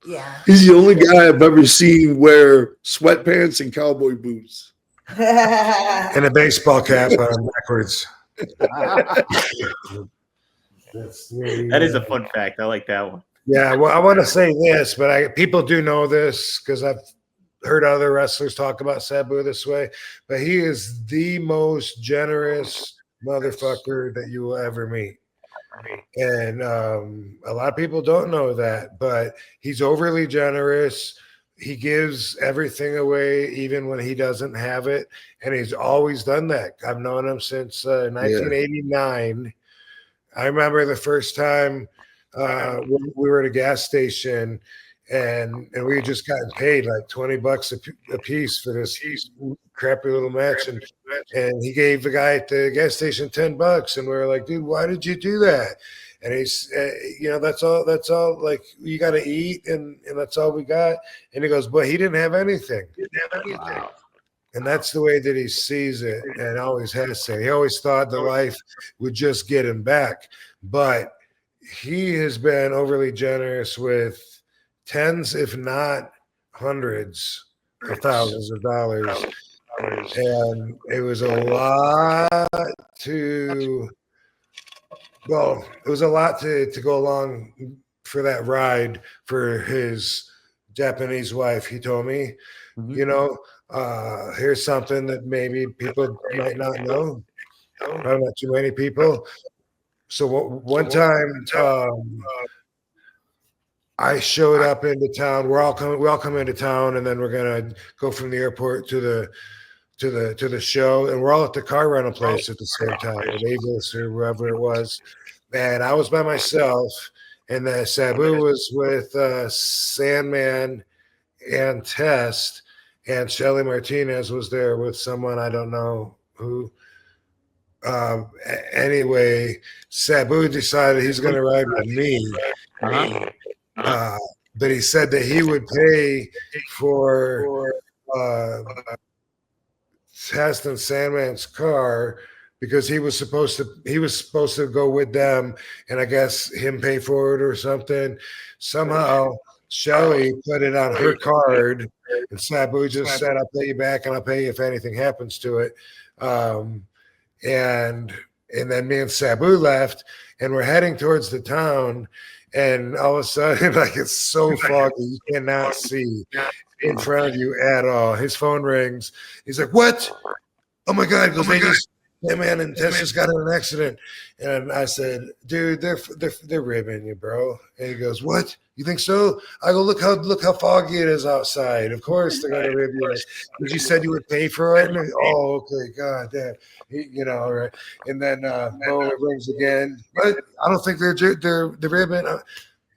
E: Yeah.
D: He's the only guy I've ever seen wear sweatpants and cowboy boots.
A: And a baseball cap on backwards.
C: That is a fun fact. I like that one.
A: Yeah, well, I want to say this, but people do know this because I've heard other wrestlers talk about Sabu this way, but he is the most generous motherfucker that you will ever meet. And a lot of people don't know that, but he's overly generous. He gives everything away, even when he doesn't have it. And he's always done that. I've known him since 1989. I remember the first time we were at a gas station and we had just gotten paid like $20 a piece for this crappy little match. And he gave the guy at the gas station $10. And we were like, dude, why did you do that? And he's, that's all like you got to eat. And that's all we got. And he goes, but he didn't have anything. Wow. And that's the way that he sees it and always has said. He always thought the life would just get him back. But he has been overly generous with tens, if not hundreds of thousands of dollars. And it was a lot to go along for that ride for his Japanese wife. He told me, here's something that maybe people might not know. Probably not too many people. So one time, I showed up into town. We all come into town, and then we're gonna go from the airport to the show, and we're all at the car rental place at the same time, at Avis or wherever it was. And I was by myself, and then Sabu was with Sandman and Test, and Shelly Martinez was there with someone I don't know who. Anyway, Sabu decided he's going to ride with me. But he said that he would pay for test in Sandman's car because he was supposed to go with them, and I guess him pay for it or something. Somehow Shelly put it on her card, and Sabu just said, "I'll pay you back, and I'll pay you if anything happens to it." And then me and Sabu left, and we're heading towards the town, and all of a sudden, like, it's so foggy you cannot see in front of you at all. His phone rings. He's like, "What? Oh my God!" He goes, "Hey man, and Tess just got in an accident." And I said, "Dude, they're ribbing you, bro." And he goes, "What? You think so?" I go, "Look how foggy it is outside. Of course they're gonna rib you. Because you said you would pay for it." And oh, okay, God damn, all right. And then boom, it rings again. But I don't think they're ribbing.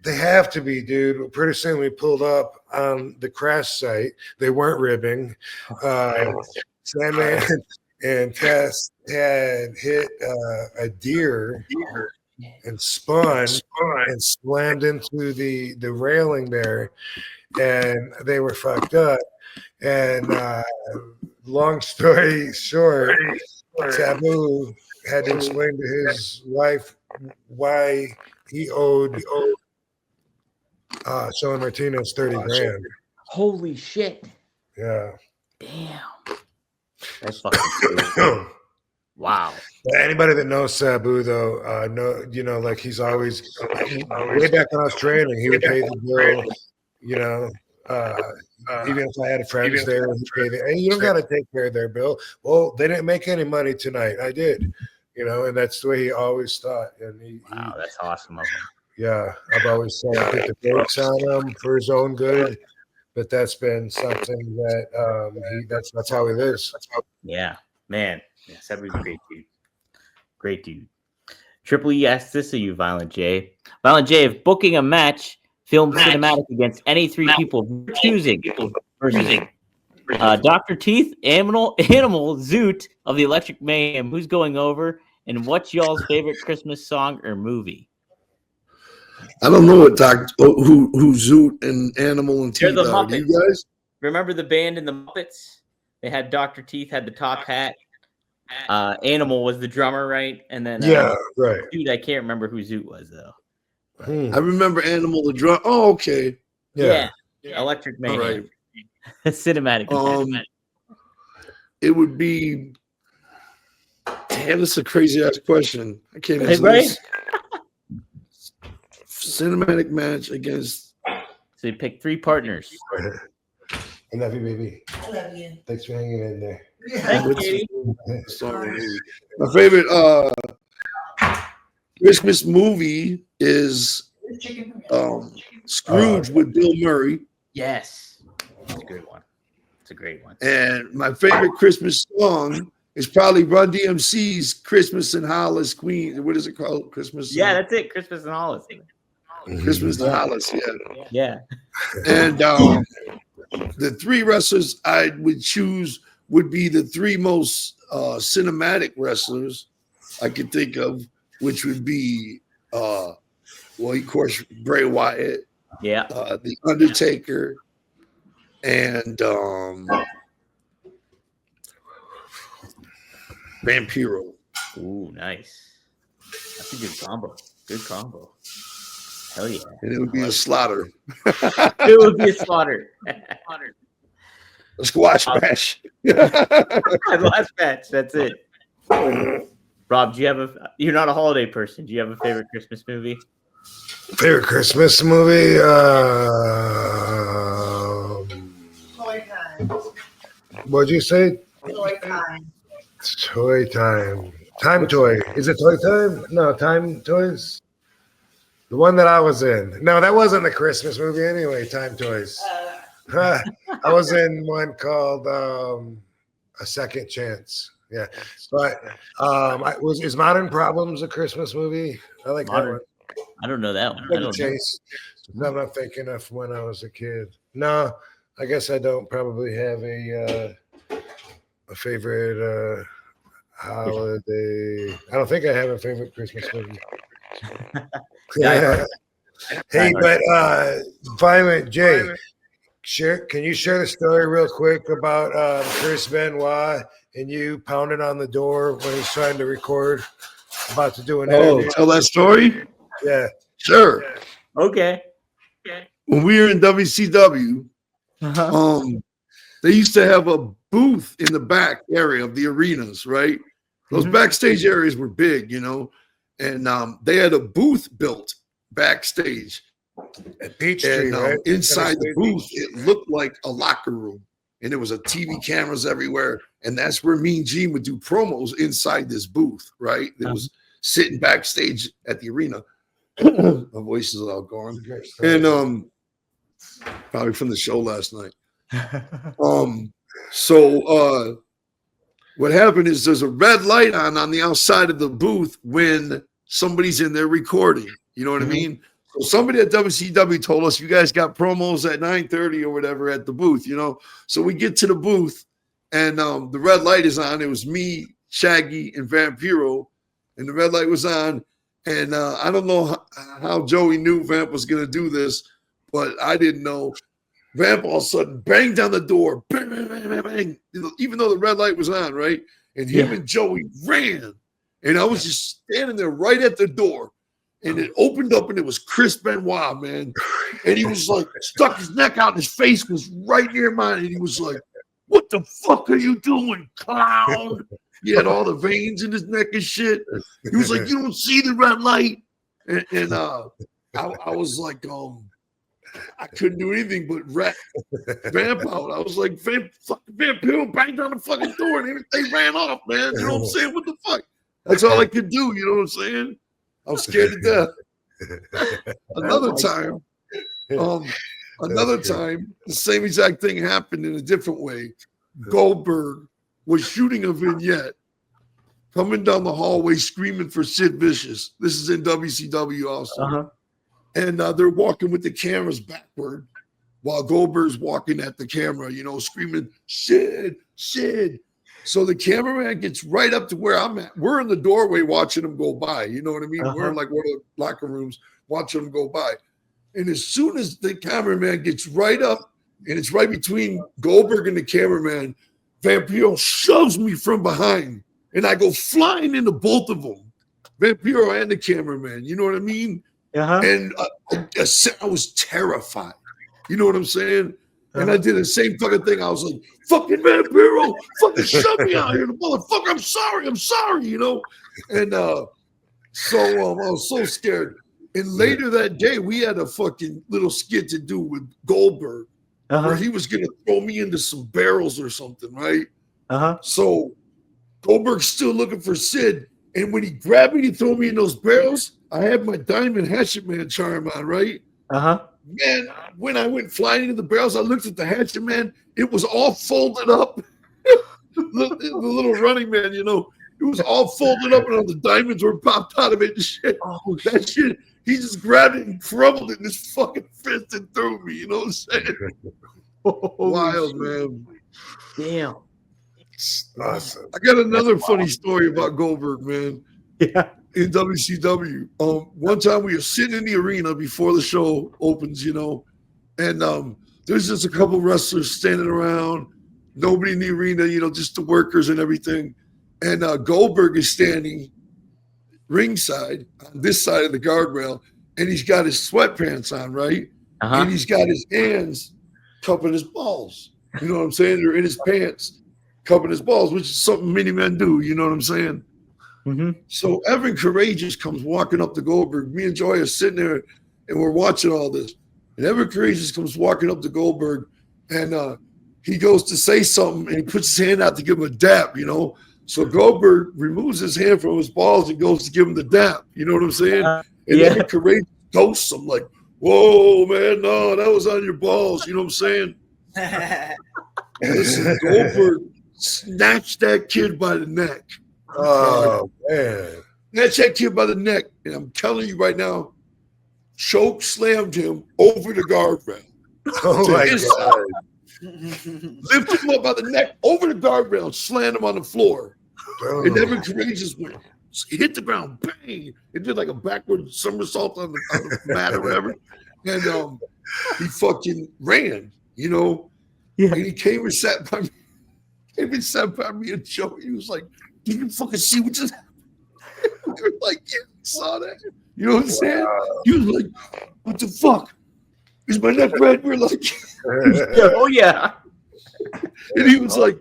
A: They have to be, dude. Pretty soon we pulled up on the crash site. They weren't ribbing. Sandman and Tess had hit a deer and spun and slammed into the railing there, and they were fucked up. And long story short, Sabu had to explain to his wife why he owed Sean Martinez 30 grand.
C: Holy shit.
A: Yeah.
C: Damn. That's fucking crazy. Wow.
A: Anybody that knows Sabu, though, like he's always, way back when I was training, he would pay the bill, even if I had friends there, he'd pay hey, you don't got to take care of their bill. Well, they didn't make any money tonight. I did, and that's the way he always thought. And
C: wow, that's awesome of him.
A: Yeah, I've always said put the brakes on him for his own good, but that's been something that that's how he lives.
C: Yeah, man. Yeah, Sabu's a great dude. Great dude. Triple E asks this of you, Violent J. Violent J, if booking a match, film cinematic against any three people choosing versus Dr. Teeth, Animal, Zoot of the Electric Mayhem, who's going over, and what's y'all's favorite Christmas song or movie?
D: I don't know what who Zoot and Animal and Teeth are. Do you guys
C: remember the band in the Muppets? They had Dr. Teeth had the top hat. Animal was the drummer, right? And then
A: right.
C: Dude, I can't remember who Zoot was though.
D: I remember Animal the drum. Oh, okay.
C: Yeah. Electric Mayhem. Right. Cinematic.
D: It would be. Damn, this is a crazy ass question. I can't answer
C: this.
D: Cinematic match against.
C: So you pick three partners.
A: I love you, baby.
E: I love you.
A: Thanks for hanging in there.
D: My favorite Christmas movie is Scrooge with Bill Murray.
C: Yes, that's a good one. It's a great one.
D: And my favorite Christmas song is probably Run DMC's "Christmas in Hollis Queen." What is it called? Christmas.
C: Yeah, that's it. Christmas in Hollis.
D: Christmas in Hollis.
C: Yeah.
D: And the three wrestlers I would choose would be the three most cinematic wrestlers I could think of, which would be, of course, Bray Wyatt, The Undertaker, and Vampiro.
C: Ooh, nice. That's a good combo. Good combo. Hell yeah.
D: And it would be a slaughter.
C: It would be a slaughter.
D: A squash match.
C: The last match. That's it. Rob, do you have you're not a holiday person. Do you have a favorite Christmas movie?
A: Favorite Christmas movie?
E: Toy Time.
A: What'd you say?
E: Toy Time.
A: Toy Time. Time Toy. Is it Toy Time? No, Time Toys. The one that I was in. No, that wasn't a Christmas movie anyway, Time Toys. I was in one called A Second Chance. Yeah. But is Modern Problems a Christmas movie? I like that one.
C: I don't know that one.
A: I don't Chase. I'm not thinking of when I was a kid. No, I guess I don't probably have a favorite holiday. I don't think I have a favorite Christmas movie. Yeah. Hey, but Violent J, Can you share the story real quick about Chris Benoit and you pounding on the door when he's trying to record, about to do an interview?
D: Tell that story?
A: Yeah.
D: Sure.
C: Okay.
D: When we were in WCW, they used to have a booth in the back area of the arenas, right? Those backstage areas were big, and they had a booth built backstage.
A: At Peachtree, right?
D: Inside the booth, it looked like a locker room, and there was a TV cameras everywhere, and that's where Mean Gene would do promos inside this booth, right? It was sitting backstage at the arena. My voice is all gone, and probably from the show last night. So what happened is there's a red light on the outside of the booth when somebody's in there recording. You know what I mean? So somebody at WCW told us, you guys got promos at 9:30 or whatever at the booth, So we get to the booth and the red light is on. It was me, Shaggy, and Vampiro, and the red light was on. And I don't know how Joey knew Vamp was going to do this, but I didn't know. Vamp all of a sudden banged down the door, bang, bang, bang, bang, bang, even though the red light was on, right? And him and Joey ran. And I was just standing there right at the door. And it opened up and it was Chris Benoit, man. And he was like, stuck his neck out and his face was right near mine. And he was like, what the fuck are you doing, clown? He had all the veins in his neck and shit. He was like, you don't see the red light? And I was like, I couldn't do anything but Vamp out. I was like, Vampiro banged on the fucking door and they ran off, man. You know what I'm saying? What the fuck? That's all I could do. You know what I'm saying? I was scared to death. Another time, the same exact thing happened in a different way. Goldberg was shooting a vignette, coming down the hallway screaming for Sid Vicious. This is in WCW also. And they're walking with the cameras backward while Goldberg's walking at the camera, screaming, Sid, Sid. So the cameraman gets right up to where I'm at. We're in the doorway watching him go by. You know what I mean? We're in like one of the locker rooms watching him go by. And as soon as the cameraman gets right up, and it's right between Goldberg and the cameraman, Vampiro shoves me from behind. And I go flying into both of them, Vampiro and the cameraman. You know what I mean? And I was terrified. You know what I'm saying? And I did the same fucking thing. I was like, fucking Vampiro, fucking shut me out here. The motherfucker, I'm sorry, And so I was so scared. And later that day, we had a fucking little skit to do with Goldberg where he was going to throw me into some barrels or something, right? So Goldberg's still looking for Sid. And when he grabbed me to throw me in those barrels, I had my Diamond Hatchet Man charm on, right? Man, when I went flying into the barrels, I looked at the Hatchet Man. It was all folded up. the little running man, it was all folded up and all the diamonds were popped out of it and shit. That shit, he just grabbed it and crumbled it in his fucking fist and threw me. You know what I'm saying? Wild, man.
C: Damn.
A: Awesome.
D: I got another funny story about Goldberg, man. In WCW. One time we were sitting in the arena before the show opens, and there's just a couple wrestlers standing around, nobody in the arena, just the workers and everything. And Goldberg is standing ringside on this side of the guardrail, and he's got his sweatpants on, right? And he's got his hands cupping his balls. You know what I'm saying? They're in his pants, cupping his balls, which is something many men do. You know what I'm saying? So Evan Courageous comes walking up to Goldberg. Me and Joy are sitting there and we're watching all this. And Evan Courageous comes walking up to Goldberg and he goes to say something and he puts his hand out to give him a dap, So Goldberg removes his hand from his balls and goes to give him the dap. You know what I'm saying? And Evan Courageous ghosts him like, whoa, man, no, that was on your balls. You know what I'm saying? Listen, Goldberg snatched that kid by the neck.
A: Oh, man.
D: Snatched that kid by the neck. And I'm telling you right now, choke slammed him over the guardrail.
A: Oh, my God.
D: Lifted him up by the neck over the guardrail, slammed him on the floor. Oh. And Evan Courageous went. He hit the ground, bang. It did like a backward somersault on the mat or whatever. And he fucking ran. you know.
C: Yeah.
D: And he came and sat by me. And Joe, he was like, "Did you fucking see what just happened?" We were like, "Yeah, I saw that." You know what I'm saying? He was like, "What the fuck? Is my neck red?" We're like,
C: Oh yeah.
D: and he was like,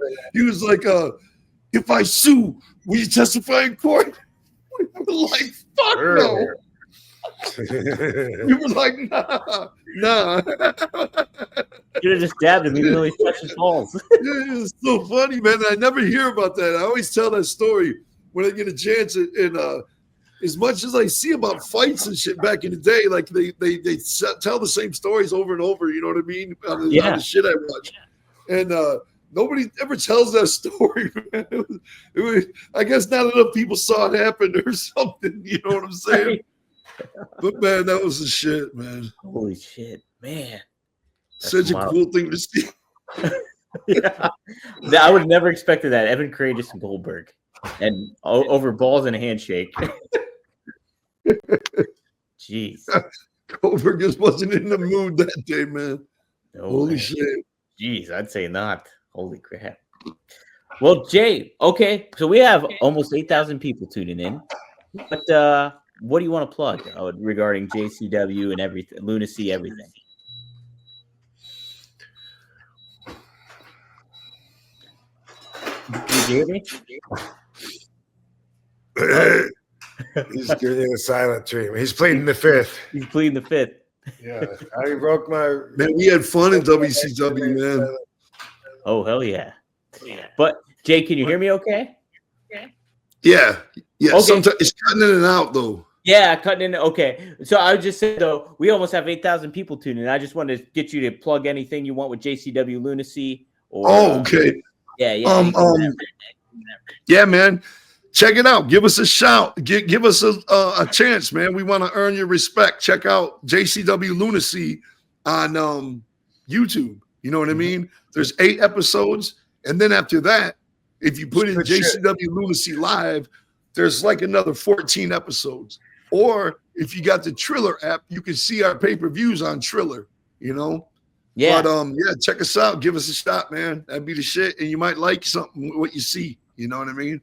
D: "If I sue, will you testify in court?" We were like, "Fuck no." We were like, nah.
C: Should have just dabbed him even though he touched his balls.
D: It's so funny, man. I never hear about that. I always tell that story when I get a chance. And as much as I see about fights and shit back in the day, like they tell the same stories over and over. You know what I mean? On the shit I watch, and nobody ever tells that story. Man. It was, I guess not enough people saw it happen or something. You know what I'm saying?
C: Right.
D: But man, that was the shit, man.
C: Holy shit, man.
D: Such a cool thing to see.
C: Yeah. I would have never expected that. Evan Courageous and Goldberg. And over balls and a handshake. Jeez.
D: Goldberg just wasn't in the mood that day, man.
C: No,
D: Holy
C: man.
D: shit.
C: Jeez, I'd say not. Holy crap. Well, Jay, okay. So we have almost 8,000 people tuning in. But what do you want to plug regarding JCW and everything, lunacy, everything? Can you hear me?
A: He's giving you a silent treatment. He's pleading the fifth.
C: He's pleading the fifth.
A: Yeah, I broke my.
D: Man, we had fun in WCW, man.
C: Oh, hell yeah. But, Jay, can you hear me okay?
D: Yeah.
C: Okay.
D: Sometimes it's cutting in and out, though.
C: Yeah, cutting in. Okay. So I would just say, though, we almost have 8,000 people tuning in. I just wanted to get you to plug anything you want with JCW Lunacy. Or,
D: okay.
C: Yeah.
D: Yeah, man. Check it out. Give us a shout. Give us a chance, man. We want to earn your respect. Check out JCW Lunacy on YouTube. You know what I mean? There's 8 episodes. And then after that, if you put in JCW Lunacy Live, there's like another 14 episodes. Or if you got the Triller app, you can see our pay-per-views on Triller, you know?
C: Yeah.
D: But check us out. Give us a shot, man. That'd be the shit. And you might like something, what you see. You know what I mean?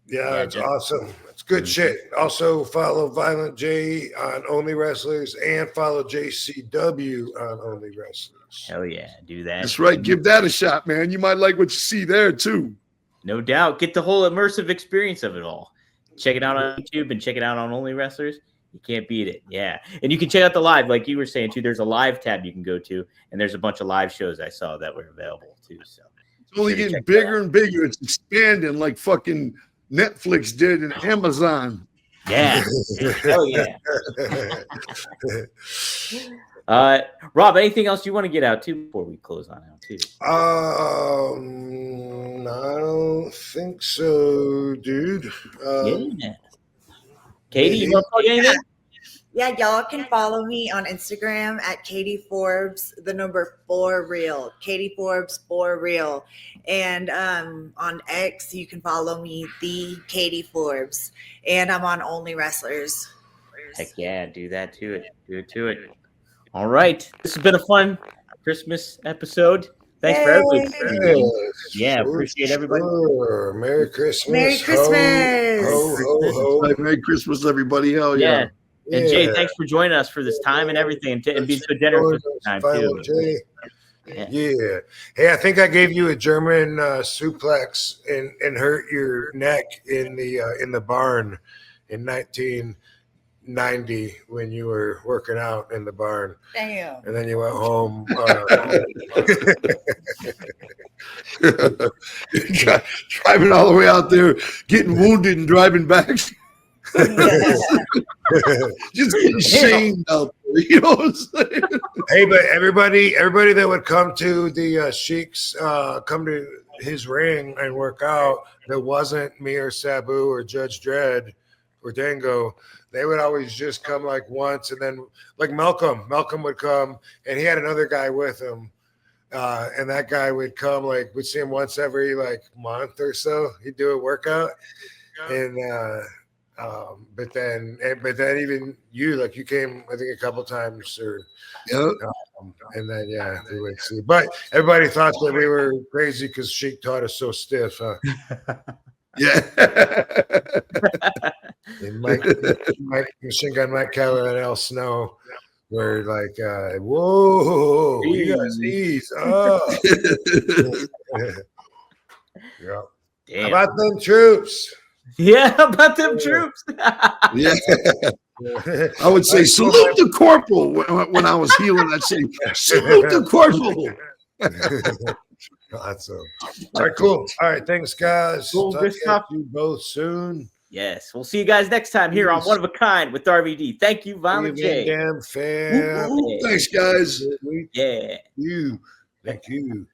A: Yeah, it's awesome. It's good shit. Also follow Violent J on Only Wrestlers and follow JCW on Only Wrestlers.
C: Hell yeah, do that.
D: That's right. Give that a shot, man. You might like what you see there too.
C: No doubt. Get the whole immersive experience of it all. Check it out on YouTube and check it out on Only Wrestlers. You can't beat it. Yeah. And you can check out the live, like you were saying too. There's a live tab you can go to, and there's a bunch of live shows I saw that were available too. So
D: it's only getting bigger and bigger. It's expanding like fucking Netflix did and Amazon.
C: Yeah. Oh yeah. Rob, anything else you want to get out too before we close on out too?
A: I don't think so, dude.
C: Yeah. Katie, you want to plug anything?
E: Yeah, y'all can follow me on Instagram at Katie Forbes, the number 4 real. Katie Forbes 4 real. And on X, you can follow me, the Katie Forbes. And I'm on Only Wrestlers.
C: Heck yeah, do that to it. Do it to it. All right. This has been a fun Christmas episode. Thanks for everybody. Yeah, appreciate everybody.
A: Merry Christmas.
E: Merry Christmas.
A: Ho, ho, ho.
D: Merry Christmas, everybody. Hell yeah.
C: And Jay, thanks for joining us for this time and everything, and being so generous with this time too.
A: Yeah. Hey, I think I gave you a German suplex and hurt your neck in the barn in 1990 when you were working out in the barn.
E: Damn.
A: And then you went home.
D: Driving all the way out there, getting wounded and driving back. Just getting shamed out there, you know what I'm saying?
A: Hey, but everybody that would come to the Sheik's, come to his ring and work out, that wasn't me or Sabu or Judge Dredd or Dango, they would always just come like once, and then like Malcolm would come, and he had another guy with him, and that guy would come, like we'd see him once every like month or so. He'd do a workout, and But then even you, like you came, I think a couple times, or
D: Yeah.
A: and then we went to see. But everybody thought that we were crazy because Sheik taught us so stiff, huh?
D: Yeah.
A: And Mike, Machine Gun Mike Keller and Al Snow were like, "Whoa, you guys ease up." Yeah.
C: Damn.
A: How about them troops?
C: Yeah, about them troops.
D: Yeah. I would say salute the corporal when I was healing. I'd say salute the corporal.
A: Awesome. All right, cool. All right, thanks, guys.
C: Cool,
A: Talk
C: good
A: to
C: stuff.
A: you both soon.
C: Yes, we'll see you guys next time here on One of a Kind with RVD. Thank you, Violent J.
A: Damn fam.
D: Thanks, guys.
C: Yeah.
A: You. Thank you.